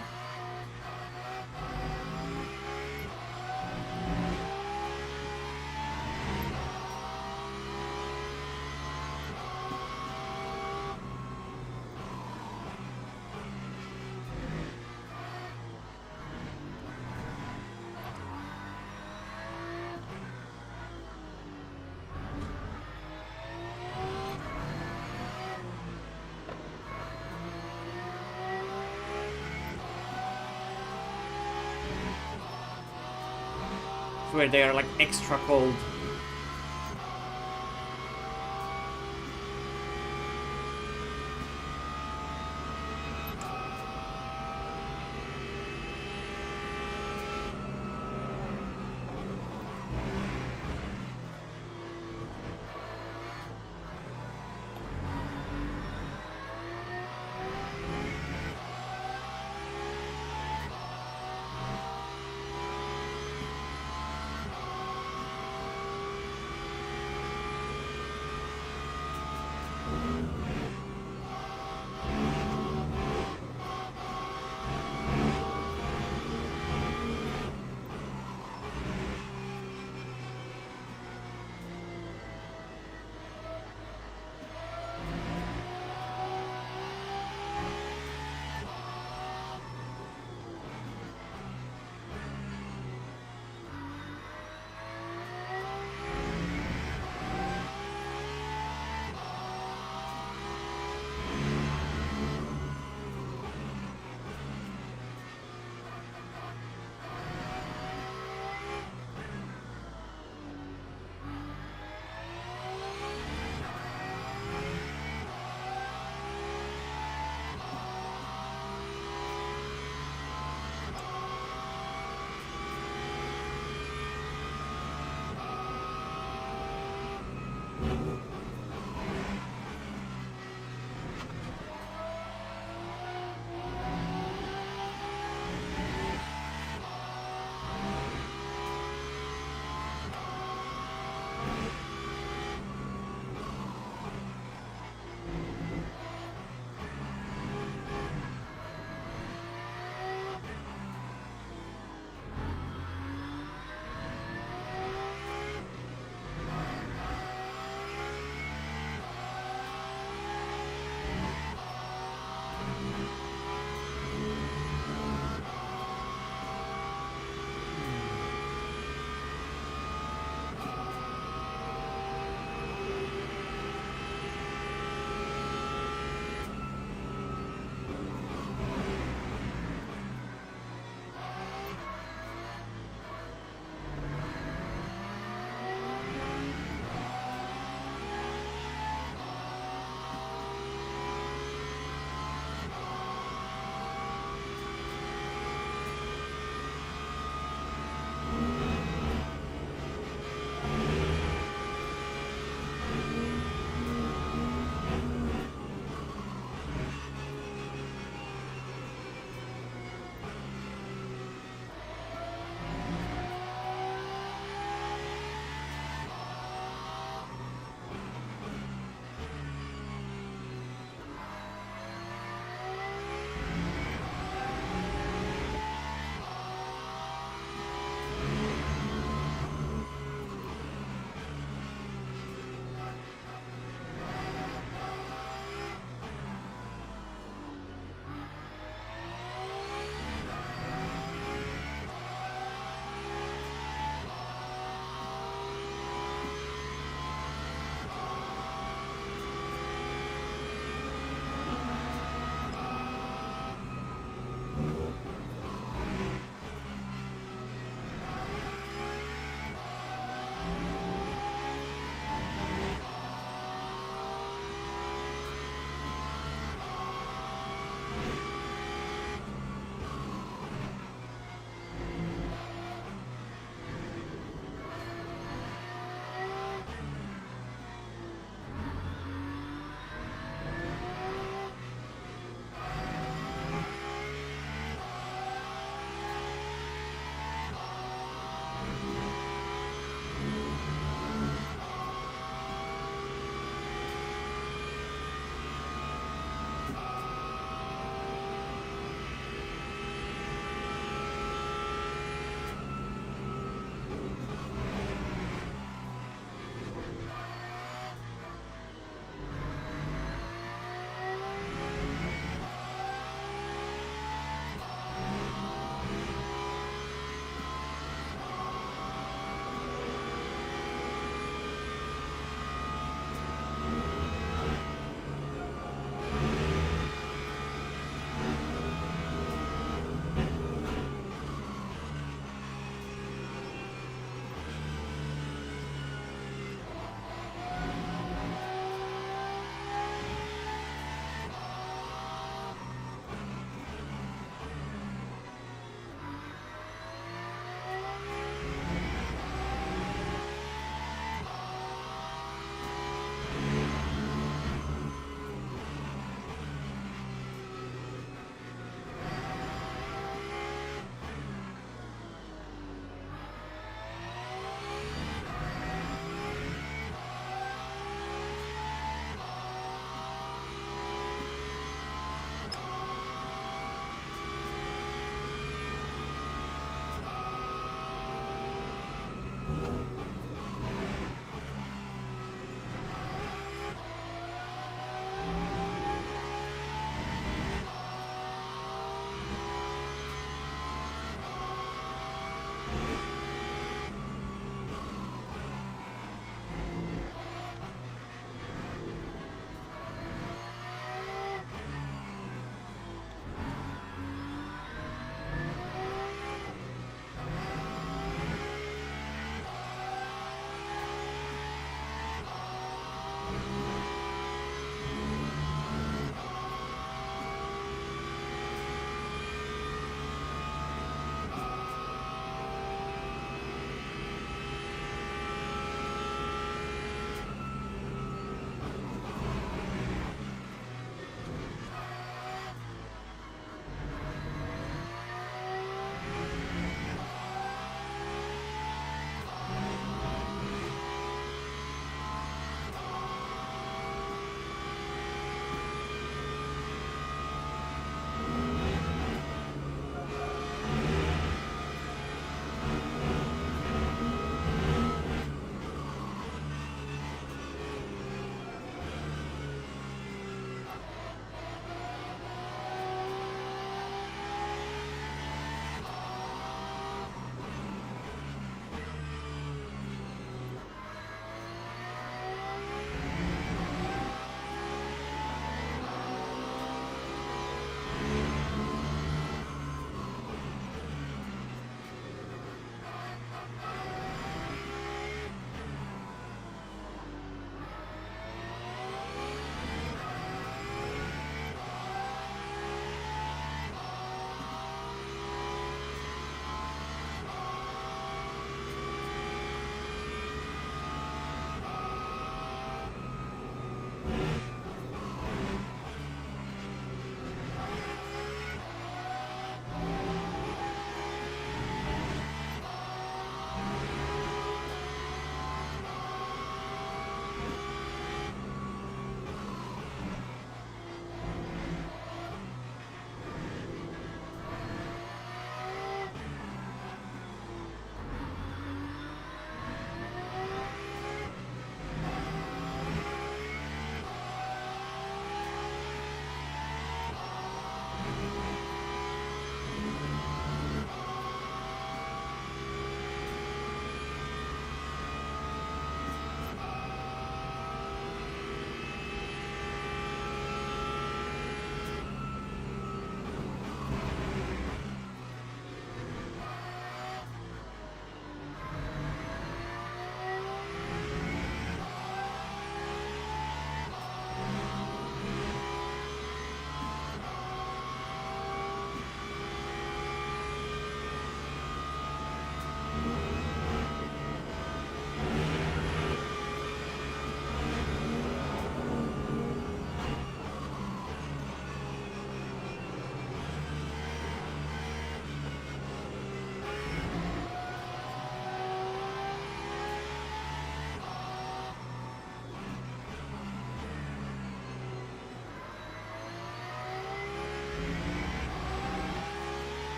where they are like extra cold.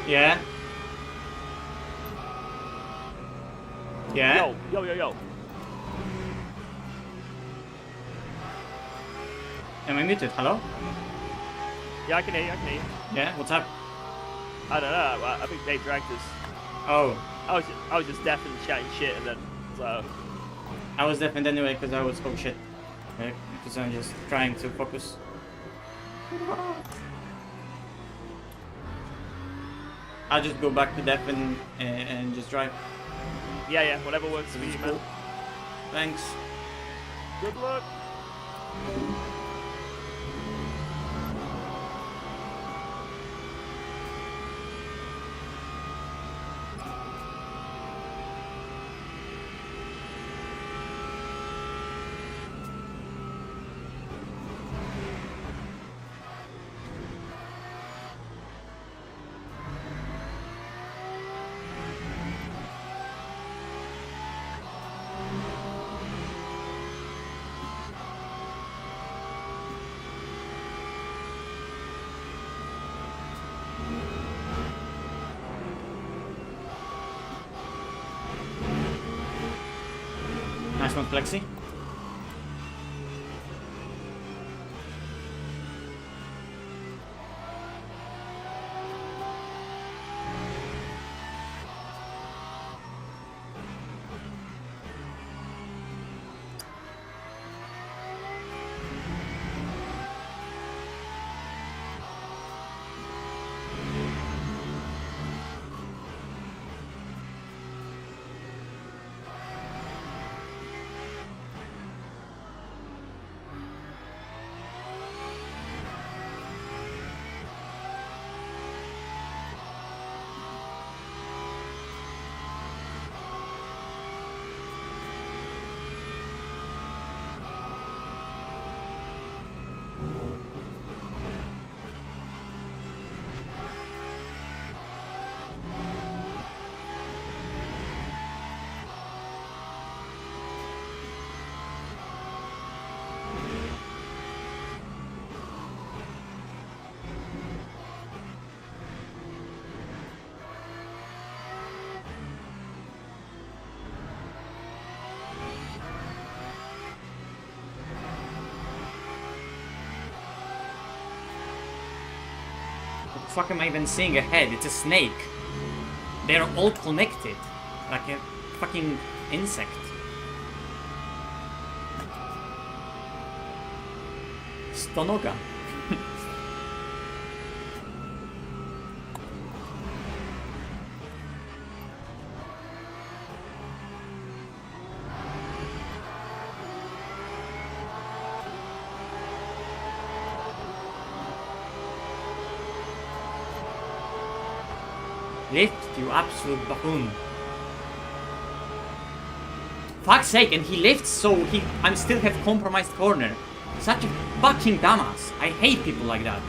Yeah. Yeah. Yo, yo, yo, yo. Am I muted? Hello? Yeah, I can hear you, I can hear you. Yeah, what's up? I don't know, I think they dragged us. Oh, I was just deaf and chatting shit, and then, so... I was deafened anyway because I was, oh shit. Right? Because I'm just trying to focus. I'll just go back to deaf and just drive. Yeah, yeah, whatever works for you, man. Thanks. Good luck. Nice one, Flexi. What the fuck am I even seeing ahead? It's a snake. They're all connected. Like a fucking insect. Stonoga. Lift, you absolute buffoon. Fuck's sake, and he lifts so I'm still have compromised corner. Such a fucking dumbass. I hate people like that.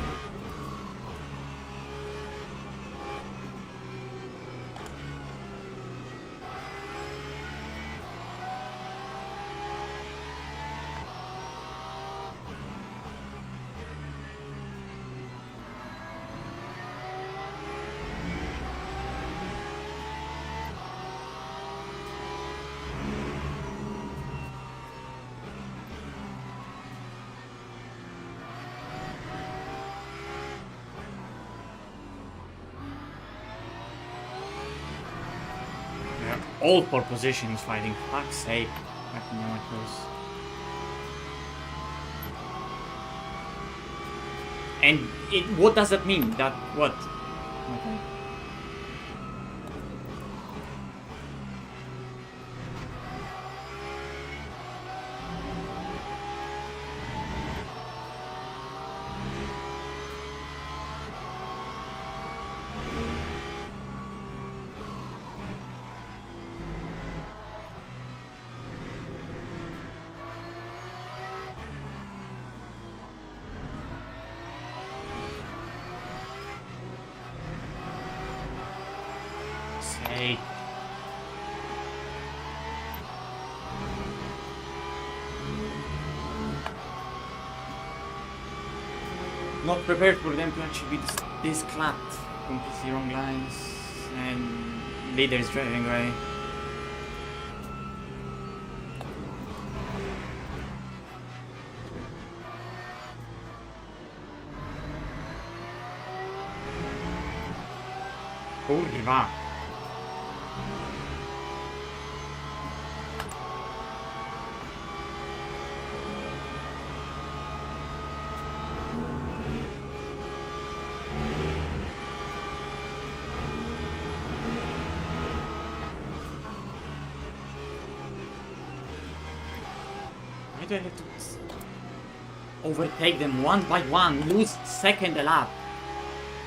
All for positions fighting. Fuck's sake. Fucking no one close. And what does that mean? That what? Okay. sake. Not prepared for them to actually be this clapped. Completely wrong lines. And leader is driving away. Kurwa. Why do I have to overtake them one by one, lose second a lap?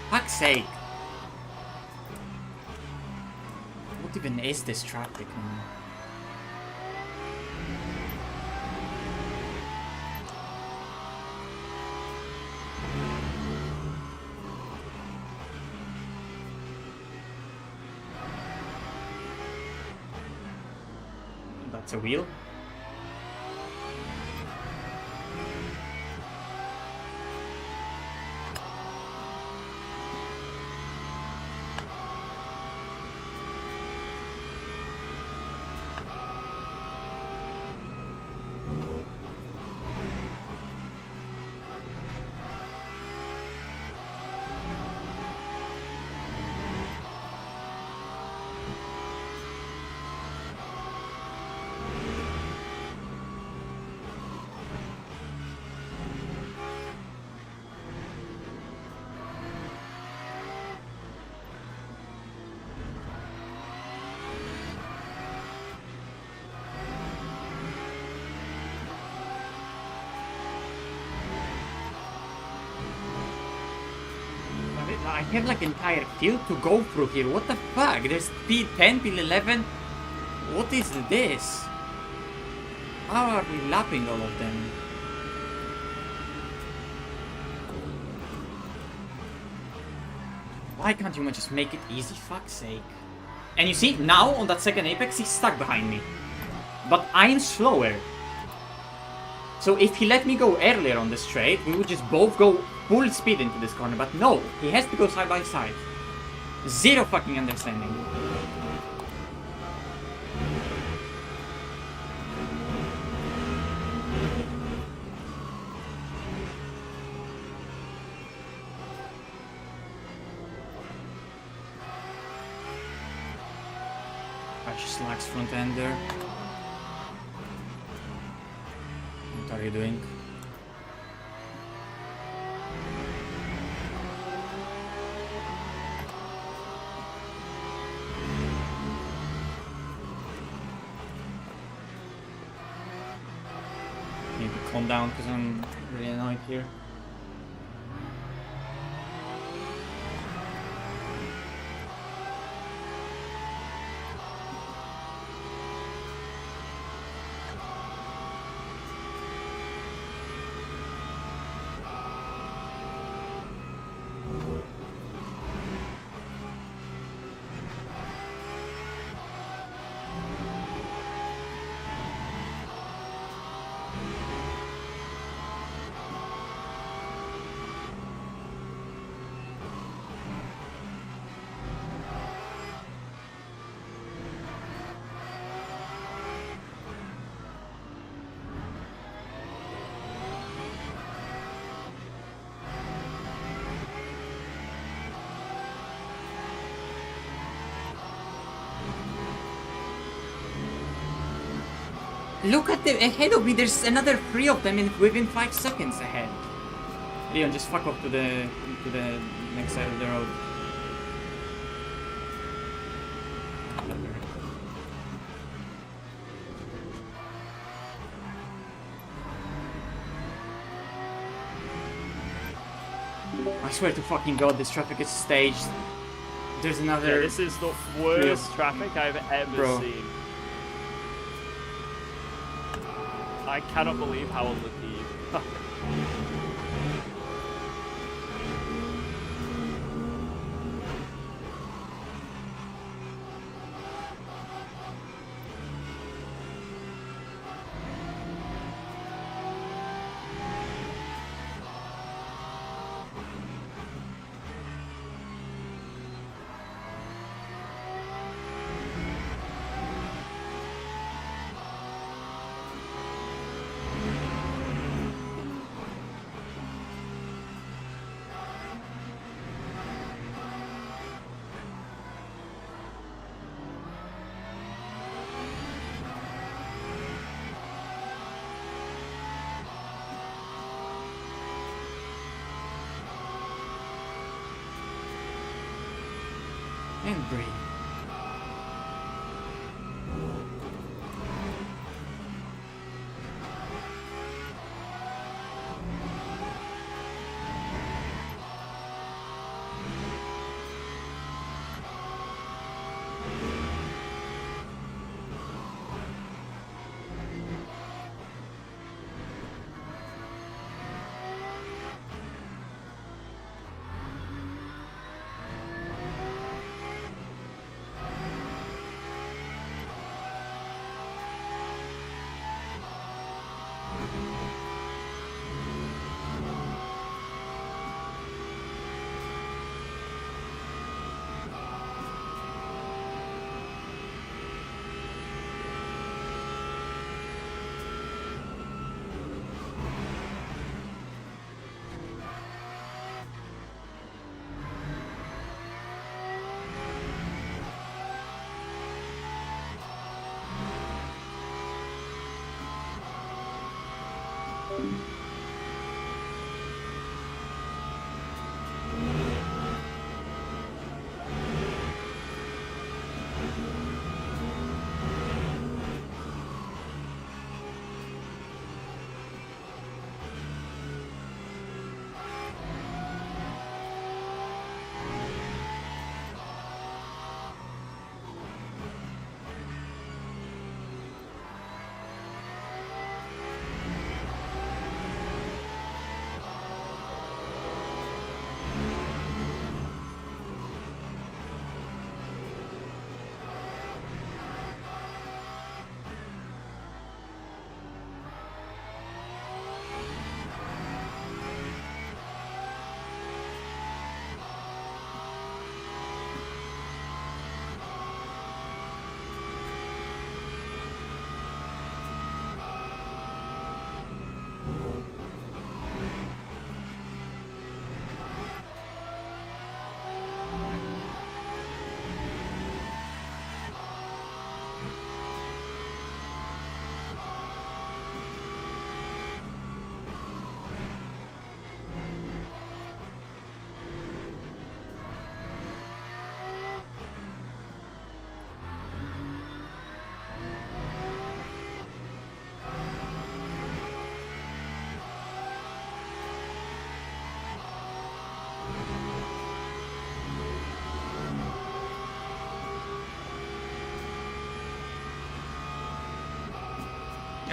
Fuck's sake. What even is this traffic, man? That's a wheel. I have like entire field to go through here. What the fuck? There's P10, P11. What is this? How are we lapping all of them? Why can't you just make it easy? Fuck's sake. And you see, now on that second apex, he's stuck behind me. But I'm slower. So if he let me go earlier on the straight, we would just both go full speed into this corner. But no, he has to go side by side. Zero fucking understanding. I just lax front ender. What are you doing? Need to calm down because I'm really annoyed here. Look at them ahead of me, there's another 3 of them within 5 seconds ahead. Leon, just fuck off to the next side of the road. I swear to fucking god, this traffic is staged. There's another... Yeah, this is the worst traffic I've ever seen. I cannot believe how unlucky you. And breathe.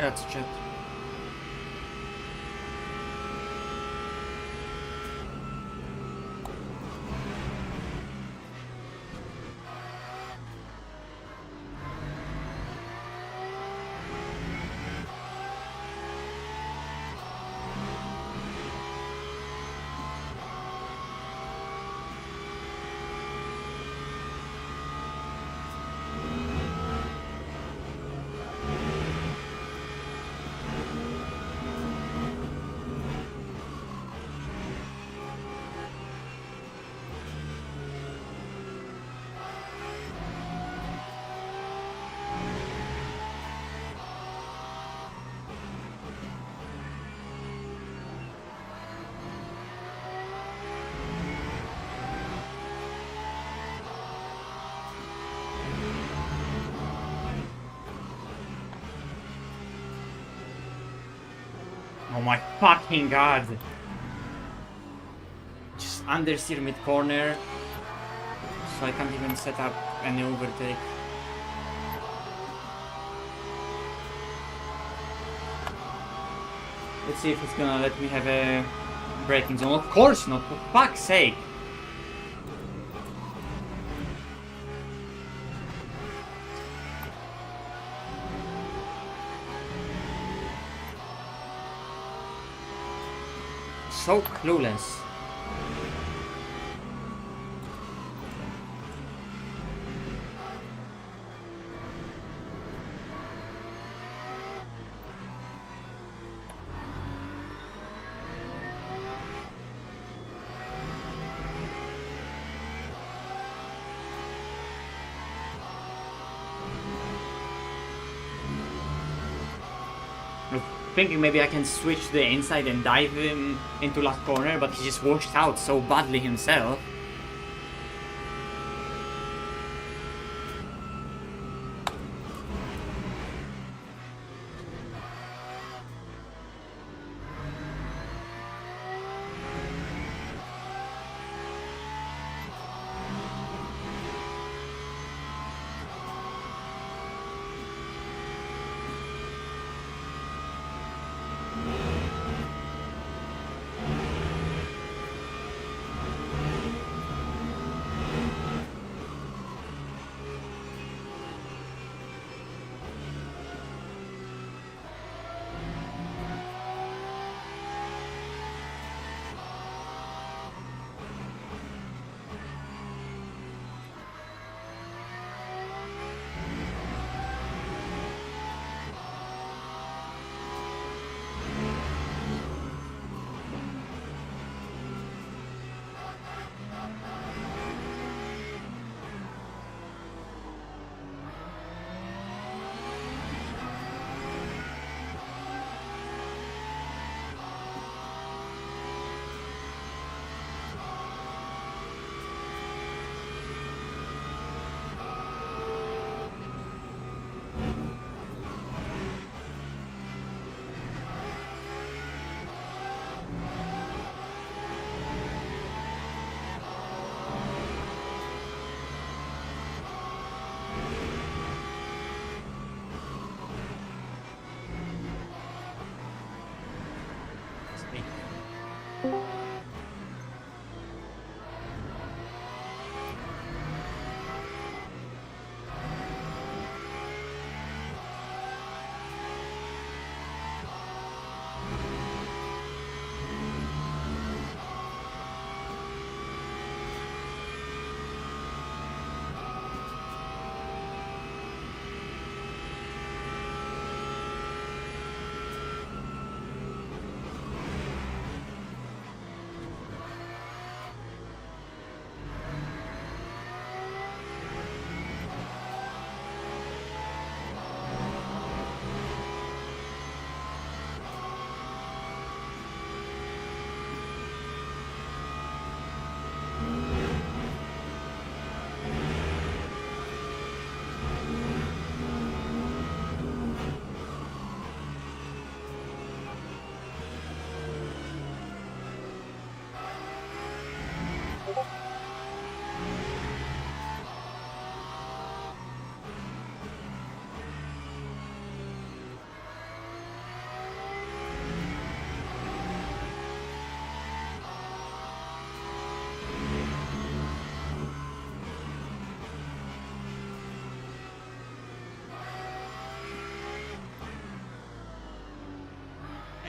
Yeah, that's a jet. Oh my fucking god! Just understeer mid corner, so I can't even set up any overtake. Let's see if it's gonna let me have a braking zone. Of course not, for fuck's sake! So clueless. Thinking maybe I can switch the inside and dive him into last corner, but he just washed out so badly himself.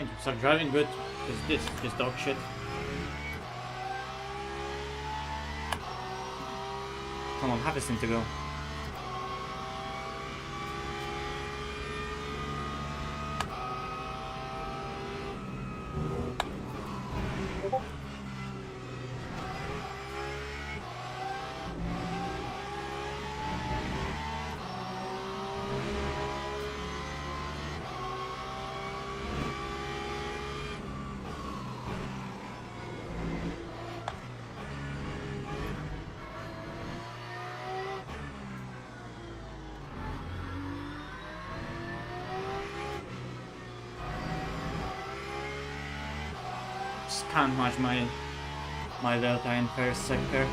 And to start driving good, because this is just dog shit. Come on, have this thing to go. Can't match my delta in first sector.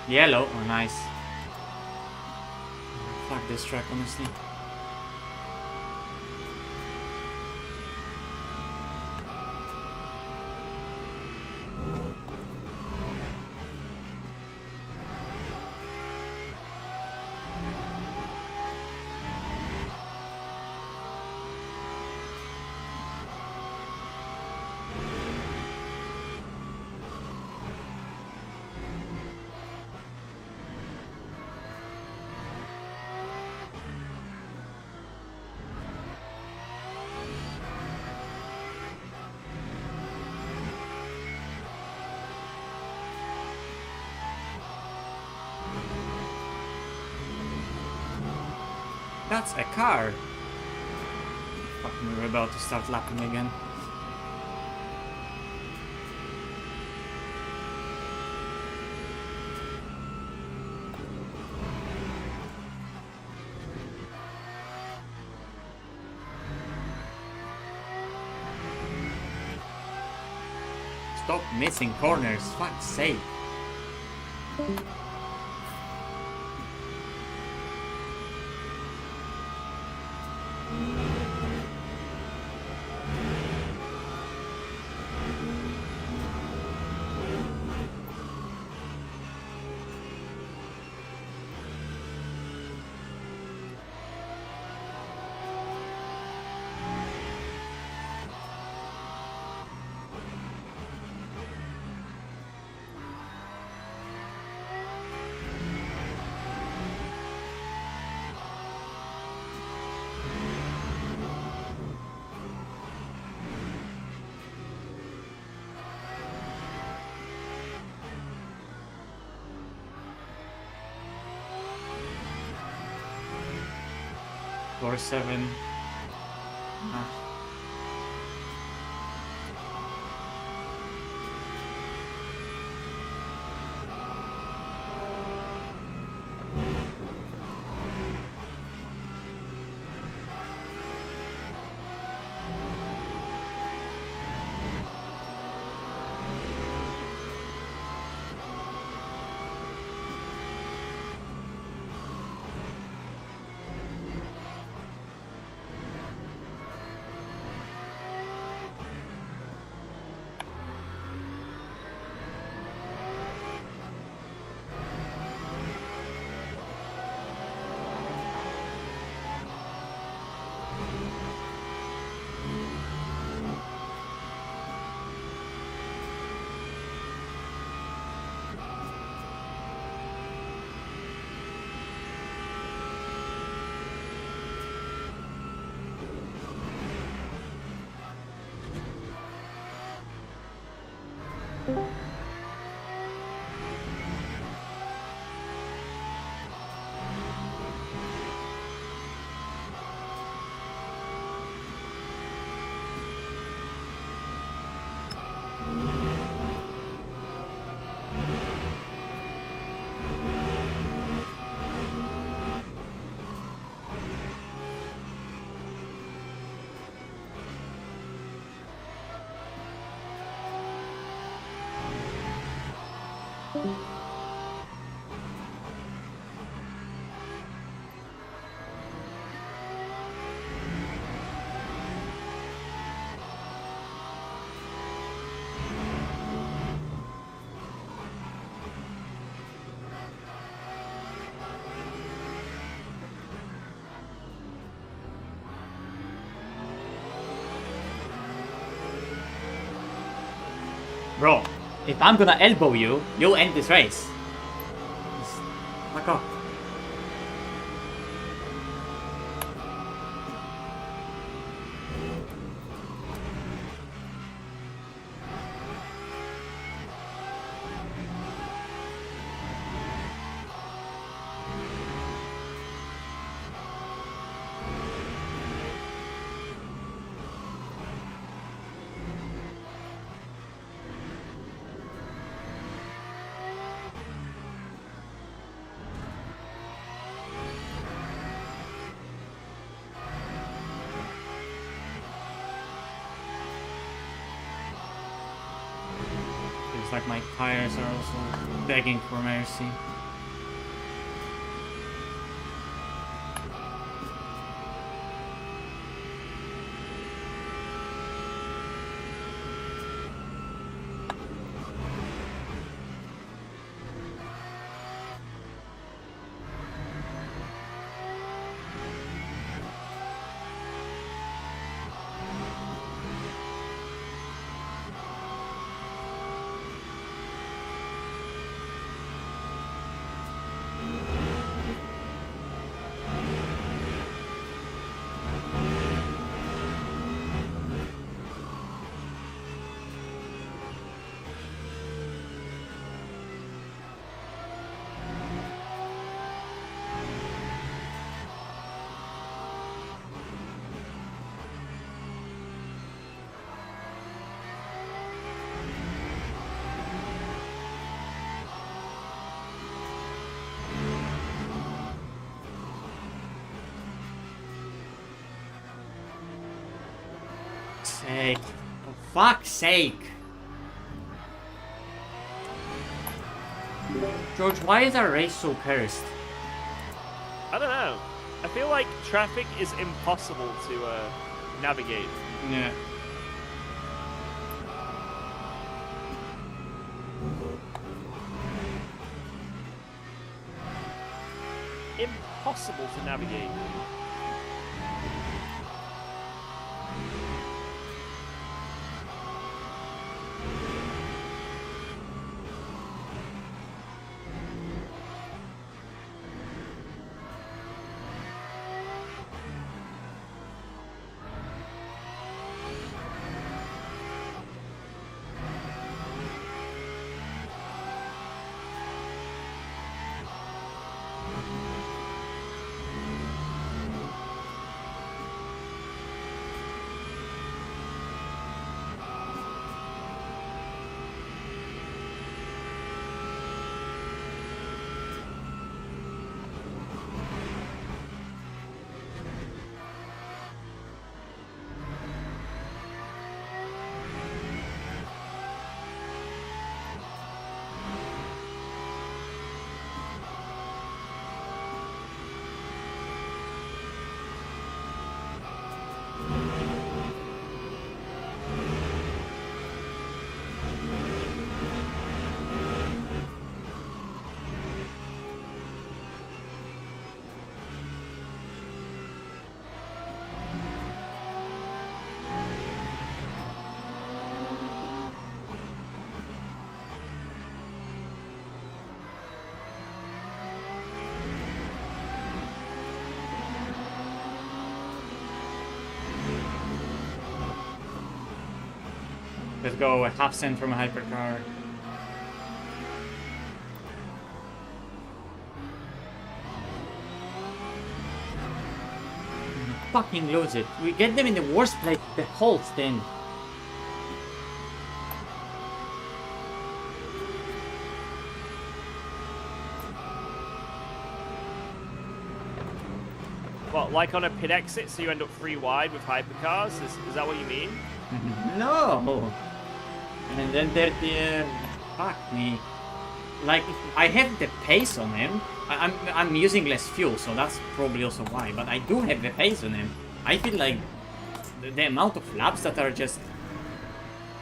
Yellow, oh nice. Fuck this track, honestly. That's a car. Fucking, we're about to start lapping again. Stop missing corners, fuck's sake. Floor 7. Bro, if I'm gonna elbow you, you'll end this race. Just fuck off. It's like my tires are also begging for mercy. Sake. For fuck's sake. George, why is our race so cursed? I don't know. I feel like traffic is impossible to navigate. Yeah. Impossible to navigate. Let's go, a half cent from a hypercar. fucking lose it. We get them in the worst place the whole stint. What, like on a pit exit, so you end up 3 wide with hypercars? Is that what you mean? No. And then they're fuck me. Like I have the pace on him. I'm using less fuel, so that's probably also why. But I do have the pace on him. I feel like the amount of laps that are just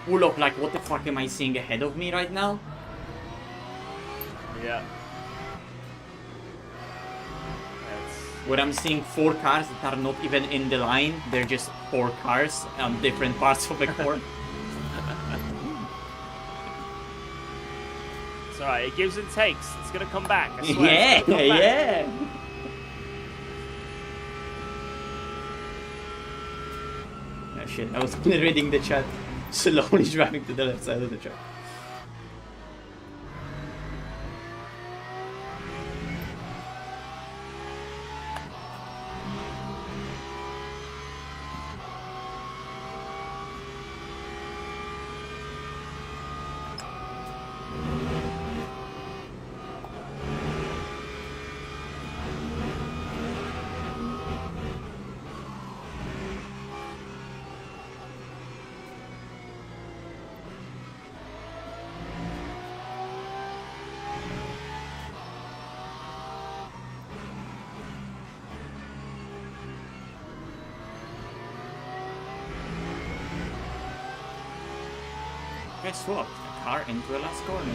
full of like, what the fuck am I seeing ahead of me right now? Yeah. Where I'm seeing 4 cars that are not even in the line. They're just 4 cars on different parts of the course. It's alright, it gives and takes. It's gonna come back, I swear. Yeah, It's gonna come back. yeah. Oh shit, I was reading the chat. Slowly driving to the left side of the track. I swapped a car into a last corner.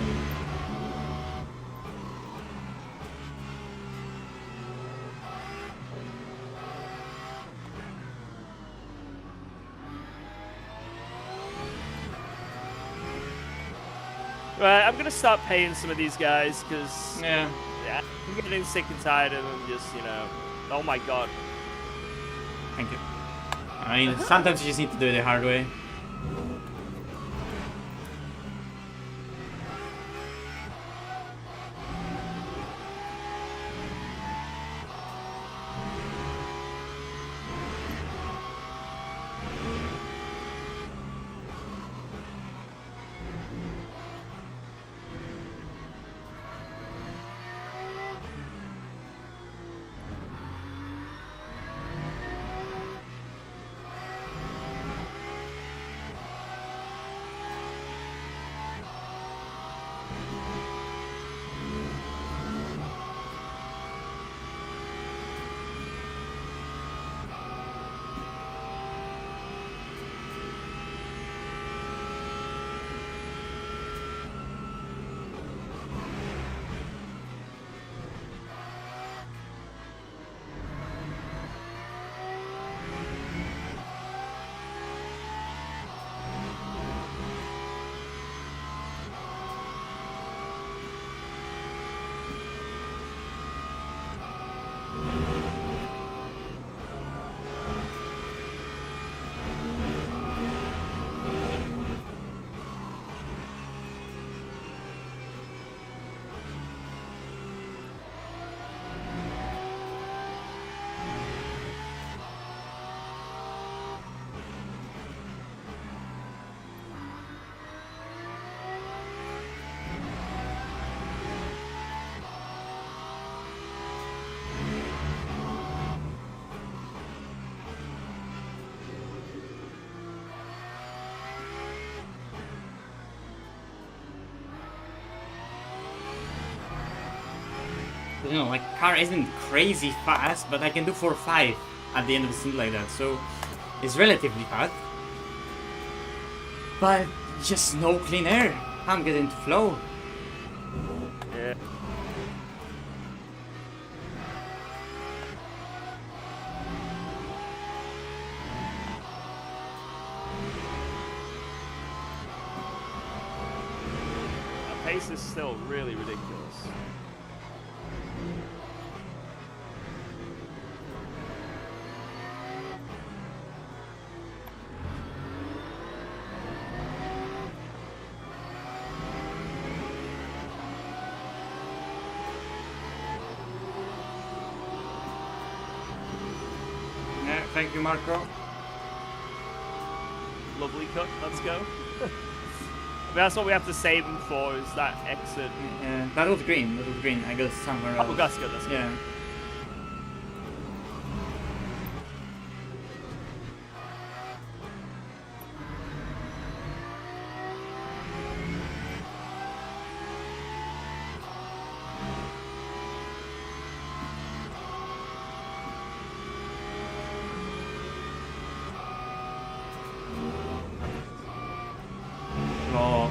Right, I'm gonna start paying some of these guys, because Yeah. I'm getting sick and tired of them just, you know, oh my god. Thank you. I mean, sometimes you just need to do it the hard way. You know, like, car isn't crazy fast, but I can do 4.5 at the end of a stint like that, so it's relatively fast. But just no clean air. I'm getting to flow. Yeah. That pace is still really ridiculous. Thank you, Marco. Lovely cut. Let's go. I mean, that's what we have to save him for, is that exit. That was green. That was green. I guess somewhere else. Oh, that's good. That's good. Yeah. Oh.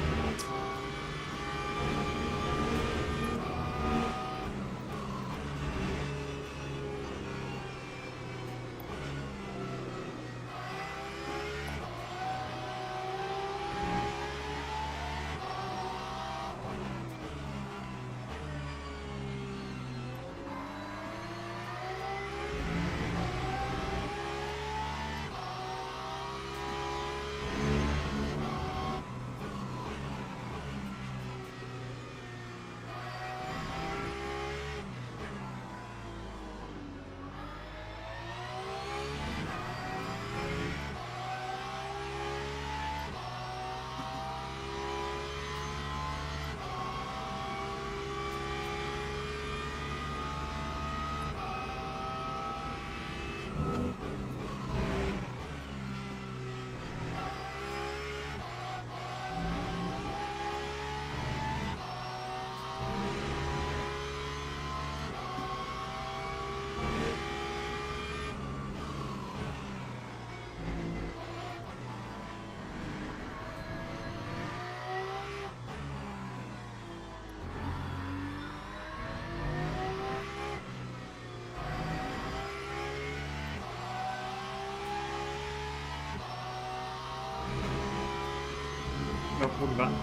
No kurwa. Oh,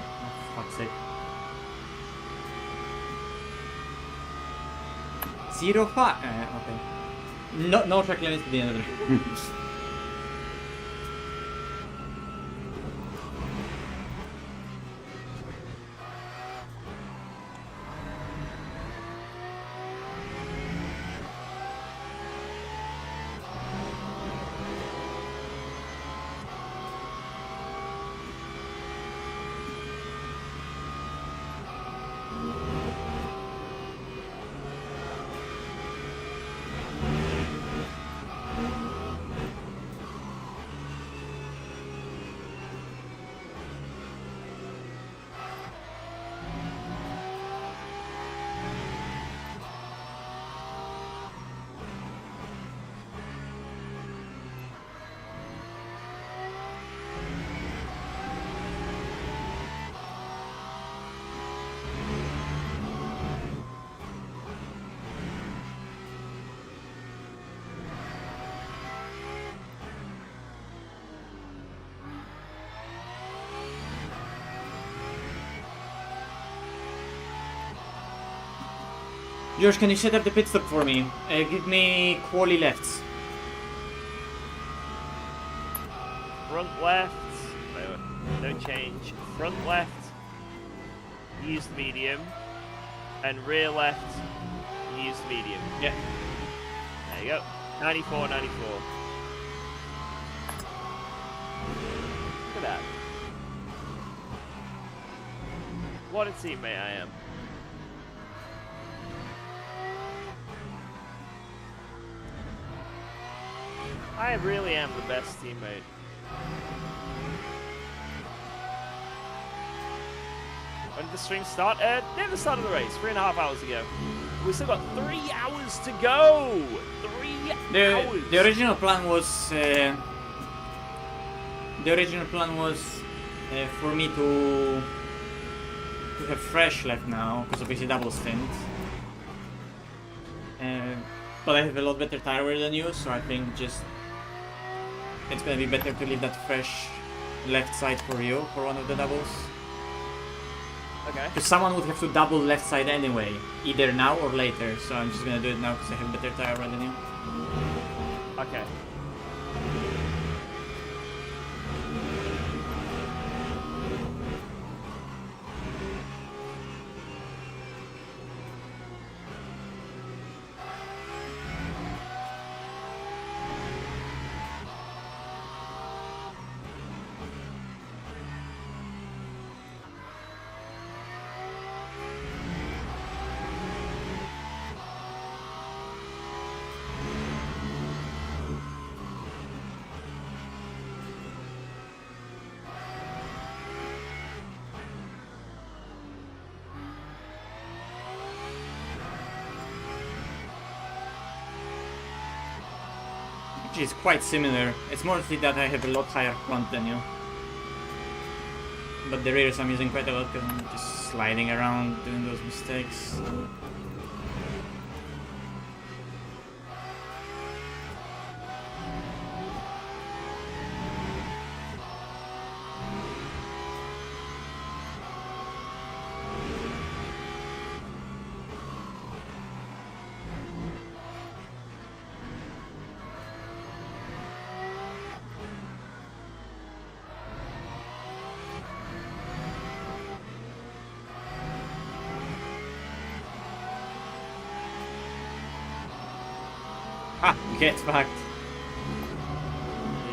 fuck's sake. 0-5. Okay. No track limits to the end of it. George, can you set up the pit stop for me? Give me quali lefts. Front left. No change. Front left. Use medium. And rear left. Use medium. Yeah. There you go. 94, 94. Look at that. What a teammate I am. I really am the best teammate. When did the stream start? Near the start of the race, 3.5 hours ago. We still got 3 hours to go. 3 hours. The original plan was for me to have fresh left now because obviously double stint. But I have a lot better tire wear than you, so I think just it's gonna be better to leave that fresh left side for you for one of the doubles. Okay. Because someone would have to double left side anyway, either now or later. So I'm just gonna do it now because I have better tire wear than you. Okay. which is quite similar. It's mostly that I have a lot higher front than you. But the rears I'm using quite a lot because I'm just sliding around doing those mistakes. Ah, get backed.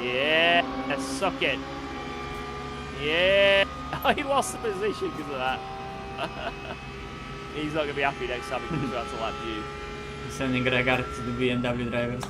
Yeah, suck it. Yeah. Oh, he lost the position because of that. He's not going to be happy next time he comes around to lap you. Sending Ricard to the BMW drivers.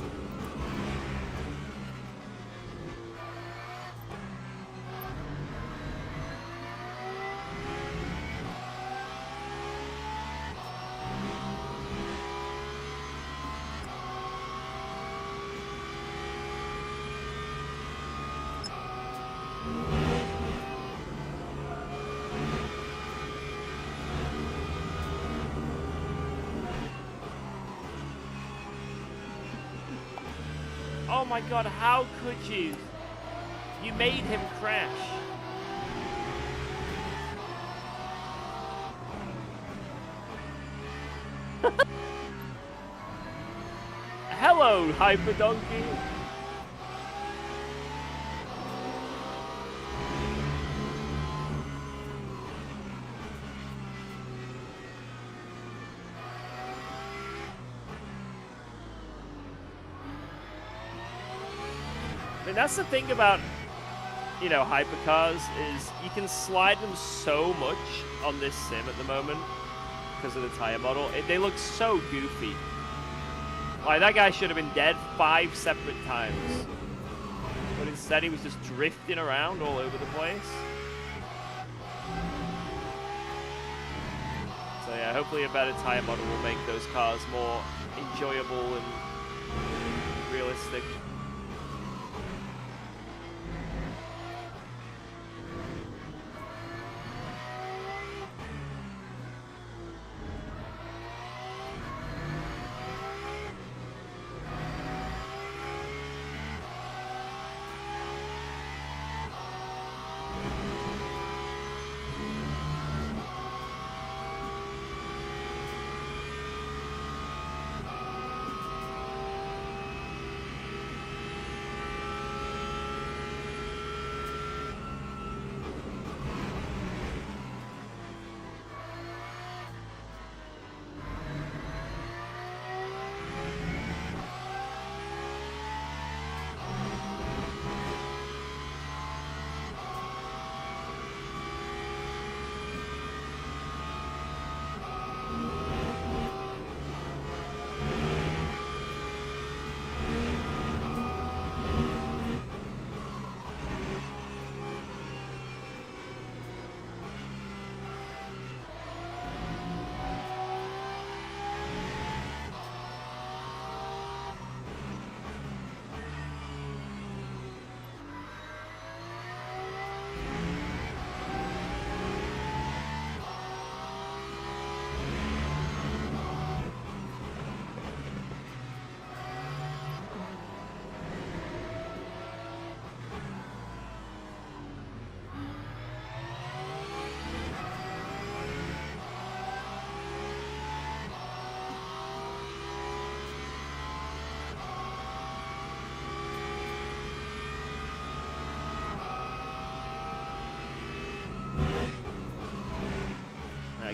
Oh my god, how could you? You made him crash. Hello, Hyper Donkey. I mean, that's the thing about, you know, hypercars is you can slide them so much on this sim at the moment because of the tire model. They look so goofy. Like, that guy should have been dead 5 separate times. But instead he was just drifting around all over the place. So yeah, hopefully a better tire model will make those cars more enjoyable and realistic.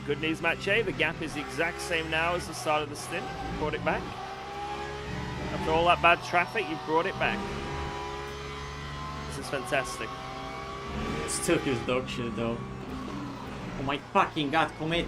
Good news, Match A. The gap is the exact same now as the start of the stint. Brought it back. After all that bad traffic, you've brought it back. This is fantastic. Still feels dog shit though. Oh my fucking god, commit!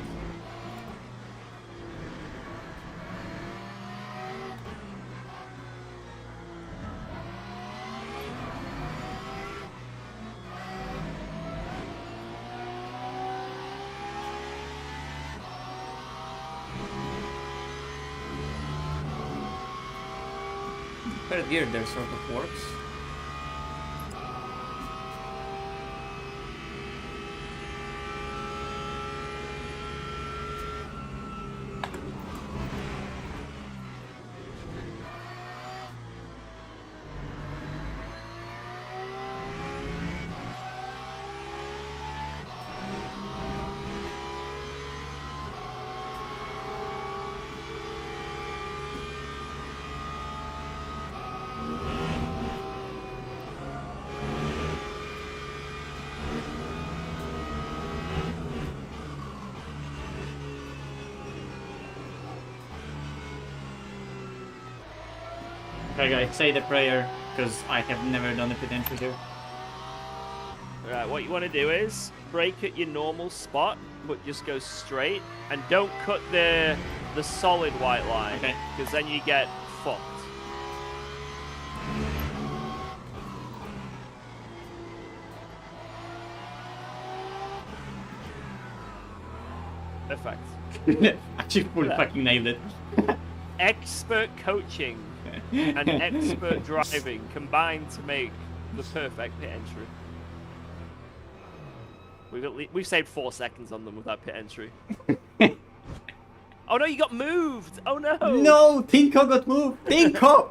third gear there sort of works. Okay guys, say the prayer, because I have never done a pit entry here. Right, what you want to do is brake at your normal spot, but just go straight, and don't cut the solid white line, Okay. because then you get fucked. Perfect. Actually fully fucking nailed it. Expert coaching and expert driving combined to make the perfect pit entry. We've saved 4 seconds on them with that pit entry. Oh no, you got moved! Oh no! No! Tinko got moved! Tinko!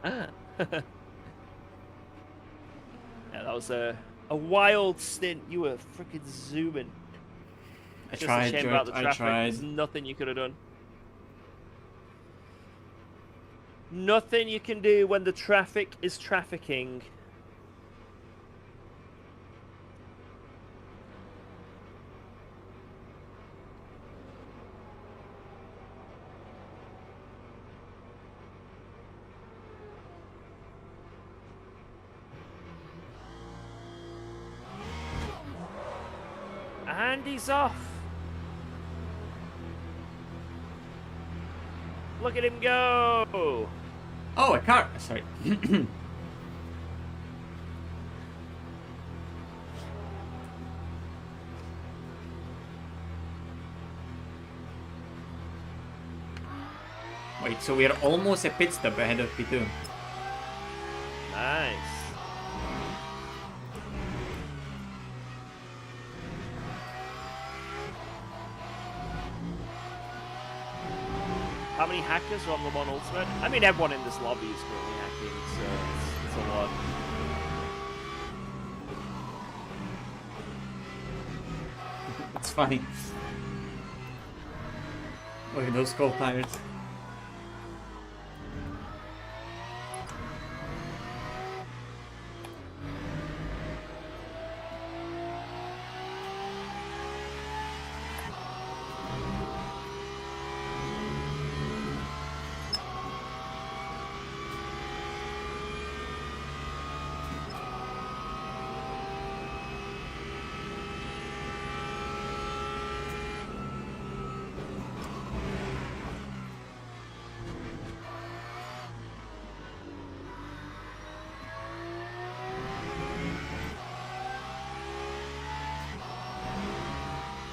Yeah, that was a wild stint. You were freaking zooming. I Just tried, a shame George, about the I traffic. tried. There's nothing you could have done. Nothing you can do when the traffic is trafficking. And he's off. Look at him go. Oh, a car! Sorry. Wait, so we are almost a pit stop ahead of P2. Nice. How many hackers are on Le Mans Ultimate? I mean, everyone in this lobby is currently hacking, so it's a lot. It's funny. Look at those cold tires.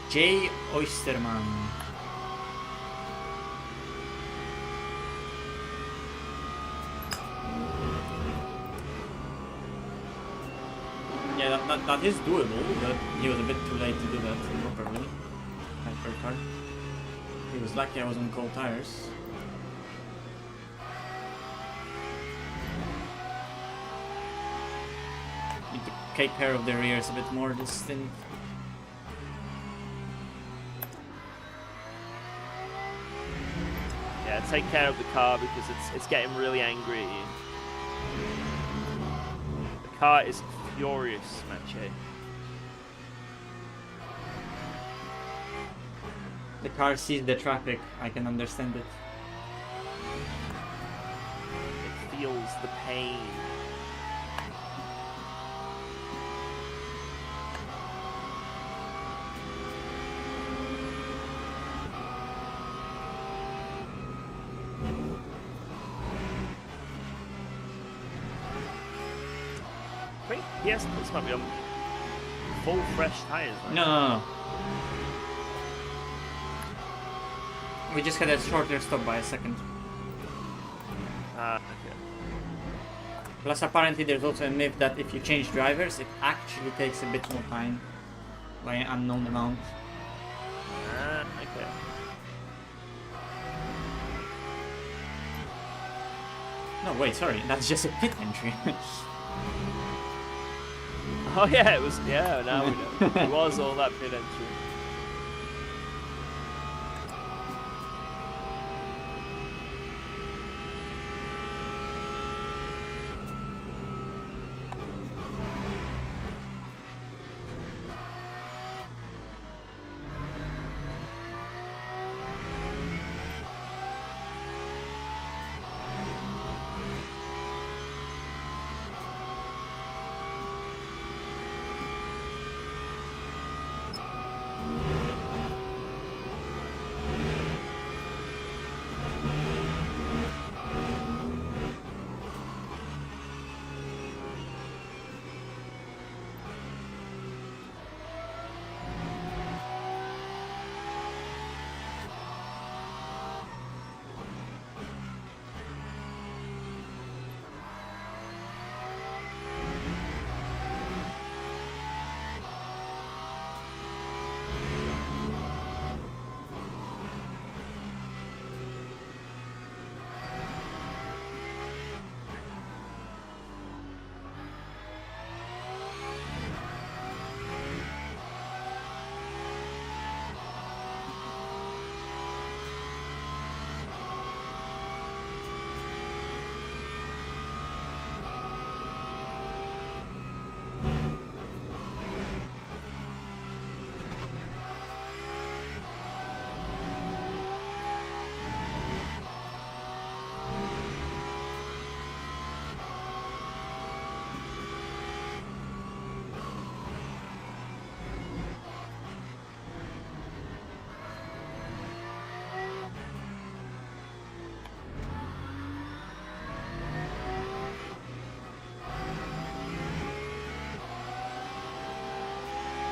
J. Oysterman. Yeah, that is doable, but he was a bit too late to do that properly. Ricard. He was lucky I was on cold tires. Need to take care of the rears a bit more this stint. Yeah, take care of the car because it's getting really angry at you. The car is furious, Manche. The car sees the traffic, I can understand it. It feels the pain. I think yes, this might be on full fresh tires, right? No. We just had a shorter stop by a second. Okay. Plus, apparently, there's also a myth that if you change drivers, it actually takes a bit more time by an unknown amount. Okay. No, wait, sorry, that's just a pit entry. Oh yeah, it was. Yeah, now we know. It was all that pit entry.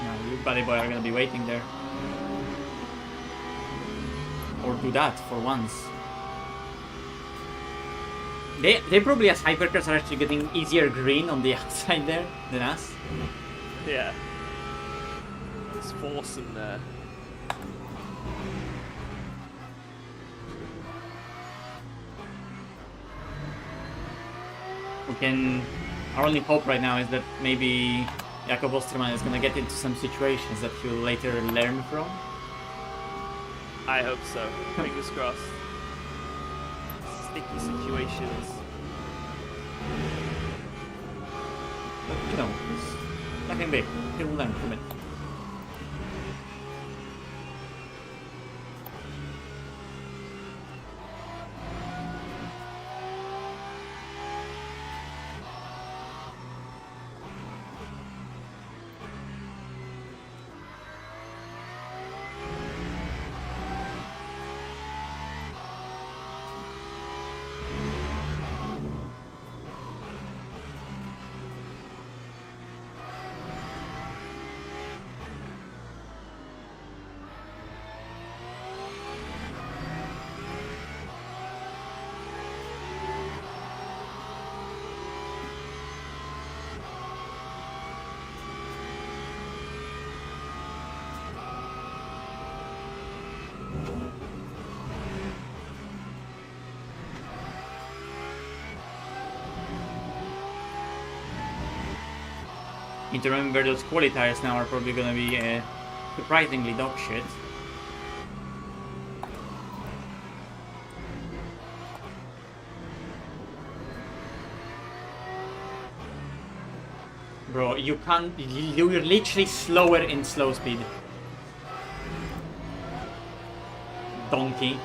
No, you buddy boy are gonna be waiting there. Or do that for once. They probably, as hypercars, are actually getting easier green on the outside there than us. Yeah. It's forcing there. Our only hope right now is that maybe Jakob Osterman is gonna get into some situations that he'll later learn from. I hope so. Fingers crossed. Sticky situations. But you know, it's nothing big. He'll learn from it. You need to remember those quali tires now are probably gonna be surprisingly dog shit. Bro, you can't. You're literally slower in slow speed. Donkey.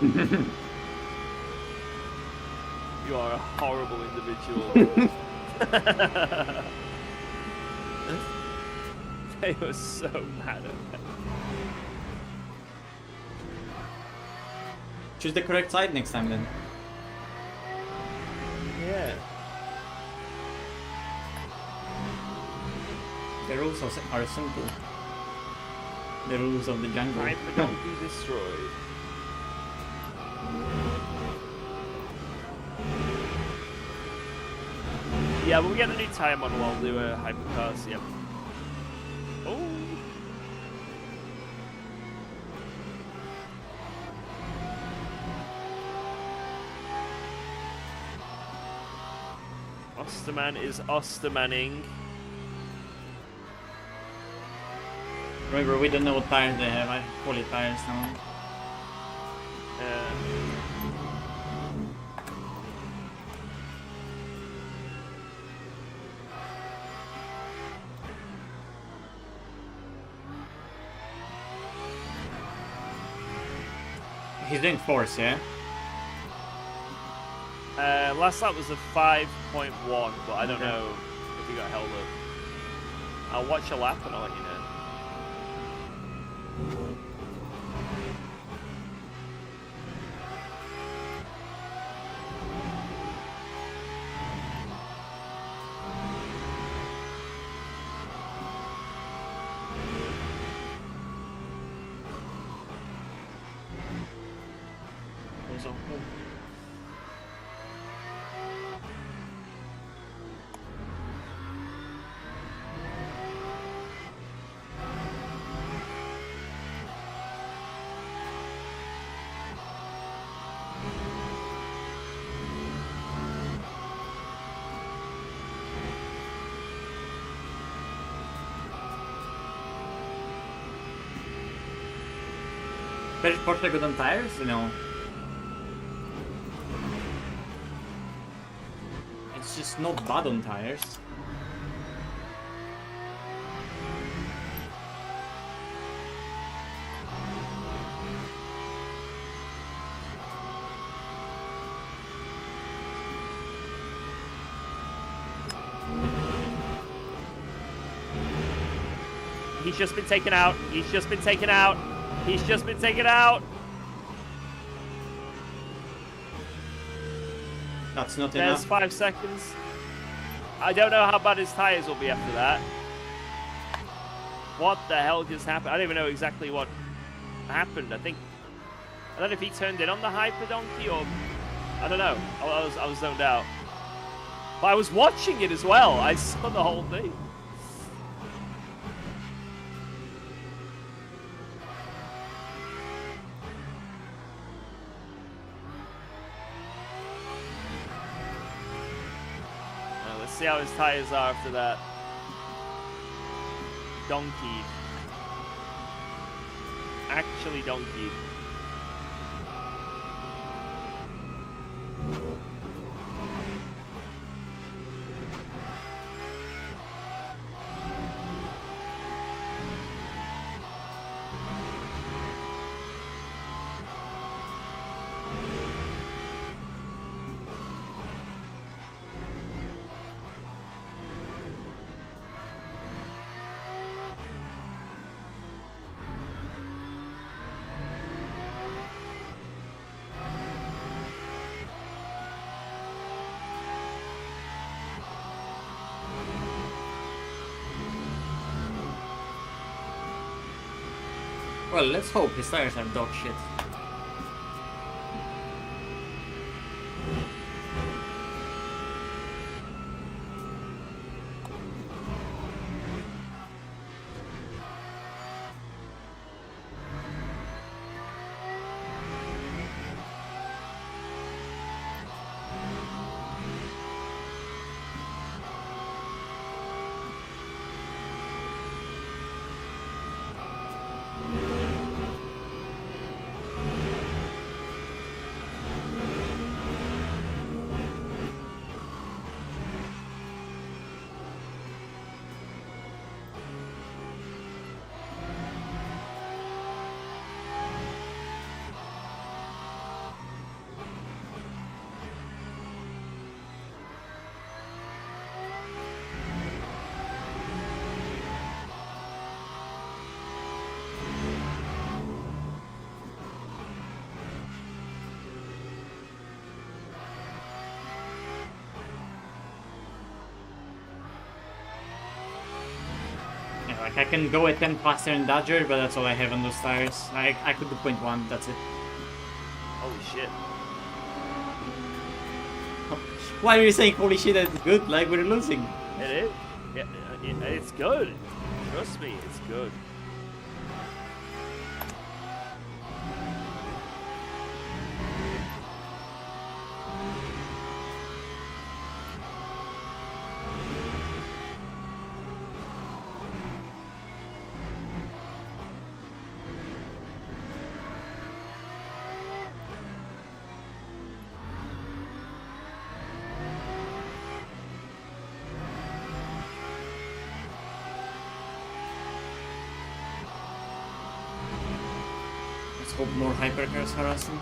You are a horrible individual. They were so mad at me. Choose the correct side next time then. Yeah. The rules are simple. The rules of the jungle. Hyper Donkey destroyed. Yeah, when we get the new tyre model, I'll do a hypercars, yep. Oh! Osterman is Ostermanning. Remember, we don't know what tires they have. I call it tires now. He's doing force, yeah? Last lap was a 5.1, but I don't know if he got held up. I'll watch a lap and I'll let you know. But is Porsche good on tires? No. It's just not bad on tires. He's just been taken out. He's just been taken out. He's just been taken out. That's not There's enough. 5 seconds. I don't know how bad his tires will be after that. What the hell just happened? I don't even know exactly what happened. I don't know if he turned in on the hyper donkey or I don't know. I was zoned out. But I was watching it as well. I saw the whole thing. See how his tires are after that. Donkeyed. Actually donkeyed. Well, let's hope his tires are dog shit. Like I can go a 10 faster in Dodger, but that's all I have on those tires. I could do 0.1, that's it. Holy shit. Why are you saying holy shit, that's good? Like we're losing. It is. Yeah, it's good. Trust me, it's good. Let's hope more hypercars harass him.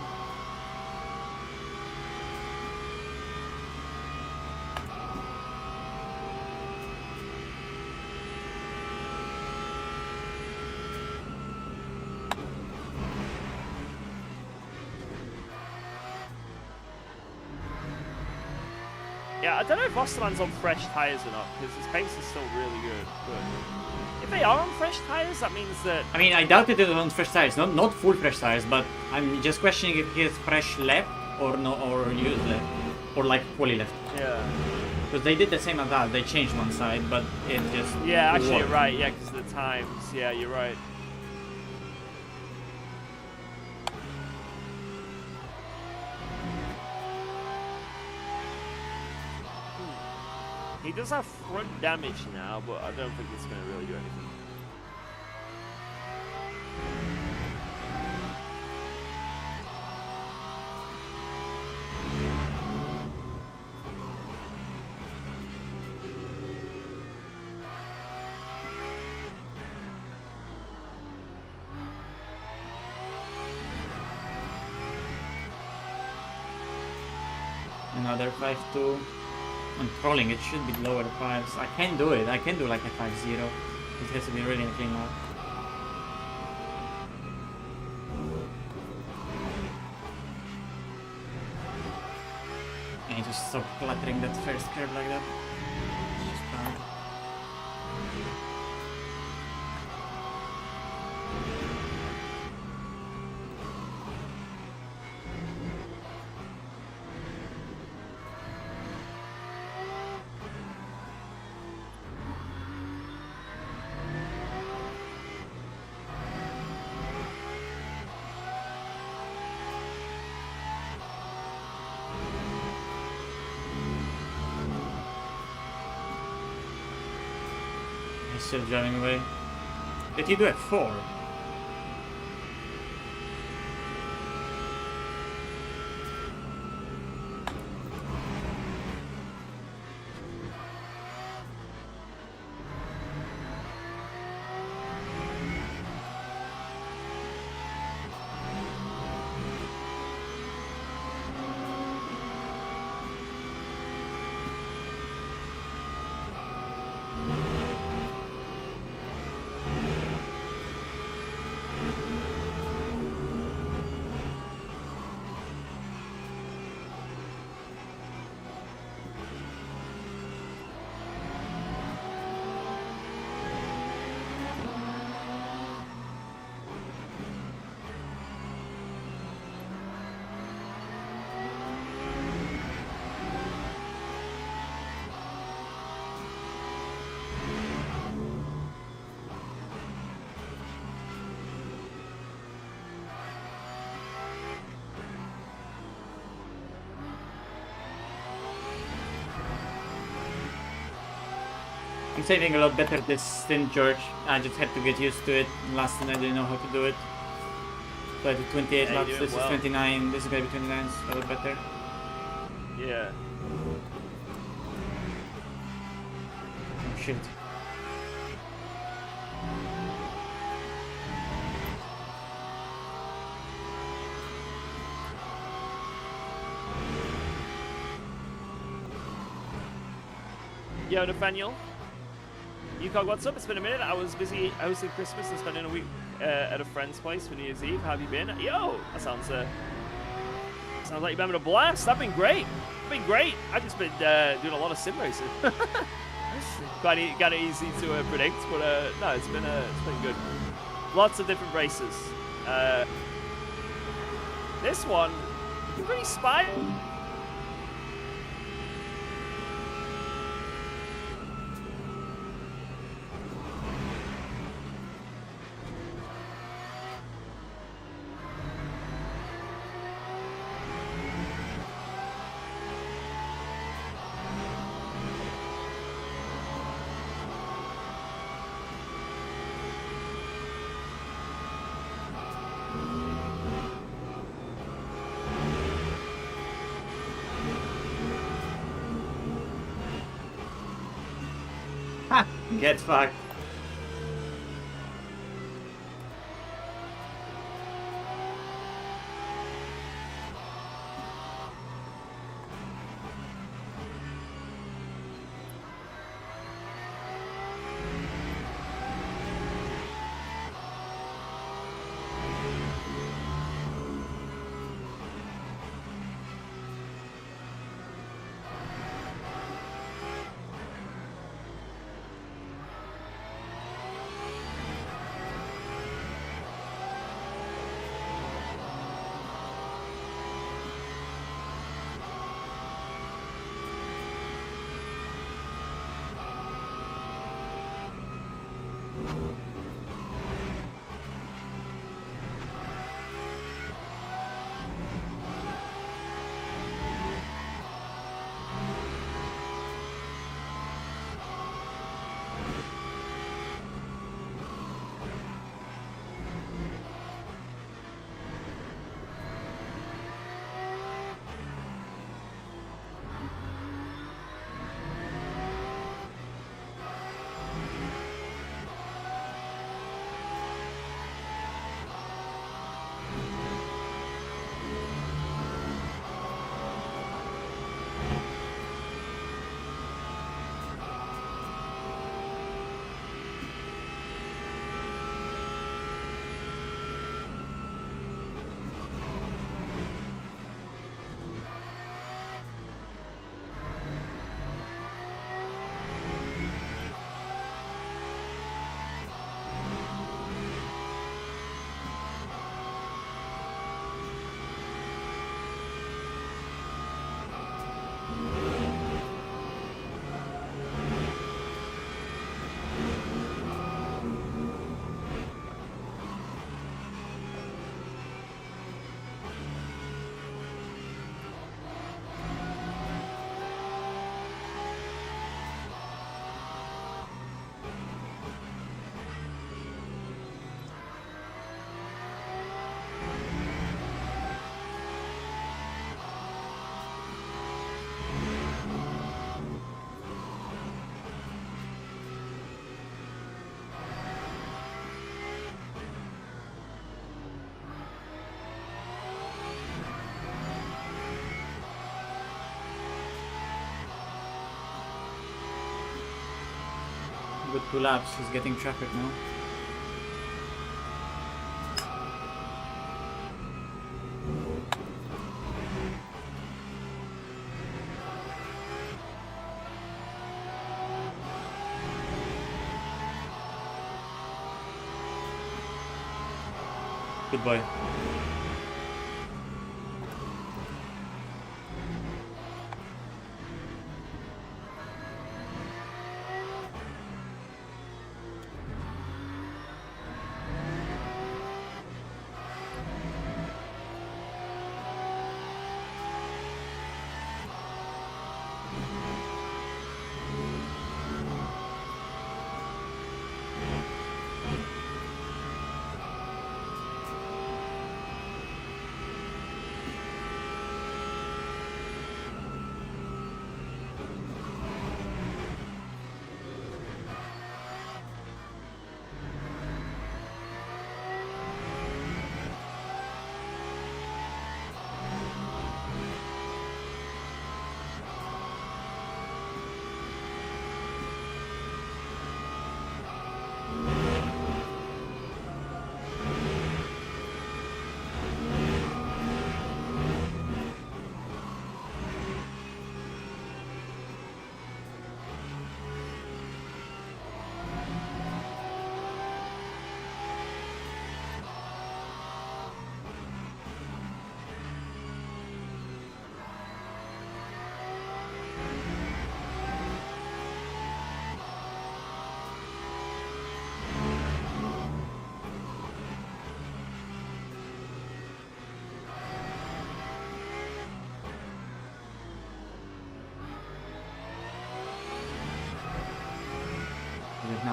Yeah, I don't know if Osterman's on fresh tyres or not, because his pace is still really good. But if they are on fresh tyres, that means that... I mean, I doubt it is on fresh tires, not full fresh tires, but I'm just questioning if he has fresh left or no, or used left, or like fully left. Yeah. Because they did the same as that, they changed one side, but it just... Yeah, actually worked. you're right, yeah, because of the times. Yeah, you're right. He does have front damage now, but I don't think it's going to really do anything. Another 5.2. I'm trolling, it should be lower 5s. I can do it, I can do like a 5.0. It has to be really clean out. And just stop cluttering that first curve like that. It's just bad. He's still driving away. Did he do a 4? I'm saving a lot better this stint, George. I just had to get used to it. Last time I didn't know how to do it. So I did 28 Yeah, laps, you're this doing well. is 29, this is gonna be 29, so a lot better. Yeah. Oh shit. Yo, Nathaniel. UKOG, what's up? It's been a minute. I was busy hosting Christmas and spending a week at a friend's place for New Year's Eve. How have you been? Yo, that sounds like you've been having a blast. I've been great. I've just been doing a lot of sim racing. Quite easy to predict, but no, it's been good. Lots of different races. This one, pretty spicy. Ha! Get fucked. Good 2 laps, he's getting traffic now. Good boy.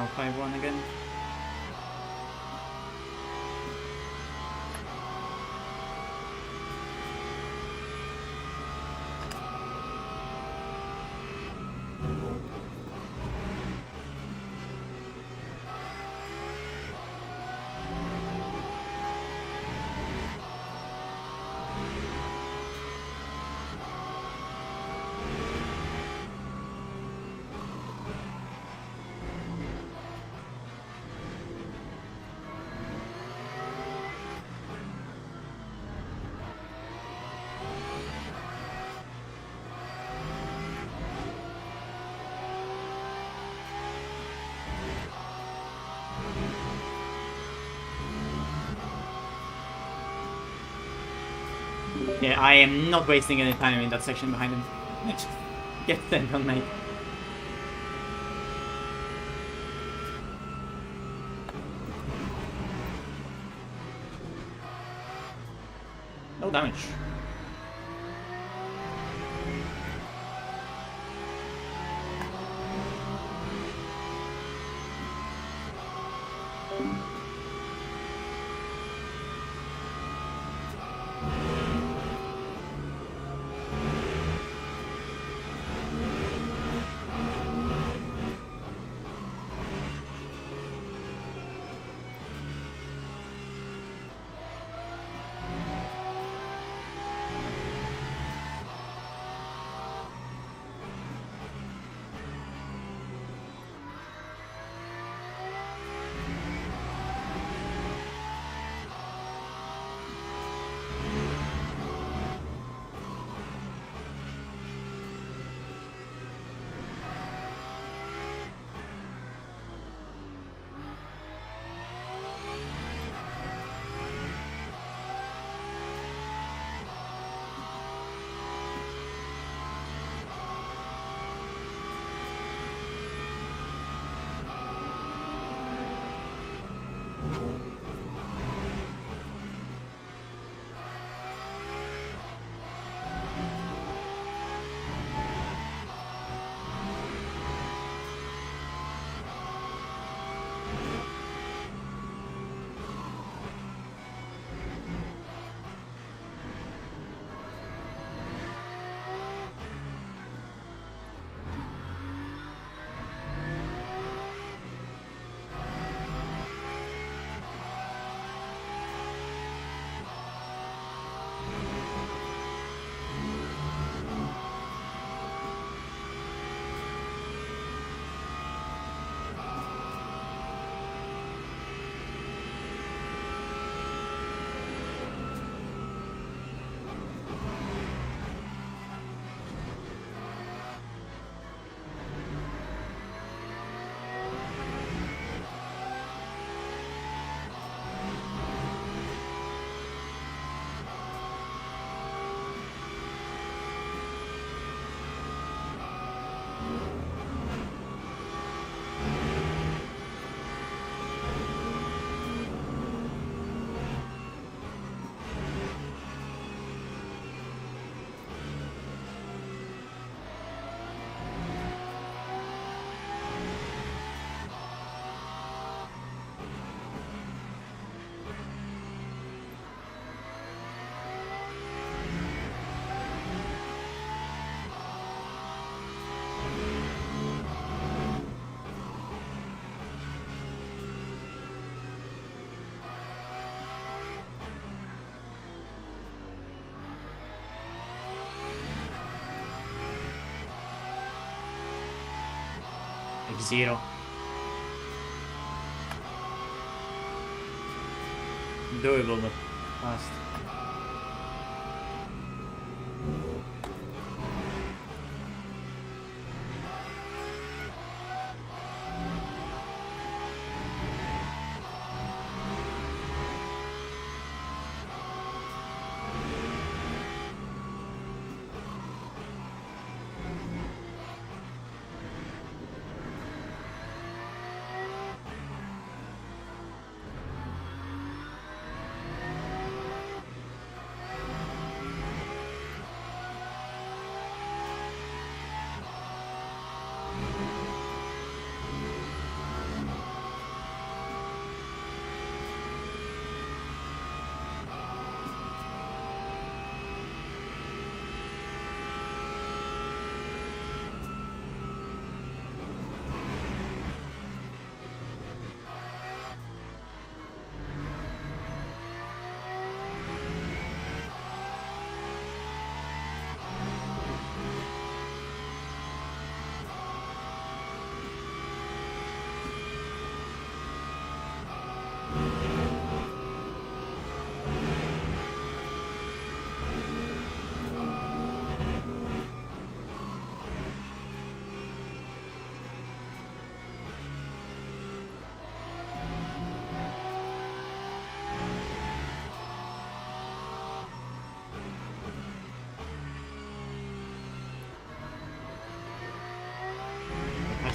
5-1 again. Yeah, I am not wasting any time in that section behind him. Just get sent on, mate. No damage. F0. Doable, but fast.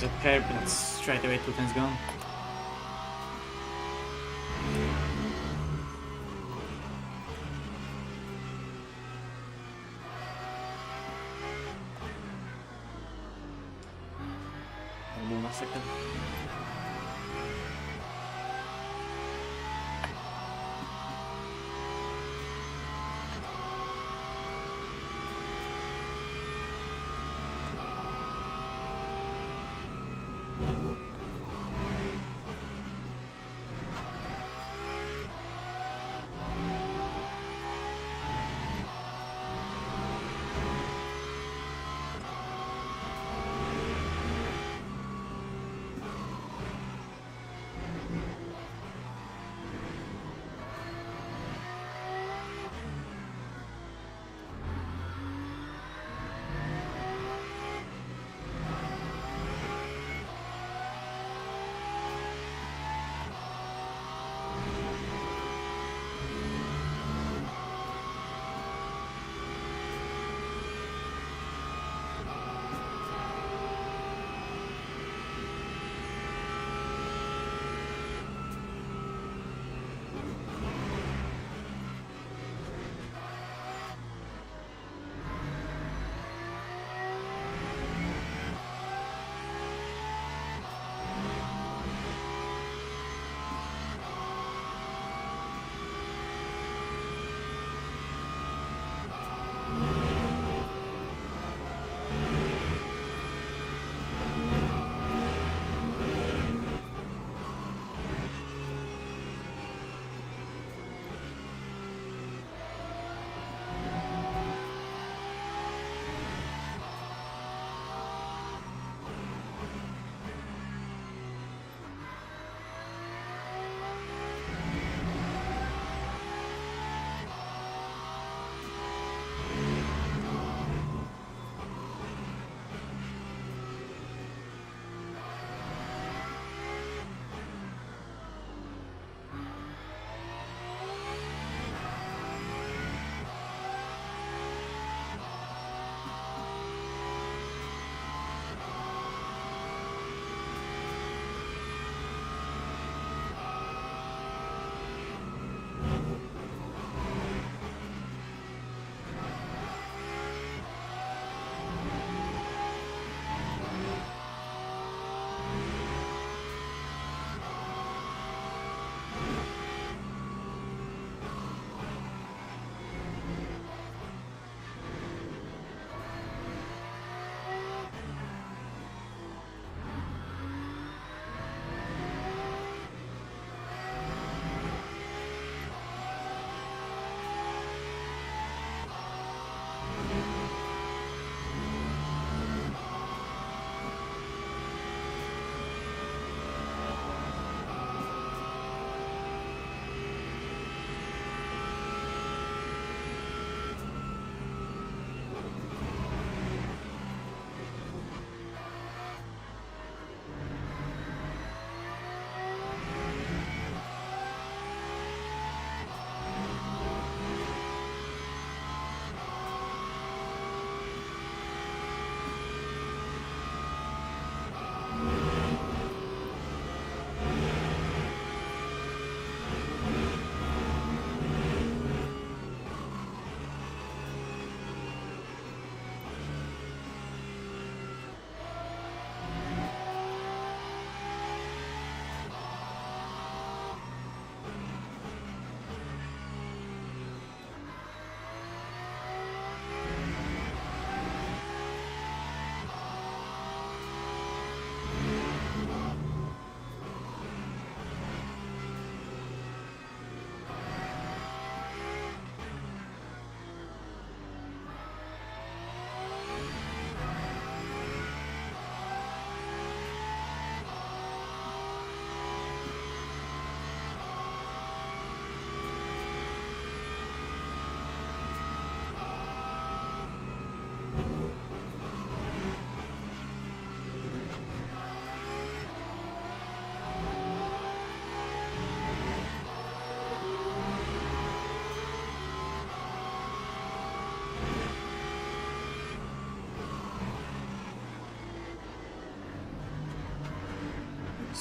There's a curb, but straight away 2 tens gone. LMU massacre.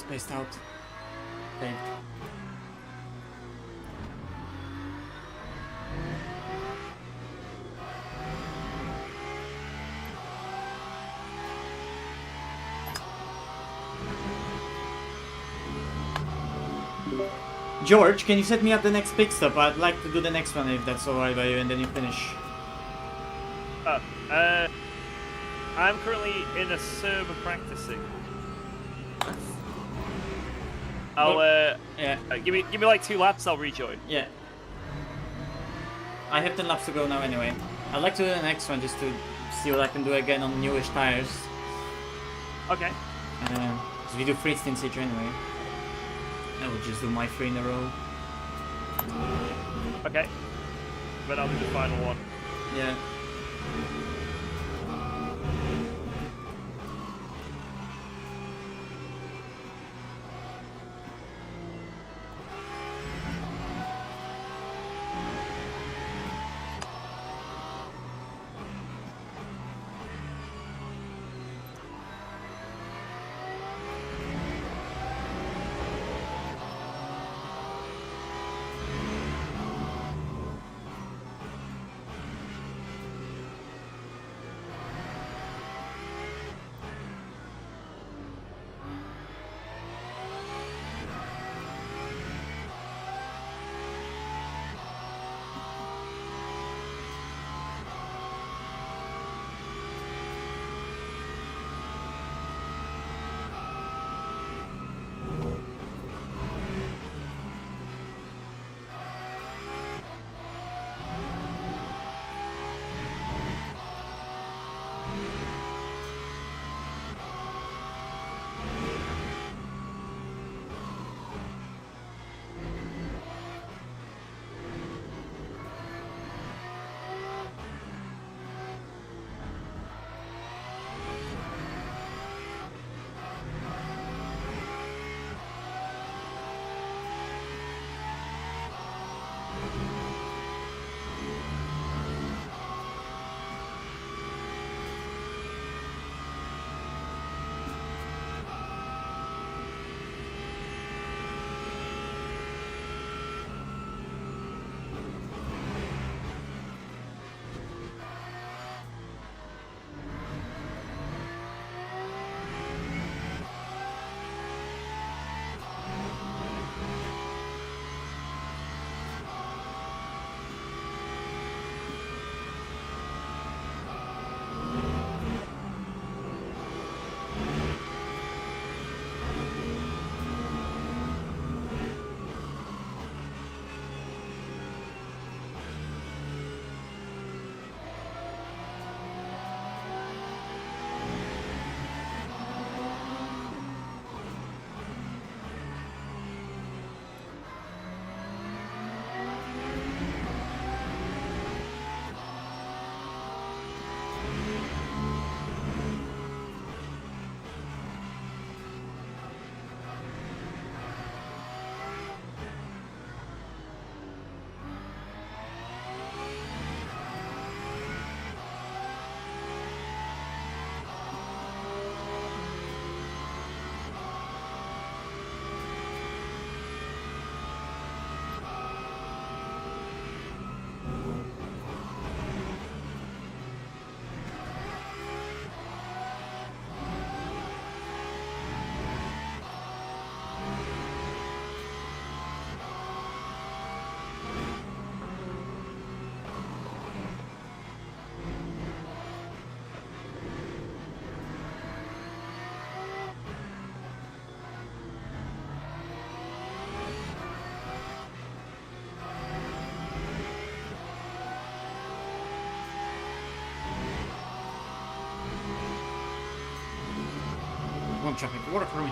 spaced out. Saved. George, can you set me up the next pit stop? I'd like to do the next one if that's alright by you, and then you finish. I'm currently in a server practicing. I'll Yeah. give me like 2 laps. I'll rejoin. Yeah. I have 10 laps to go now anyway. I'd like to do the next one just to see what I can do again on newish tires. Okay. Because we do 3 stints each anyway. I will just do my 3 in a row. Okay. But I'll do the final one. Yeah. Come on, Chucky, water for me.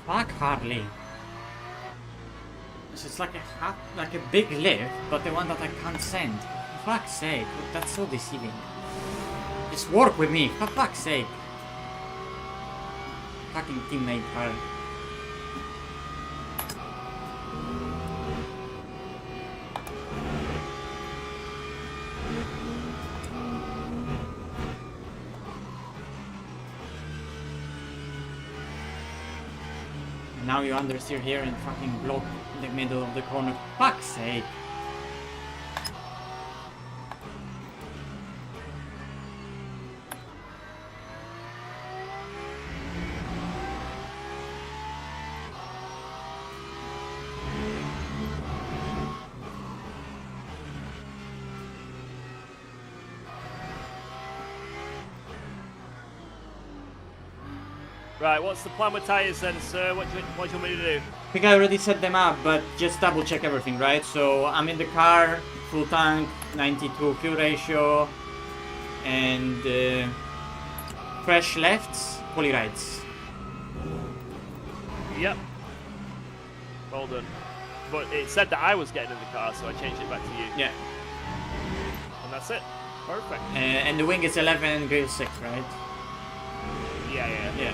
Fuck hardly. So it's like a big lift, but the one that I can't send. For fuck's sake, that's so deceiving. Just work with me, for fuck's sake. Fucking teammate car. Now you understeer here and fucking block the middle of the corner. Fuck's sake. Right, what's the plan with tyres then, sir? What do you want me to do? I think I already set them up, but just double check everything, right? So I'm in the car, full tank, 92 fuel ratio, and fresh lefts, poly rights. Yep. Well done. But it said that I was getting in the car, so I changed it back to you. Yeah. And that's it. Perfect. And the wing is 11, grill 6, right? Yeah. Yeah.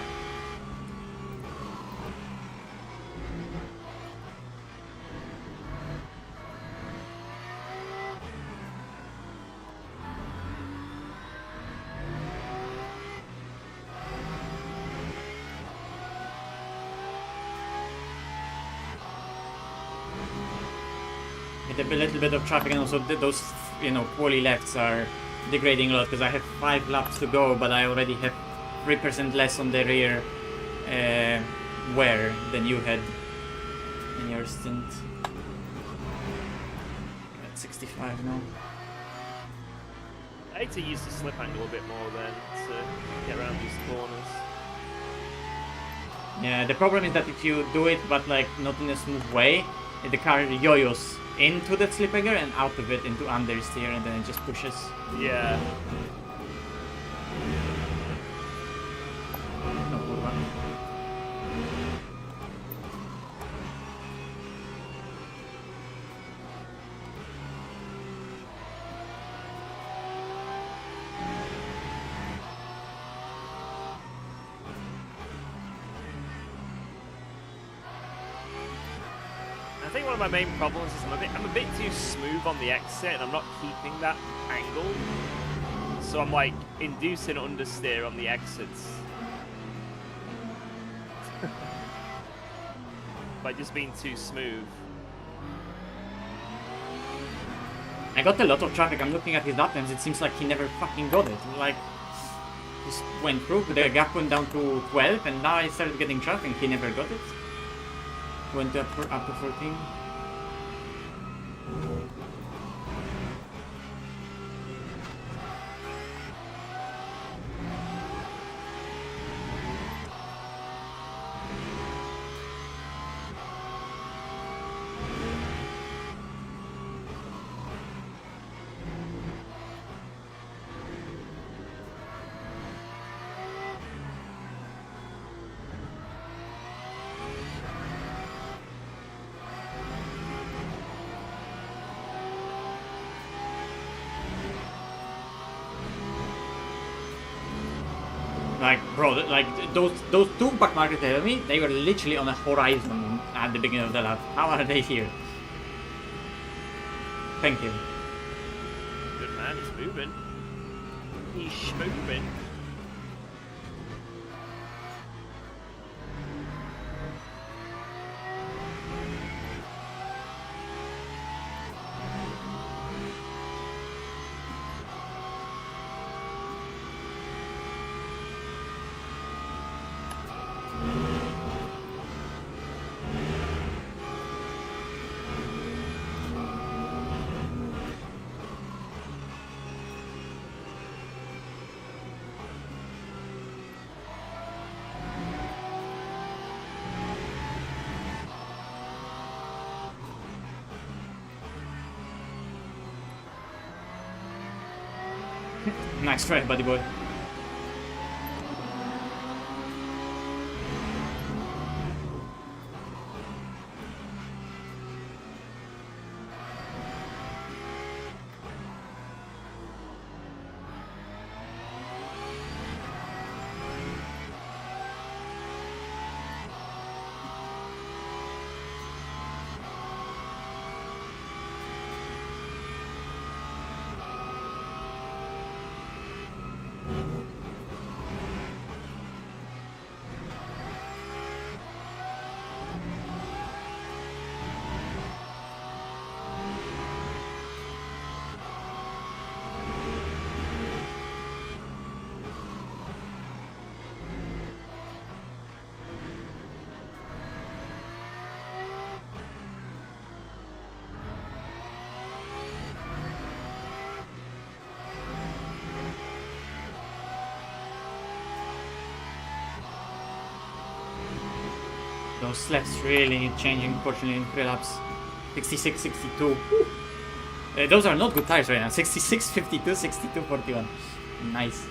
With a little bit of traffic, and also those, you know, poly lefts are degrading a lot because I have 5 laps to go, but I already have 3% less on the rear wear than you had in your stint. At 65 now. I hate to use the slip angle a bit more then to get around these corners. Yeah, the problem is that if you do it but like not in a smooth way, the car yo-yos into that slip angle and out of it into understeer, and then it just pushes. Yeah. No curva. I think one of my main problems is I'm a bit too smooth on the exit, and I'm not keeping that angle. So I'm like inducing understeer on the exits. By just being too smooth. I got a lot of traffic. I'm looking at his lap times. It seems like he never fucking got it. Like, just went through. The gap went down to 12, and now I started getting traffic. He never got it. Went up to 14. Like, bro, like those two back markers ahead of me, they were literally on the horizon at the beginning of the lap. How are they here? Thank you. Good man, he's moving. He's moving. Nice try, buddy boy. those lefts really changing, unfortunately, in 3 laps. 66, 62. Those are not good tires right now. 66, 52, 62, 41. Nice.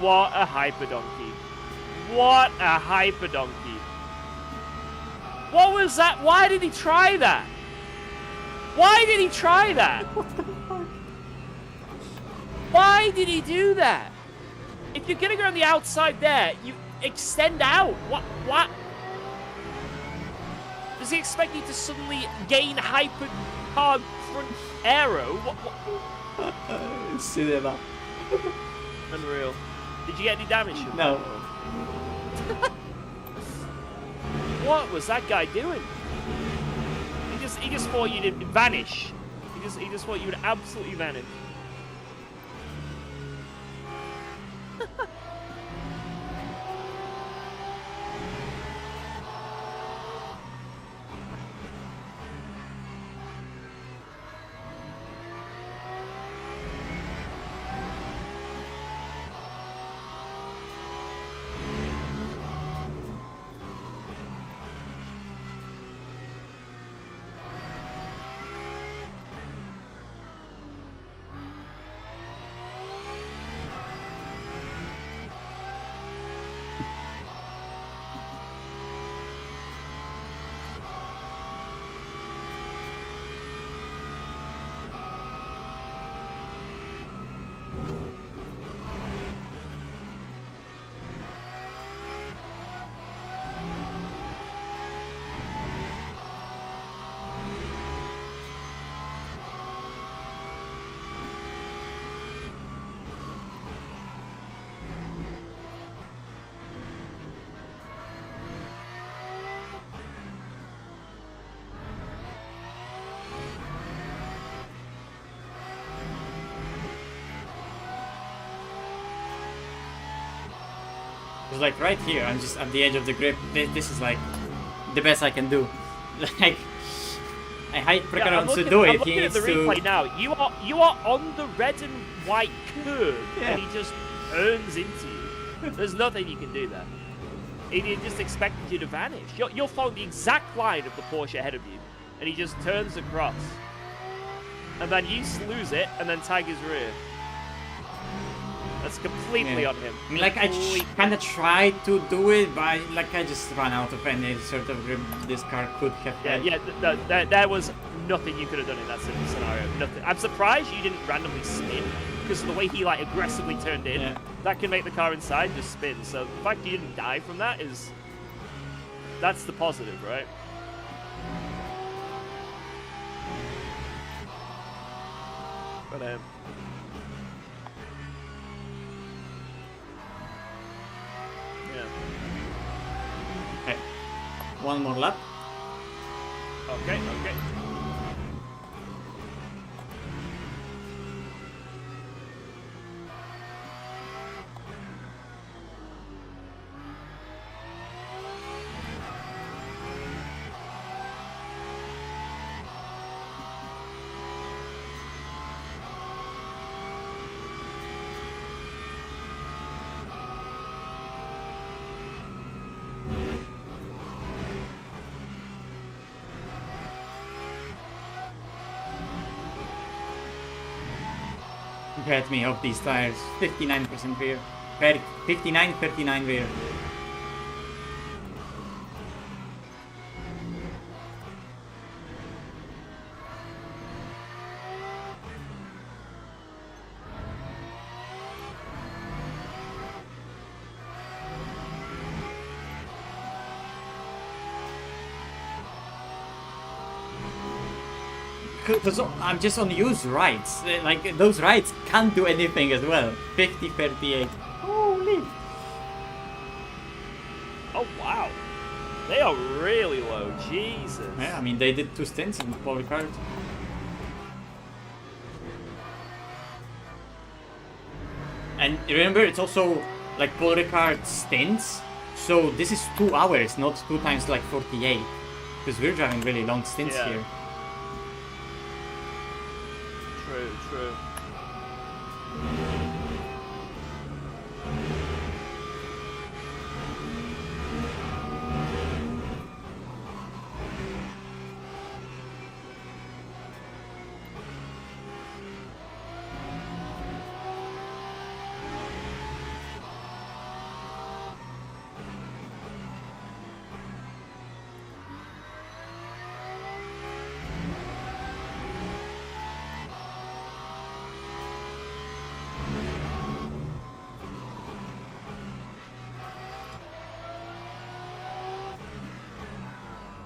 What a hyper donkey. What a hyper donkey. What was that? Why did he try that? Why did he try that? What the fuck? Why did he do that? If you're gonna go on the outside there, you extend out. What? Does he expect you to suddenly gain hyper hard front aero? What? Cinema. Unreal. Did you get any damage? No. What was that guy doing? He just thought you'd vanish. He just thought you would absolutely vanish. It's like right here, I'm just at the edge of the grip. This is like the best I can do. Like, I hate Ricard to do it. I'm looking at the replay now. You are on the red and white curve, and he just turns into you. There's nothing you can do there. He just expected you to vanish. You're following the exact line of the Porsche ahead of you, and he just turns across. And then you lose it, and then Tiger's rear. That's completely on him. I mean, like, I kind of tried to do it, but I just ran out of any sort of grip this car could have had. There was nothing you could have done in that scenario. Nothing. I'm surprised you didn't randomly spin, because of the way he, like, aggressively turned in, that can make the car inside just spin. So the fact you didn't die from that is... that's the positive, right? But yeah. Okay. One more lap. Okay, okay. Compared to me of these tires, 59% rear. 59, 39 rear. Because I'm just on used rides. Like, those rides can't do anything as well. 50, 38. Holy. Oh, wow. They are really low. Jesus. Yeah, I mean, they did 2 stints in Paul Ricard. And remember, it's also like Paul Ricard stints. So this is 2 hours, not 2 times like 48. Because we're driving really long stints Yeah. here. True, true.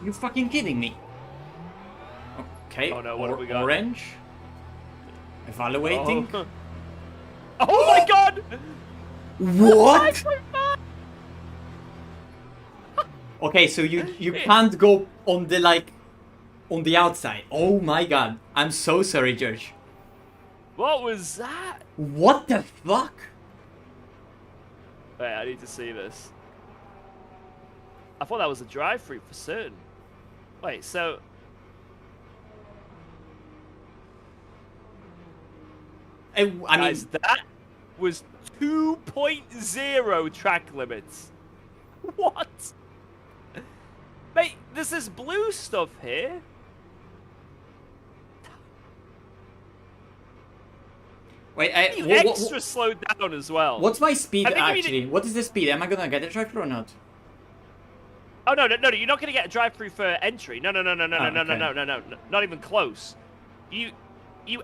You fucking kidding me? Okay. Oh no, what have we got? Orange. Evaluating. Oh, oh my god! What? Okay, so you can't go on the on the outside. Oh my god. I'm so sorry, George. What was that? What the fuck? Wait, I need to see this. I thought that was a drive-through for certain. Wait, so... I mean, guys, that was 2.0 track limits. What? Mate, there's this blue stuff here. wait, You extra slowed down as well. what's my speed I think we need actually? What is the speed? Am I gonna get a drive-through or not? Oh no, you're not gonna get a drive-through for entry. No, okay. not even close. You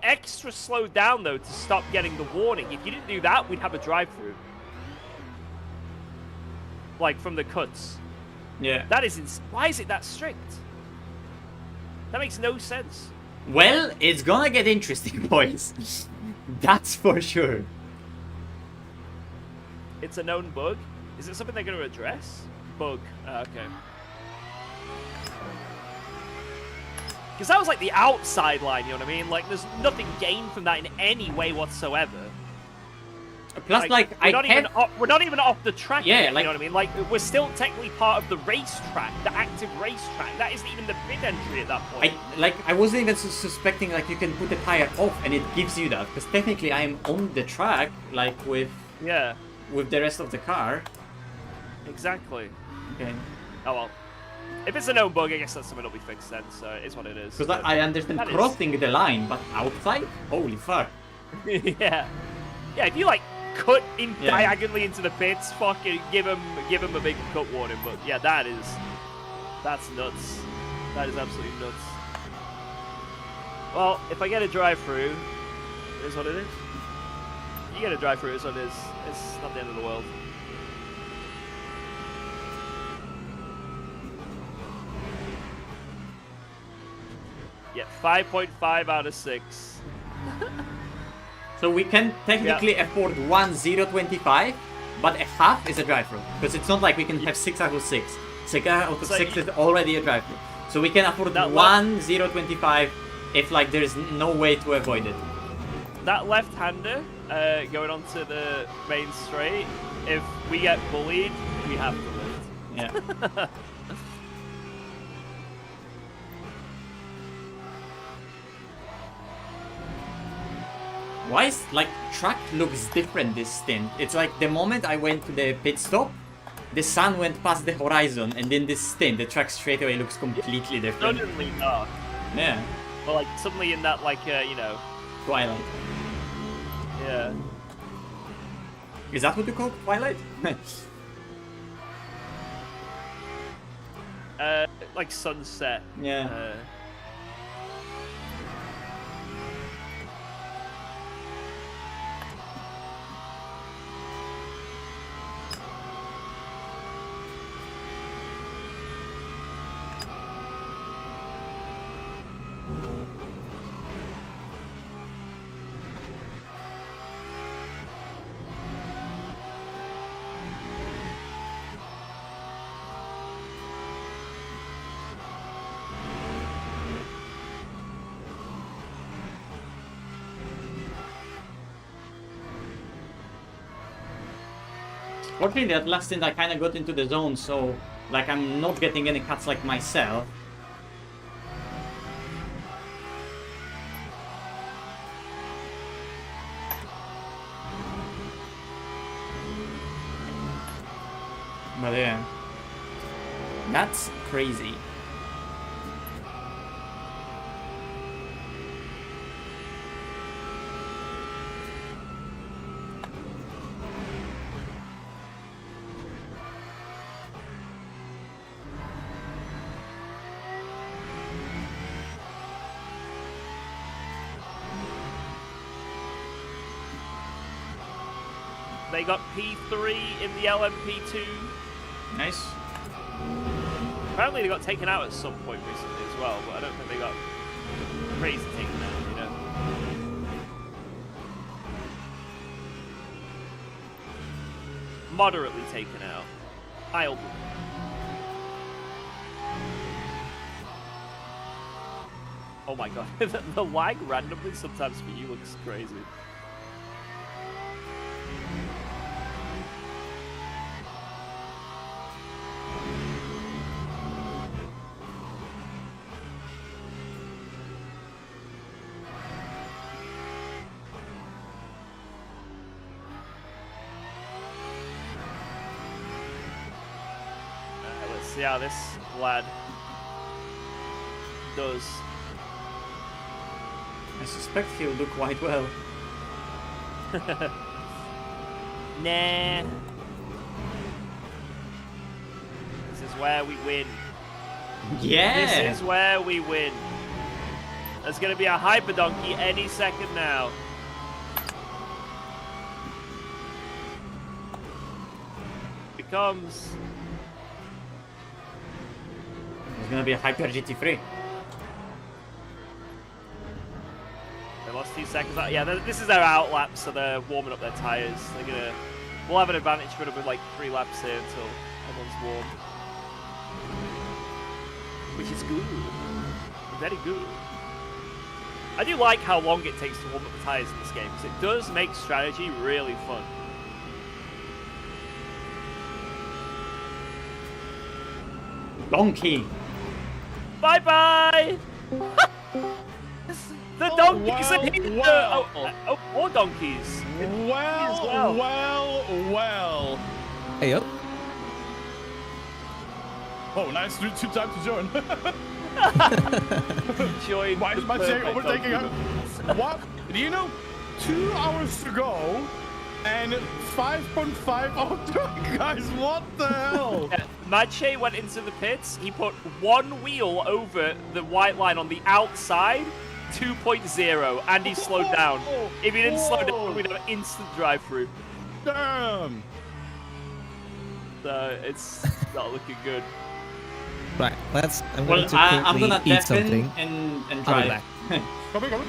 extra slowed down though to stop getting the warning. If you didn't do that, we'd have a drive-through. Like from the cuts. Yeah. That is why is it that strict? That makes no sense. Well, it's gonna get interesting, boys. That's for sure. It's a known bug. Is it something they're gonna address? Bug. Okay. Because that was like the outside line, you know what I mean? Like, there's nothing gained from that in any way whatsoever. Plus, like we're not even off the track. Yeah, yet, like, you know what I mean? Like, we're still technically part of the racetrack, the active racetrack. That isn't even the pit entry at that point. I wasn't even suspecting like you can put the tire off and it gives you that, because technically I am on the track, like with the rest of the car. Exactly. Okay. Oh well. If it's a known bug, I guess that's something that'll be fixed then, so it is what it is. Because I understand crossing the line, but outside? Holy fuck. Yeah. Yeah, if you like cut in diagonally into the pits, fucking give him a big cut warning, but yeah, that's nuts. That is absolutely nuts. Well, if I get a drive-through, it is what it is. You get a drive-through, it is what it is. It's not the end of the world. Yeah, 5.5 out of 6. So we can technically afford one 0.25, but a half is a drive-through. Because it's not like we can have 6 out of 6. 6 out of 6 is already a drive-through. So we can afford one 0.25 if like there's no way to avoid it. That left-hander going onto the main straight, if we get bullied, we have to lift. Yeah. Why is like track looks different this stint? It's like the moment I went to the pit stop, the sun went past the horizon, and then this stint, the track straight away looks completely different. Suddenly dark. Yeah. Or like suddenly in that like you know, Twilight. yeah. Is that what you call Twilight? Like sunset. Yeah. Fortunately, that last stint I kind of got into the zone, so like I'm not getting any cuts like myself. But yeah, that's crazy. They got P3 in the LMP2. Nice. Apparently they got taken out at some point recently as well, but I don't think they got crazy taken out, you know. Moderately taken out. Mildly. Oh my god, the lag randomly sometimes for you looks crazy. Let's see how this lad does. I suspect he'll do quite well. Nah. This is where we win. Yeah! This is where we win. There's going to be a hyper donkey any second now. Becomes. It's gonna be a Hyper GT3. They lost 2 seconds. Yeah, this is their out lap, so they're warming up their tyres. They're gonna. We'll have an advantage for them with like 3 laps here until everyone's warm, which is good. Very good. I do like how long it takes to warm up the tyres in this game, because it does make strategy really fun. Donkey! Bye bye! The donkeys are here! wow. Oh, more donkeys! Well. Hey up. Oh, nice time to join. Join Why is the my chair perfect overtaking donkey. us? What? Do you know? 2 hours to go and 5.5 out track, guys. What the hell? Madche went into the pits. He put 1 wheel over the white line on the outside, 2.0, and he slowed down. If he didn't slow down, we'd have an instant drive-through. Damn. So it's not looking good. Right, I'm Well, going to I'm quickly gonna eat tap in something. and I'll be try. back. Come on.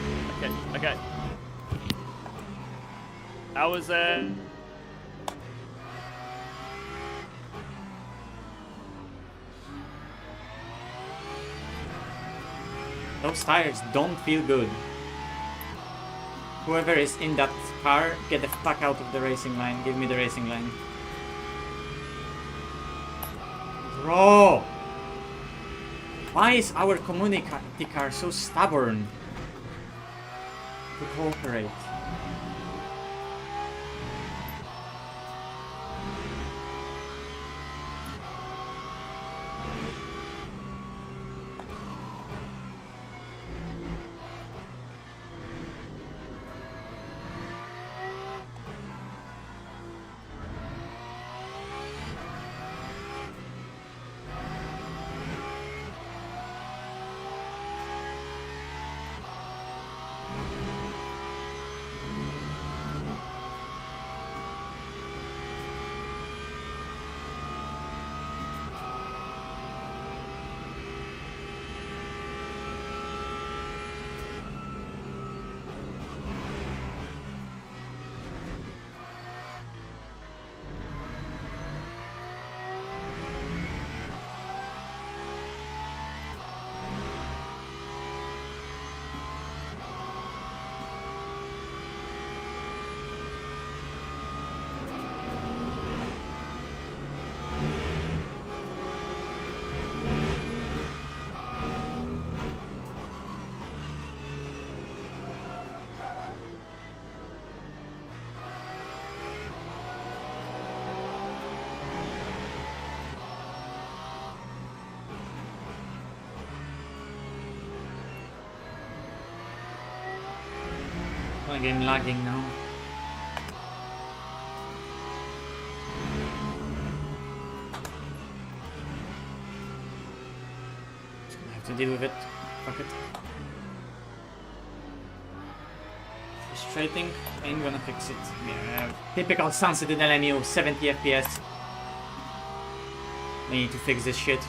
Okay. I was Those tires don't feel good. Whoever is in that car, get the fuck out of the racing line. Give me the racing line. Bro! Why is our community car so stubborn to cooperate? My game lagging now. Just gonna have to deal with it. Fuck it. Frustrating. Ain't gonna fix it. Yeah. Typical sunset in LMU, 70 FPS. I need to fix this shit.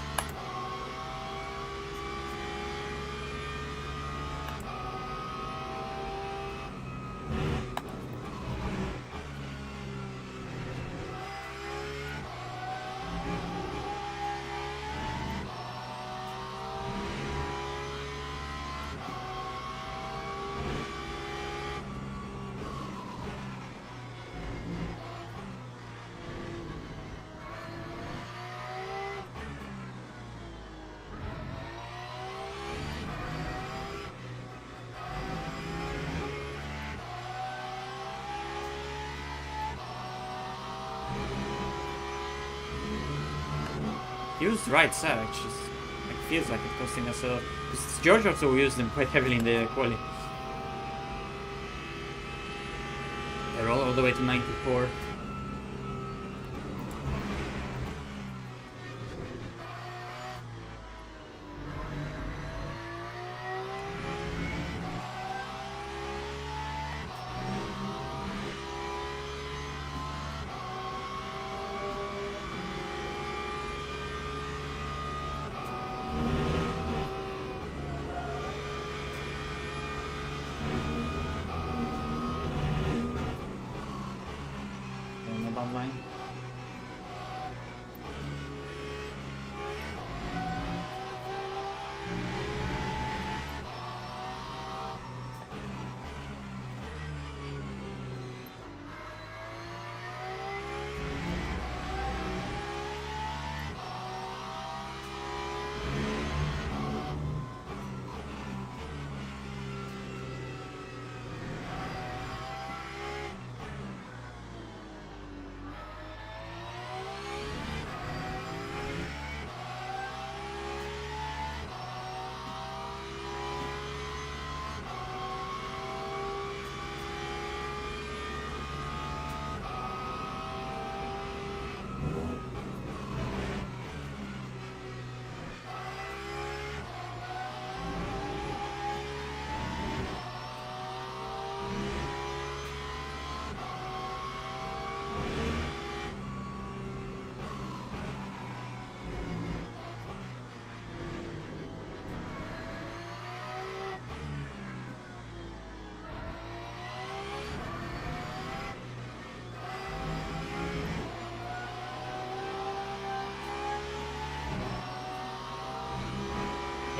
Used right side actually. Like, feels like it costing us a lot. Because George also used them quite heavily in the quali. They're all the way to 94. Online.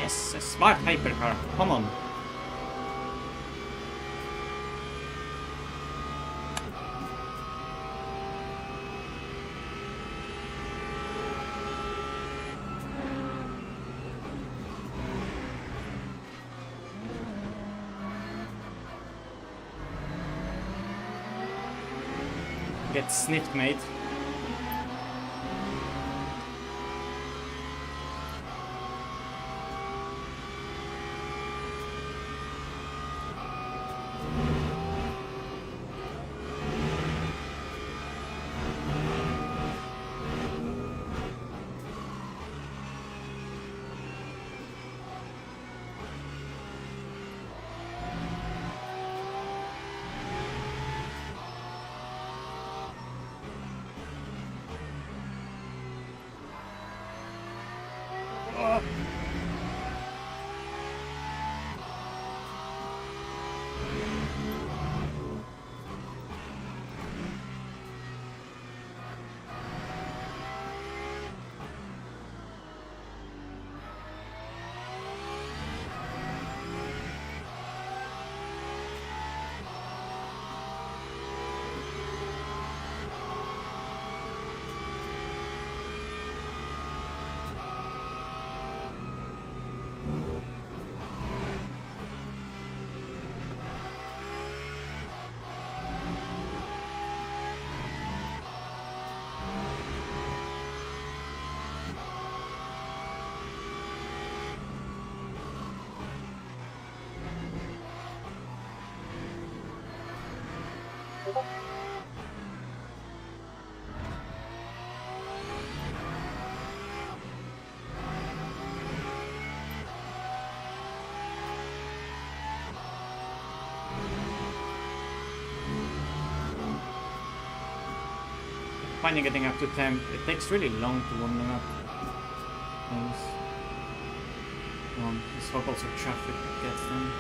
Yes, a smart hypercar. Come on. Get sniffed, mate. Finally getting up to temp. It takes really long to warm them up. Things. Let's hope also traffic gets them.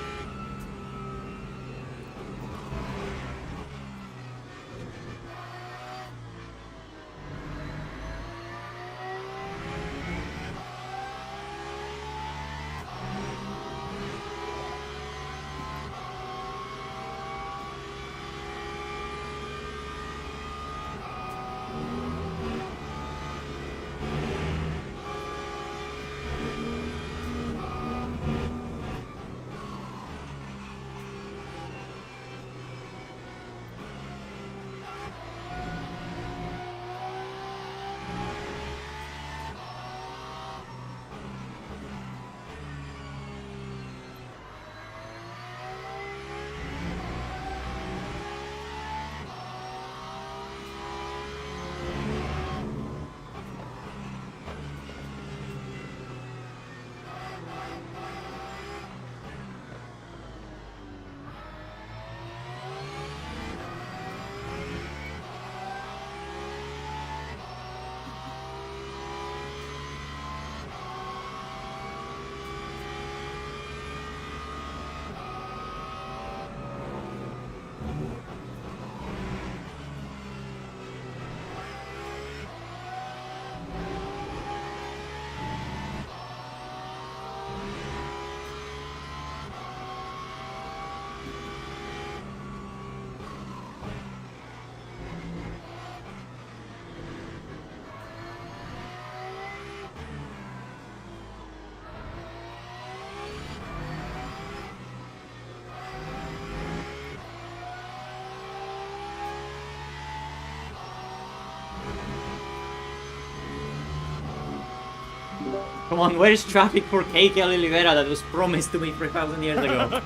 Come on, where's traffic for KK Oliveira that was promised to me 3,000 years ago?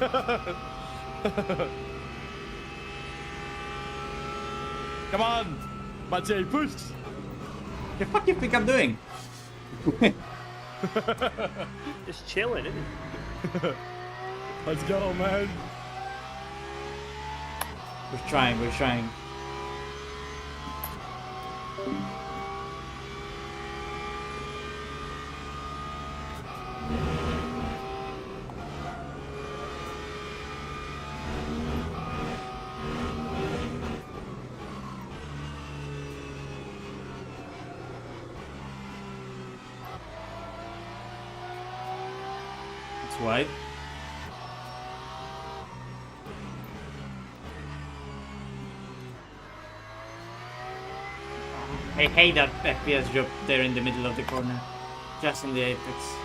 Come on! Matej, push! The fuck you think I'm doing? Just chilling, isn't it? Let's go, man! We're trying. wide. I hate that FPS drop there in the middle of the corner. Just in the apex.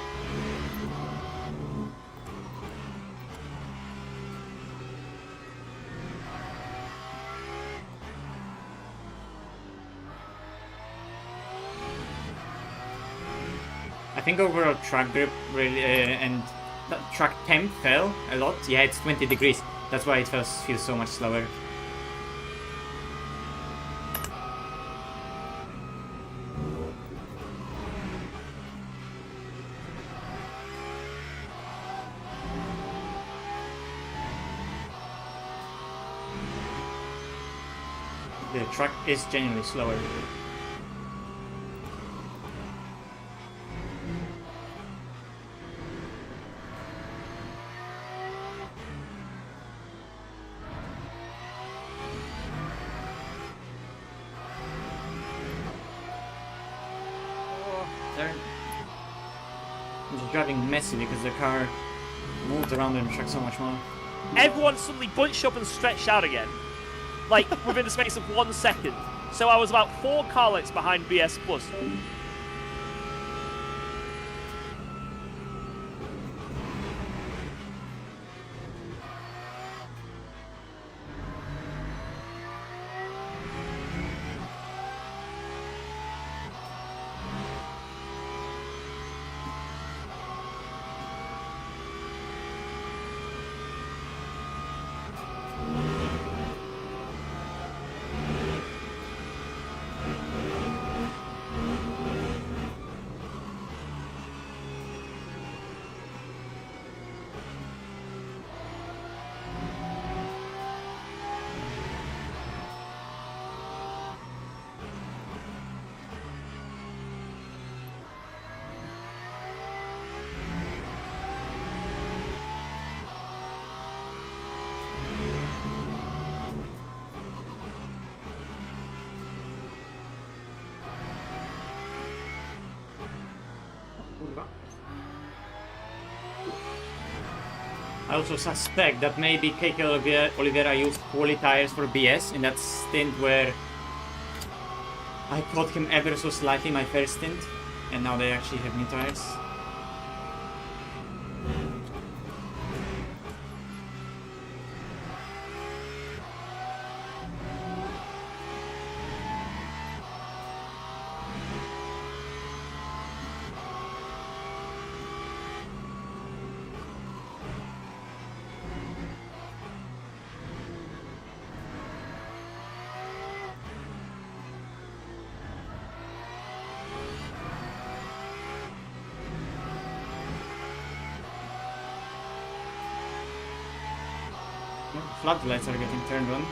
I think overall track grip really and the track temp fell a lot. Yeah, it's 20 degrees. That's why it feels so much slower. The track is genuinely slower. I'm just driving messy because the car moves around in the track so much more. Everyone suddenly bunched up and stretched out again. Like, within the space of 1 second. So I was about 4 car lengths behind BS Plus. I also suspect that maybe KK Oliveira used poorly tires for BS in that stint where I caught him ever so slightly my first stint, and now they actually have new tires. Floodlights are getting turned on.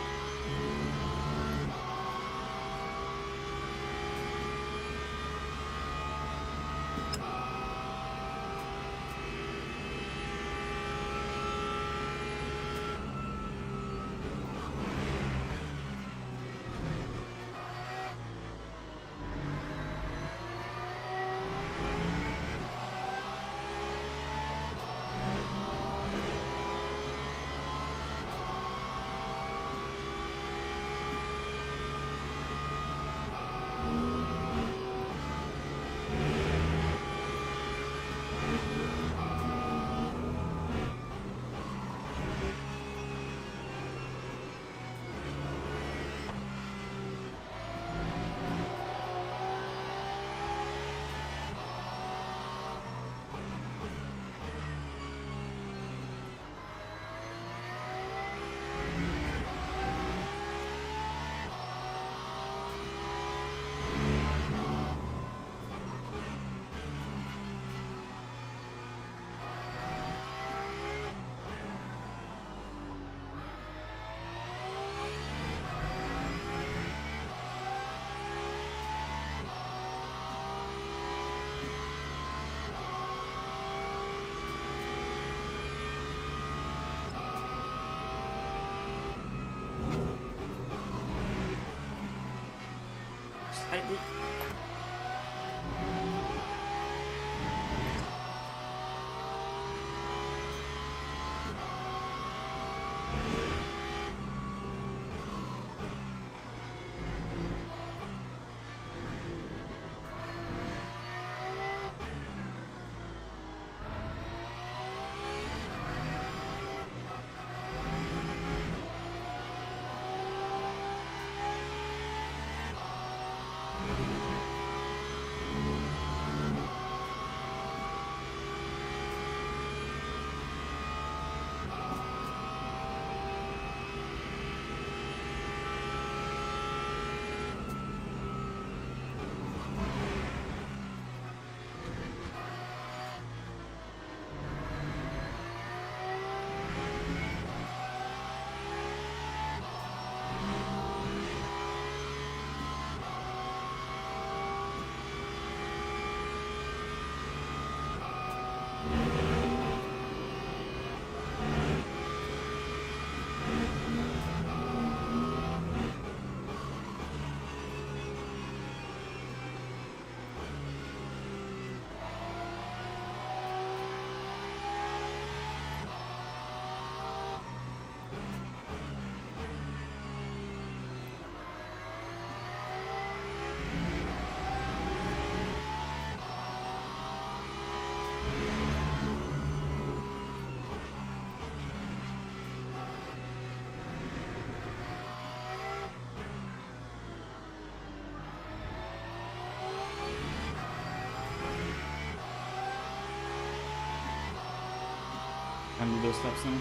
those laps now.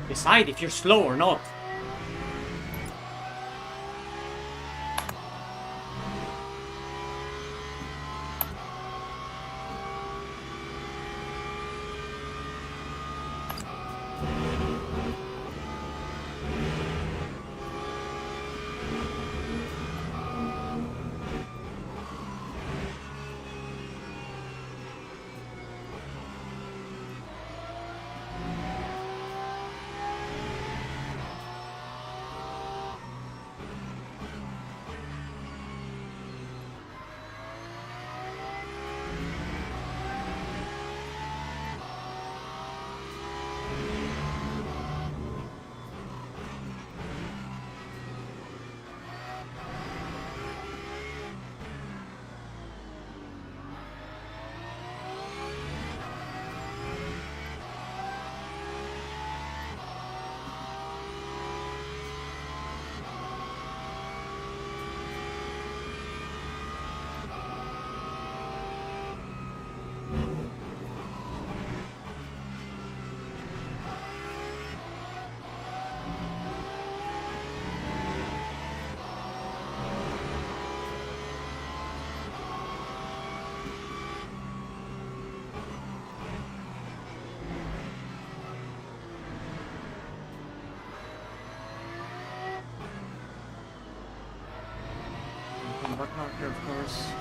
Decide if you're slow or not. Button marker, of course.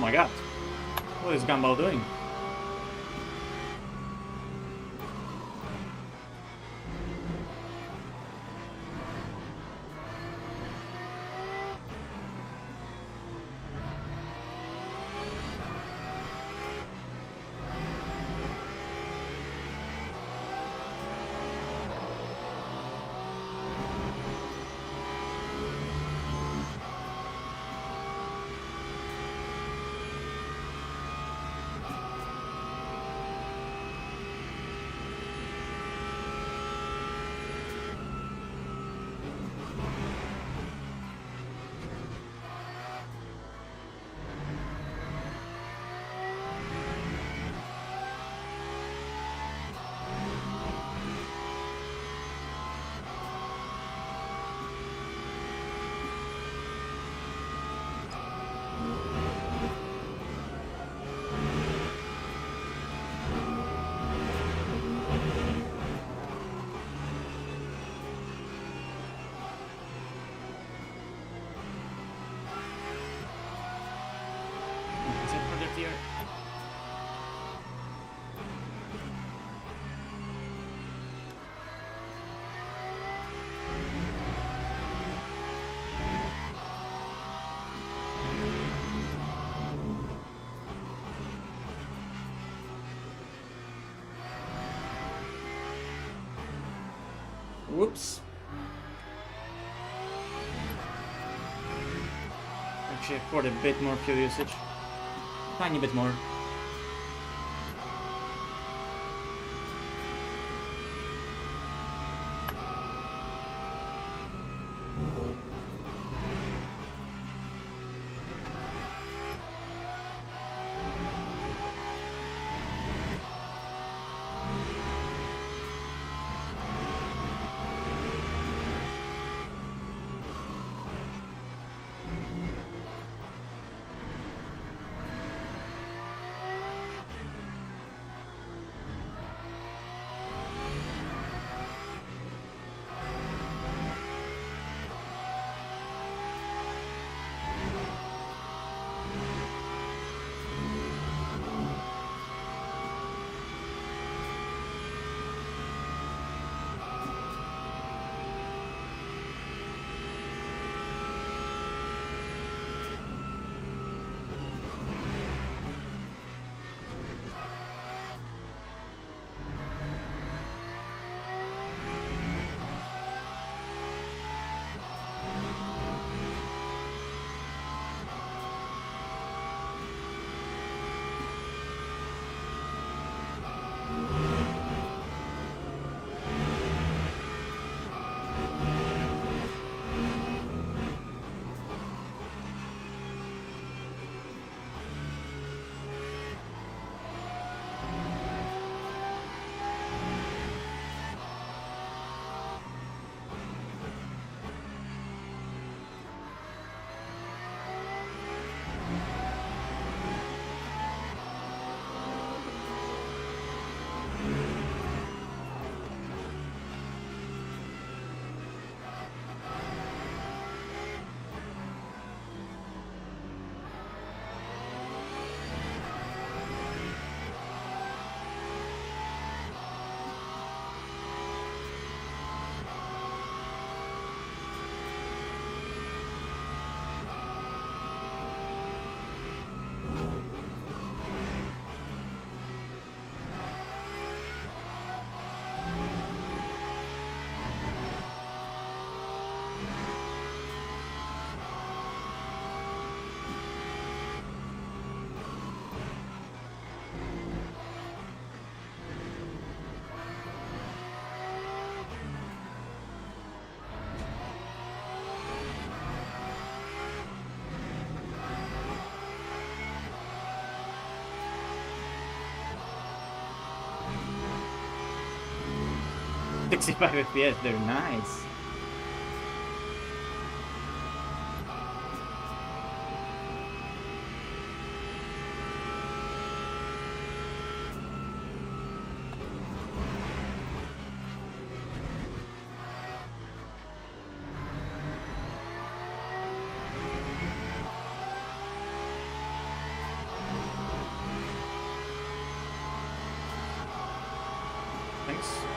my god. What is Gumball doing? Whoops. Actually, afford a bit more fuel usage. Tiny bit more. FPS, they're nice. anecdotes.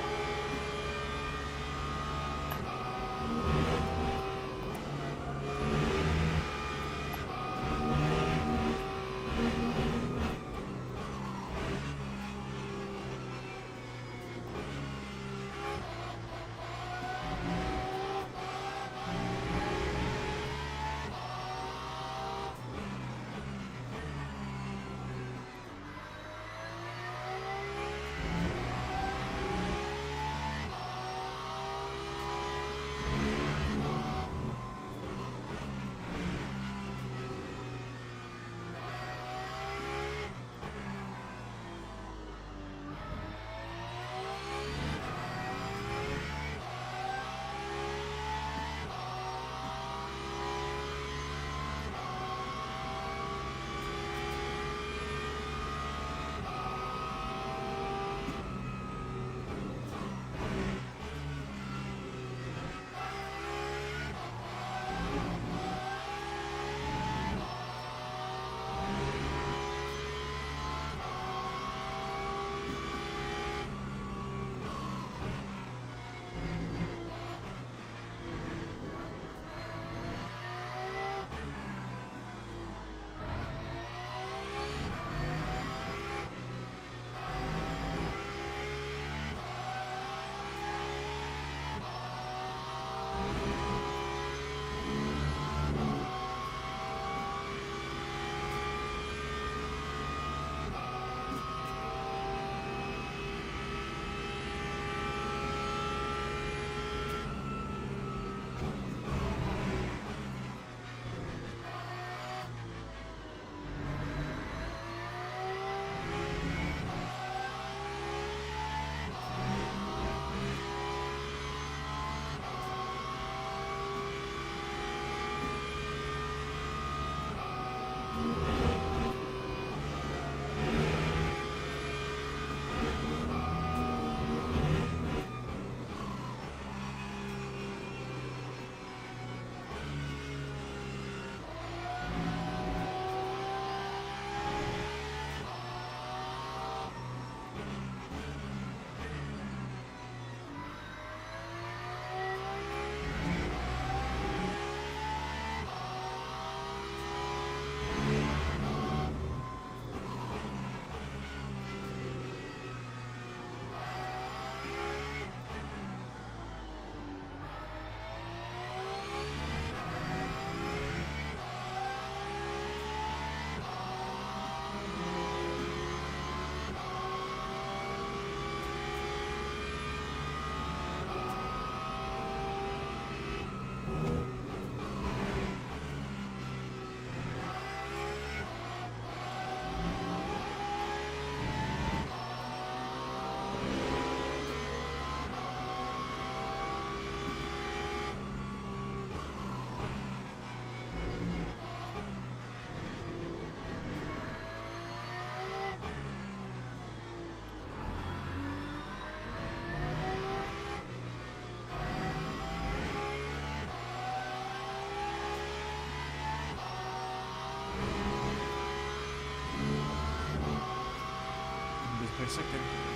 per second.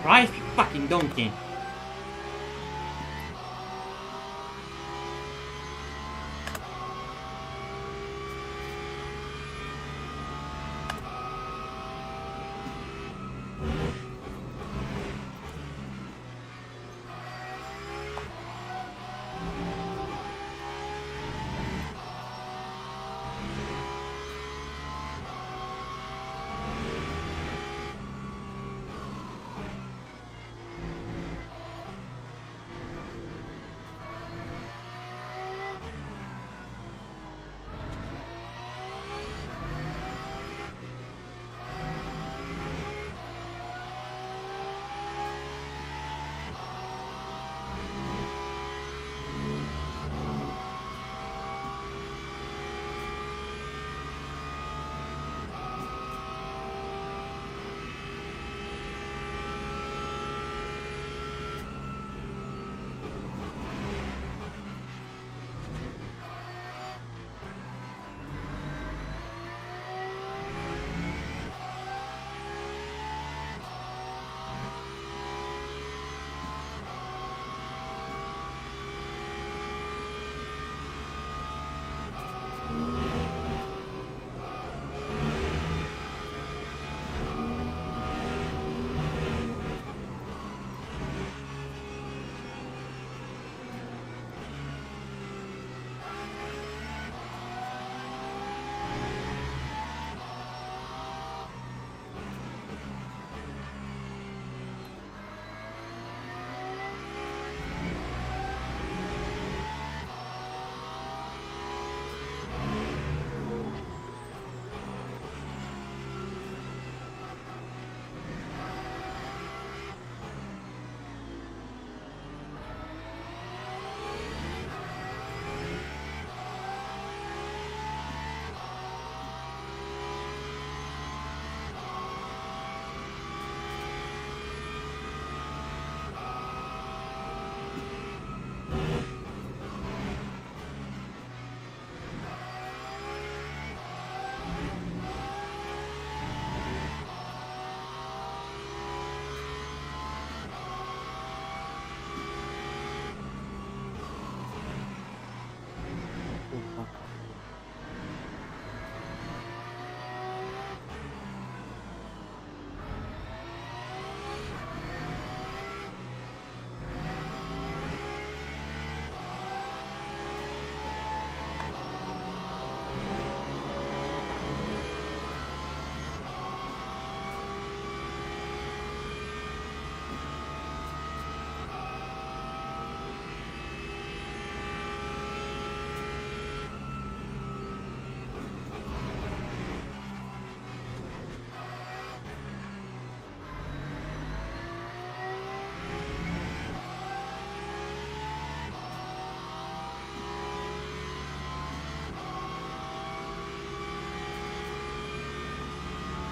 Right, you fucking donkey.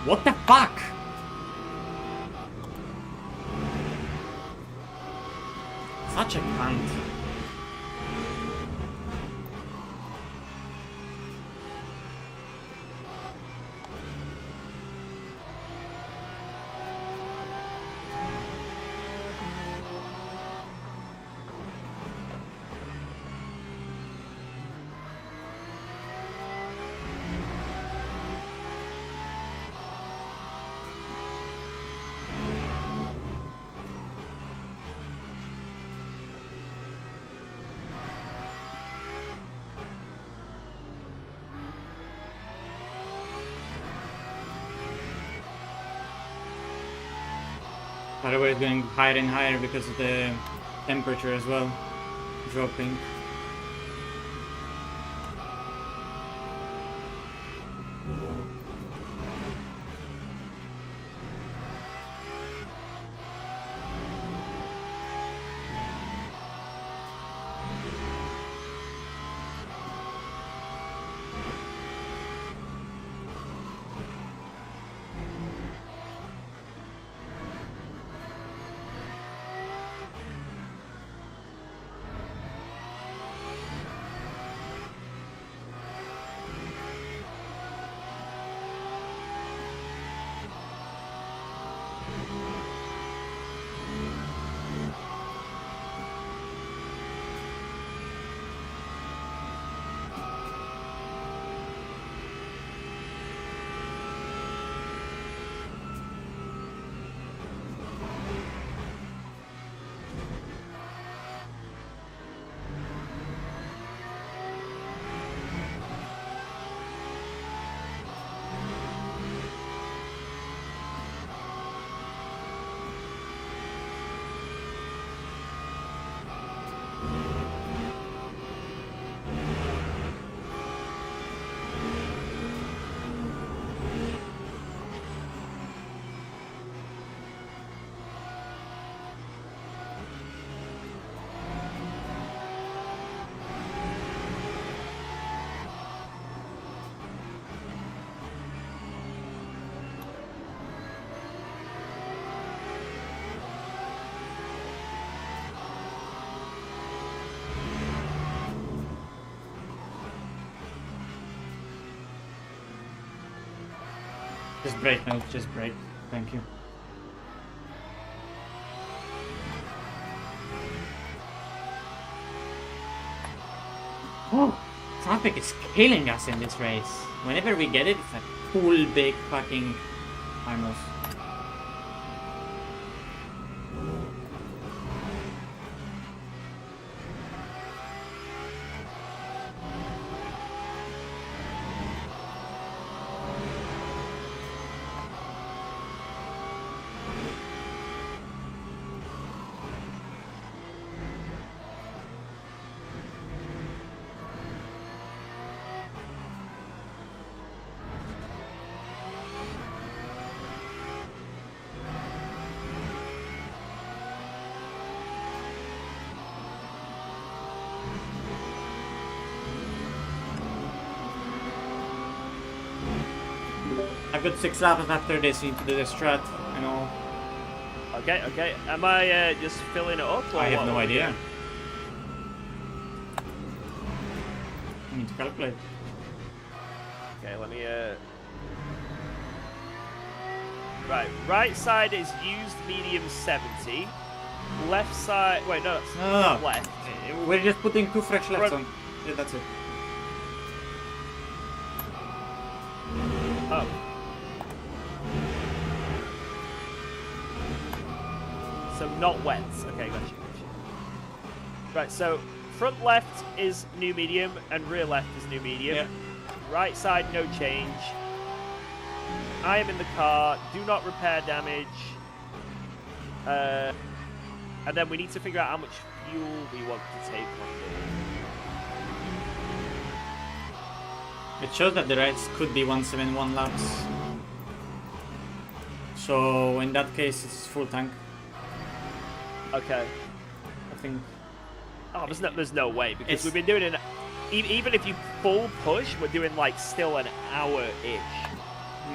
What the fuck? Such a cunt. By the way, it's going higher and higher because of the temperature as well, dropping. Just brake, no, just brake. Thank you. Oh, traffic is killing us in this race. Whenever we get it, it's like full big fucking timers. I've got 6 laps after this into the strat and all. Okay, okay. Am I just filling it up? Or I have what? no idea. I need to calculate. Okay, let me right side is used medium 70. Left side, wait, no, that's No. left. We're just putting 2 fresh laps on. Yeah, that's it. Oh. So not wet. Okay, gotcha. Right, so front left is new medium and rear left is new medium. Yeah. Right side, no change. I am in the car. Do not repair damage. And then we need to figure out how much fuel we want to take on It shows that the rides could be 171 laps. So in that case, it's full tank. Okay. I think. Oh, there's no way because It's- we've been doing even if you full push, we're doing like still an hour-ish.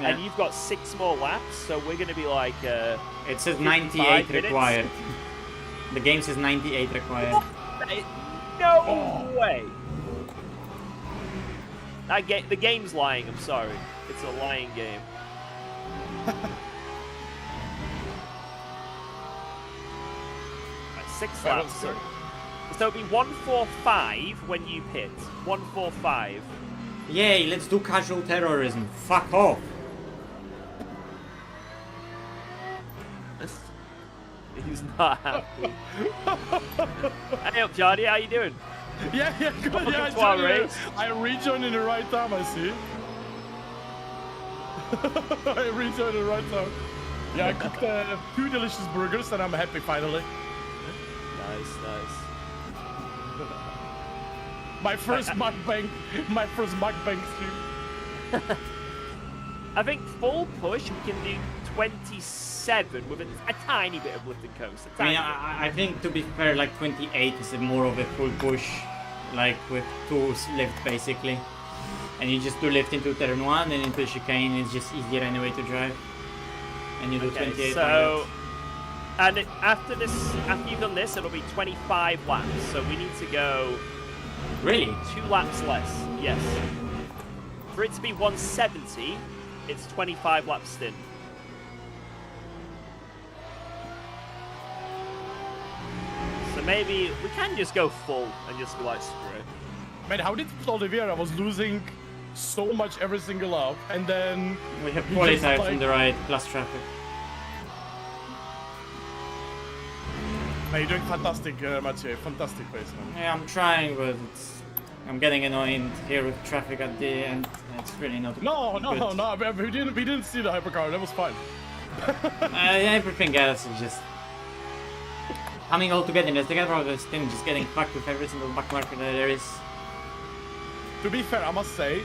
and you've got 6 more laps, so we're going to be like. It says 55 98 minutes. required. The game says 98 required. No way! The game's lying. I'm sorry. It's a lying game. Right, 6 laps. So it'll be 145 when you pit. 145. Yay, let's do casual terrorism. Fuck off. He's not happy. Hey up, Johnny. How you doing? Yeah, good. Welcome Yeah, to our race. I rejoined in the right time, I see. I rejoined in the right time. Yeah, I cooked 2 delicious burgers and I'm happy finally. Nice. My first mukbang stream. I think full push we can do 27 with a tiny bit of lift and coast. I mean, I think to be fair, like 28 is more of a full push, like with 2 lift basically. And you just do lift into turn 1 and into chicane, it's just easier anyway to drive. And you do 28. So, and after you've done this, it'll be 25 laps. So we need to go. Really? 2 laps less. Yes. For it to be 170, it's 25 laps stint. So maybe we can just go full and just be like, screw it. Man, how did Oliveira was losing so much every single lap, and then We have he quality just, tire like- from the right, plus traffic. Man, you're doing fantastic, Maciej. Fantastic pace, man. Yeah, I'm trying, but I'm getting annoyed here with traffic at the end. It's really not No, good. we didn't see the hypercar. That was fine. Everything else is just coming all together. There's the of this thing just getting fucked with every single back marker that there is. To be fair, I must say,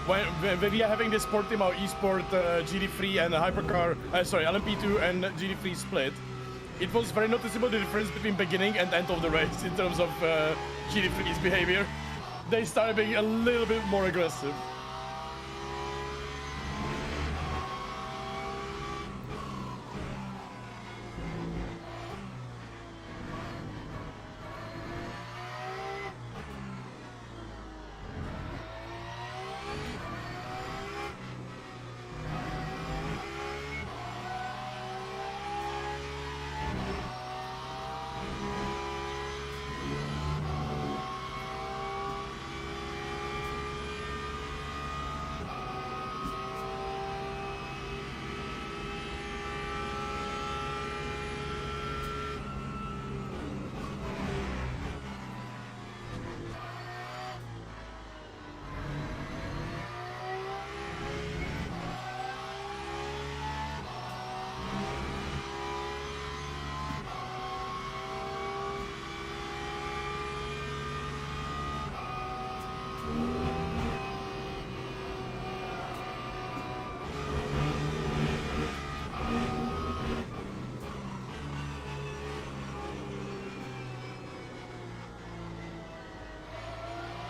when we are having this Portimao eSport GD3 and hypercar, LMP2 and GD3 split, it was very noticeable the difference between beginning and end of the race in terms of GD3's behavior. They started being a little bit more aggressive.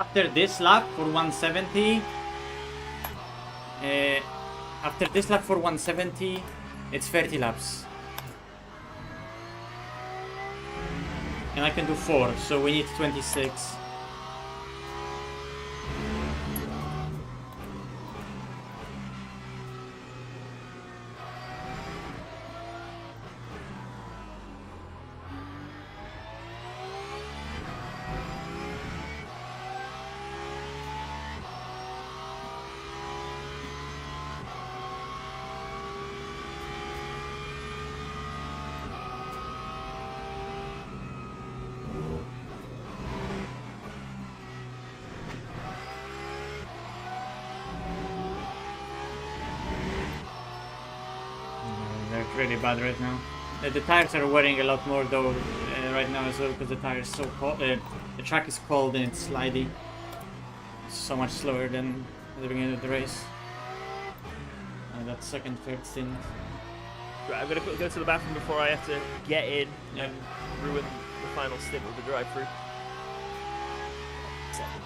After this lap for 170, it's 30 laps. And I can do 4, so we need 26. They're really bad right now. The tires are wearing a lot more though right now as well because the tire is so cold. The track is cold and it's slidey. It's so much slower than at the beginning of the race. That second, third stint. Right, I'm gonna quickly go to the bathroom before I have to get in Yeah. and ruin the final stint of the drive-through. Second.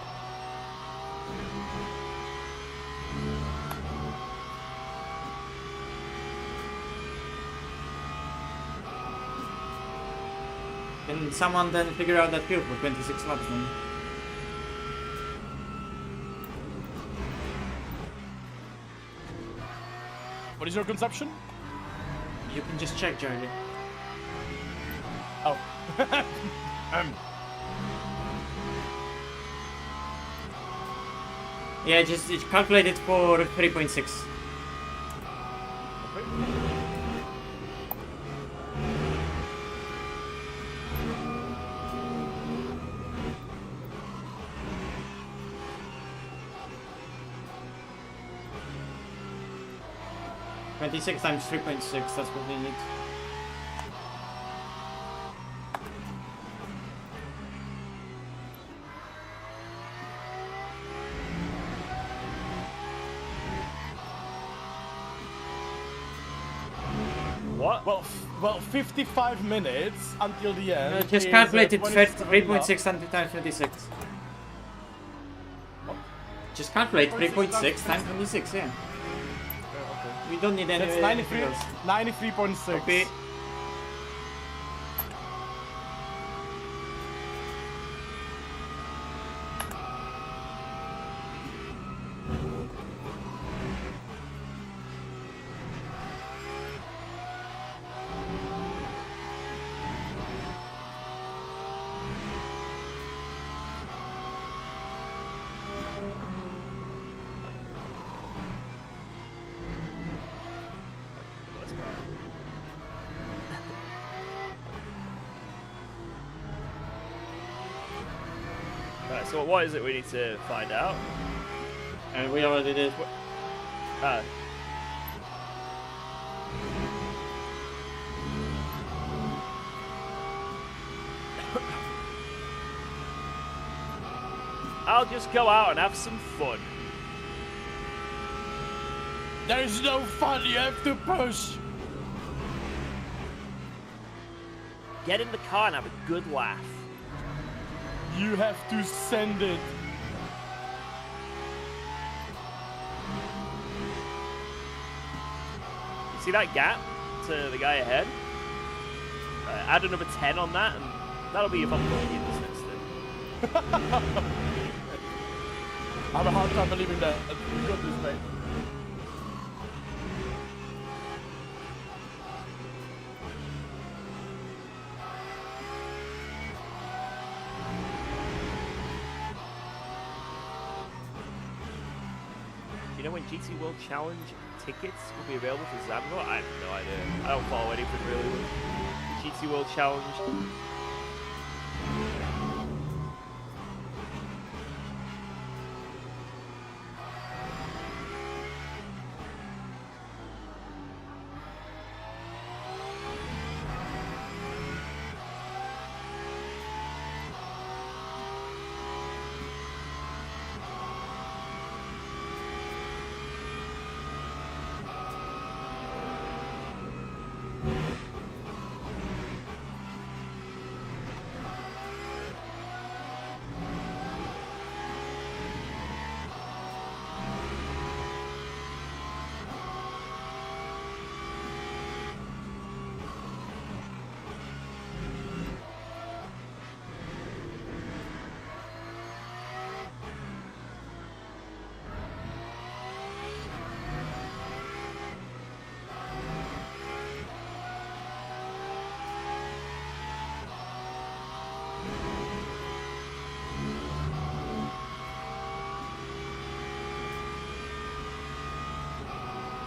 Can someone then figure out that fuel for 26 watts then? What is your consumption? You can just check, Charlie. Oh. Yeah, just calculate it for 3.6. Okay. 26 times 3.6, that's what we need. What? Well, 55 minutes until the end. Just is, calculate it 27 3.6 times 26. What? Just calculate 3.6 3.6 times 26, yeah. Okay. We don't need any That's anything 93, else. 93.6. Okay. Right, so what is it we need to find out? And we already did. Ah. I'll just go out and have some fun. There's no fun, you have to push. Get in the car and have a good laugh. You have to send it. You see that gap to the guy ahead? Add another 10 on that, and that'll be if I'm lucky in this next thing. I have a hard time believing that. You got this, mate. You know when GT World Challenge tickets will be available for Zambro? I have no idea. I don't follow anything really with the GT World Challenge.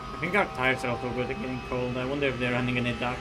I think our tires are also good at getting cold. I wonder if they're running any duct.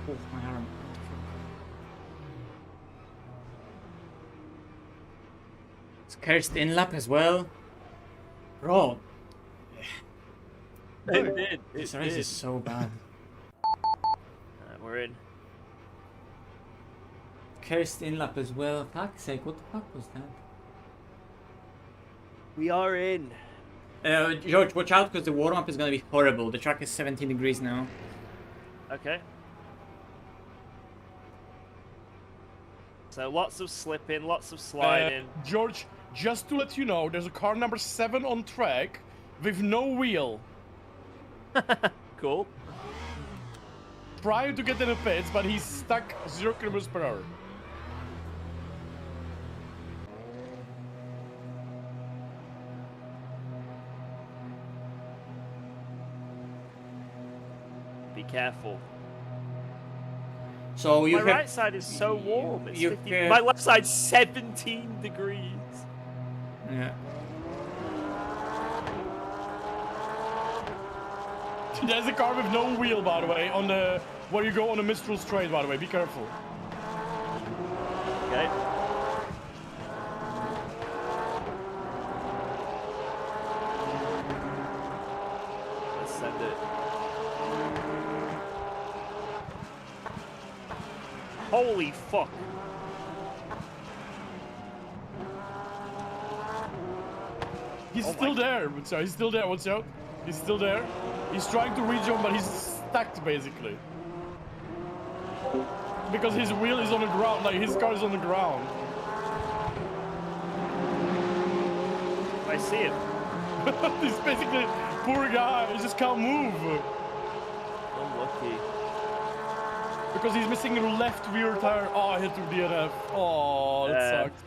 Oh, my arm. It's cursed in lap as well. Bro, It did. this race is so bad. We're in. Cursed in lap as well. Fuck's sake, what the fuck was that? We are in. George, watch out because the warm-up is gonna be horrible. The track is 17 degrees now. Okay. So lots of slipping, lots of sliding. George, just to let you know, there's a car number 7 on track with no wheel. Cool. Trying to get in the pits, but he's stuck 0 kilometers per hour. Be careful. So you My have... right side is so warm. It's you 50, have- my left side's 17 degrees. Yeah. There's a car with no wheel, by the way, on the where you go on the Mistral straight. By the way, be careful. Okay. Let's send it. Holy fuck. He's Oh still my- there. Watch out. He's still there. Watch out. He's still there. He's trying to rejoin, but he's stuck basically. Because his wheel is on the ground, like his car is on the ground. I see him. He's basically, poor guy, he just can't move. Unlucky. Because he's missing a left rear tire. Oh, I hit the DNF. Oh, that sucked.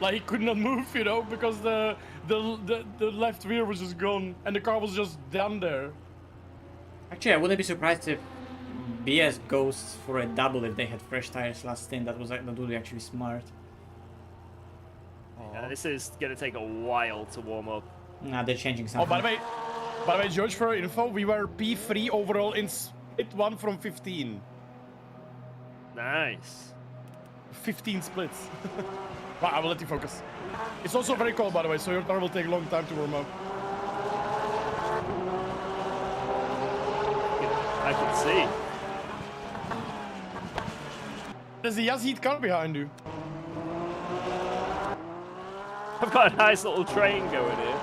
Like he could not move, you know, because the left rear was just gone and the car was just down there. Actually, I wouldn't be surprised if BS goes for a double if they had fresh tires last stint. That would be actually smart. Yeah, this is gonna take a while to warm up. Nah, they're changing Oh, something. by the way, George, for info, we were P3 overall in split 1 from 15. Nice. 15 splits. Well, I will let you focus. It's also very cold, by the way, so your car will take a long time to warm up. I can see. There's a Yazid car behind you. I've got a nice little train going here.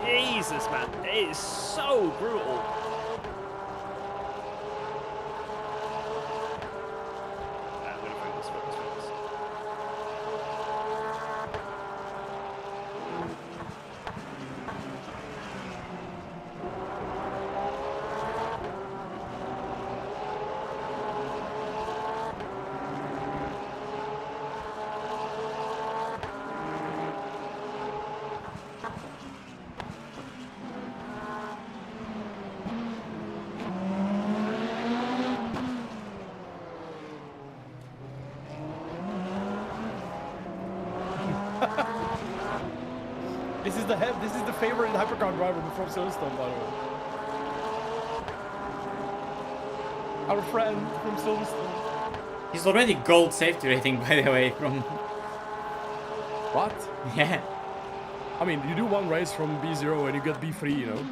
Jesus, man. It is so brutal. I'm gonna focus. This is the favorite hypercar driver from Silverstone, by the way. Our friend from Silverstone. He's already gold safety rating, by the way, from... What? Yeah. I mean, you do one race from B0 and you get B3, you know?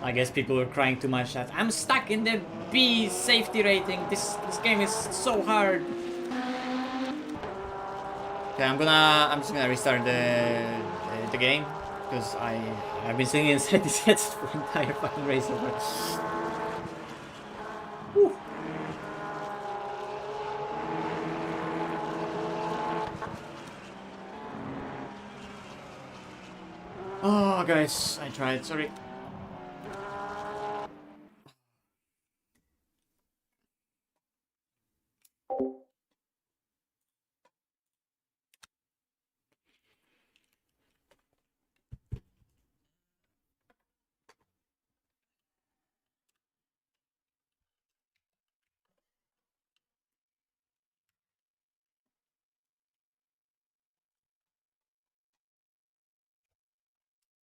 I guess people were crying too much that I'm stuck in the B safety rating. This game is so hard. Okay, I'm just gonna restart the game because I've been sitting inside this headset for the entire fucking race over. Whew. Oh guys, I tried, sorry.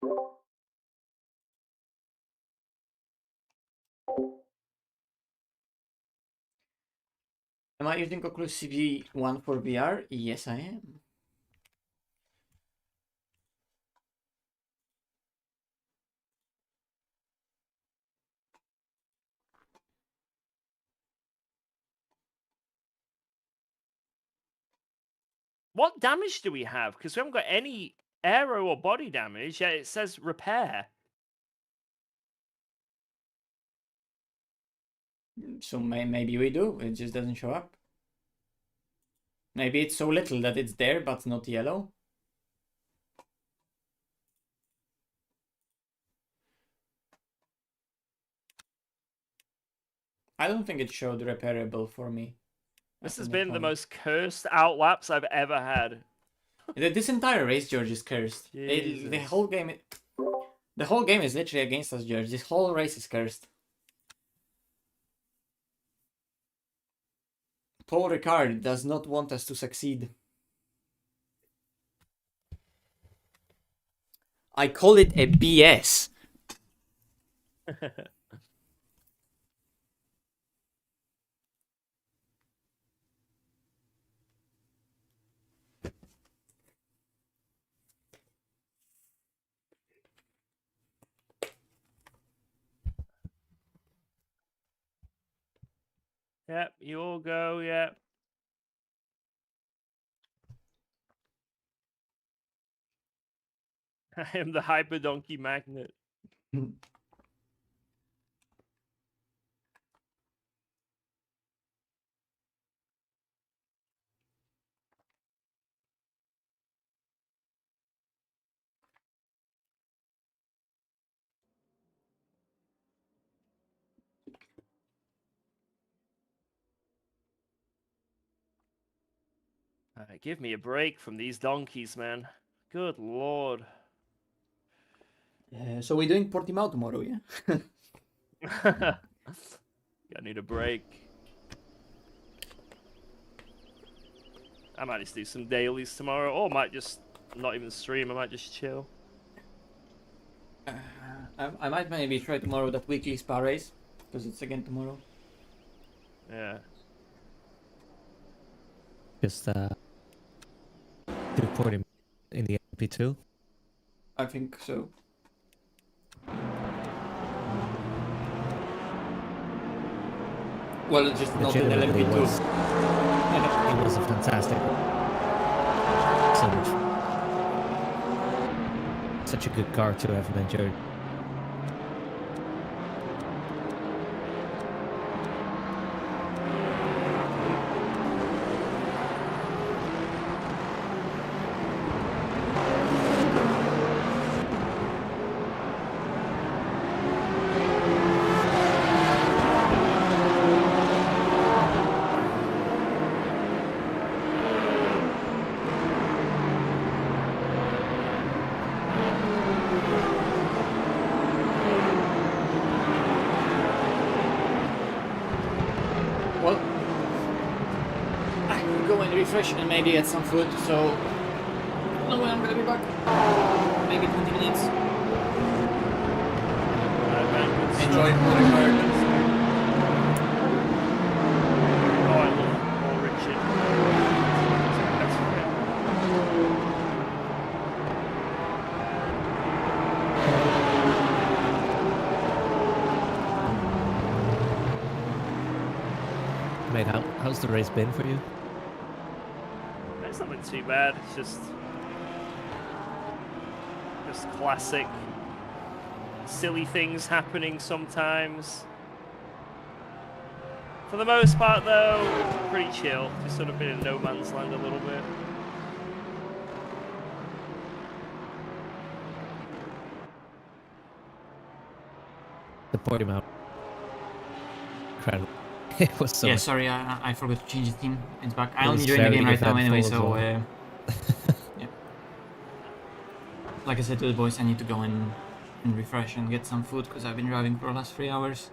Am I using Oculus CV1 for VR? Yes, I am. What damage do we have? Because we haven't got any aero or body damage, yet it says repair. So maybe we do, it just doesn't show up. Maybe it's so little that it's there, but not yellow. I don't think it showed repairable for me. This has been the most cursed outlaps I've ever had. This entire race, George, is cursed. The whole game is literally against us, George. This whole race is cursed. Paul Ricard does not want us to succeed. I call it a BS. Yep, you all go, yep. I am the hyper donkey magnet. Give me a break from these donkeys, man. Good lord. So we're doing Portimao tomorrow, yeah? I need a break. I might just do some dailies tomorrow, or might just not even stream. I might just chill. I might maybe try tomorrow that weekly spa race, because it's again tomorrow. Yeah. Just do Portimao in the LP2. I think so. Well, it's just not in Legitimately LMP2. It was a fantastic. Such a good car to have enjoyed. Well, I will go and refresh and maybe get some food, so I don't know when I'm gonna be back. Maybe 20 minutes. Enjoy Ricard. Oh, I love Richard. That's great. Mate, how's the race been for you? It's not been too bad. It's just classic silly things happening sometimes. For the most part, though, pretty chill. Just sort of been in no man's land a little bit. The Portimao. Incredible. It was so Yeah, much. sorry, I forgot to change the theme. It's back. It I'm was enjoying the very game right now anyway, eventful so as well. yeah. Like I said to the boys, I need to go and refresh and get some food because I've been driving for the last 3 hours.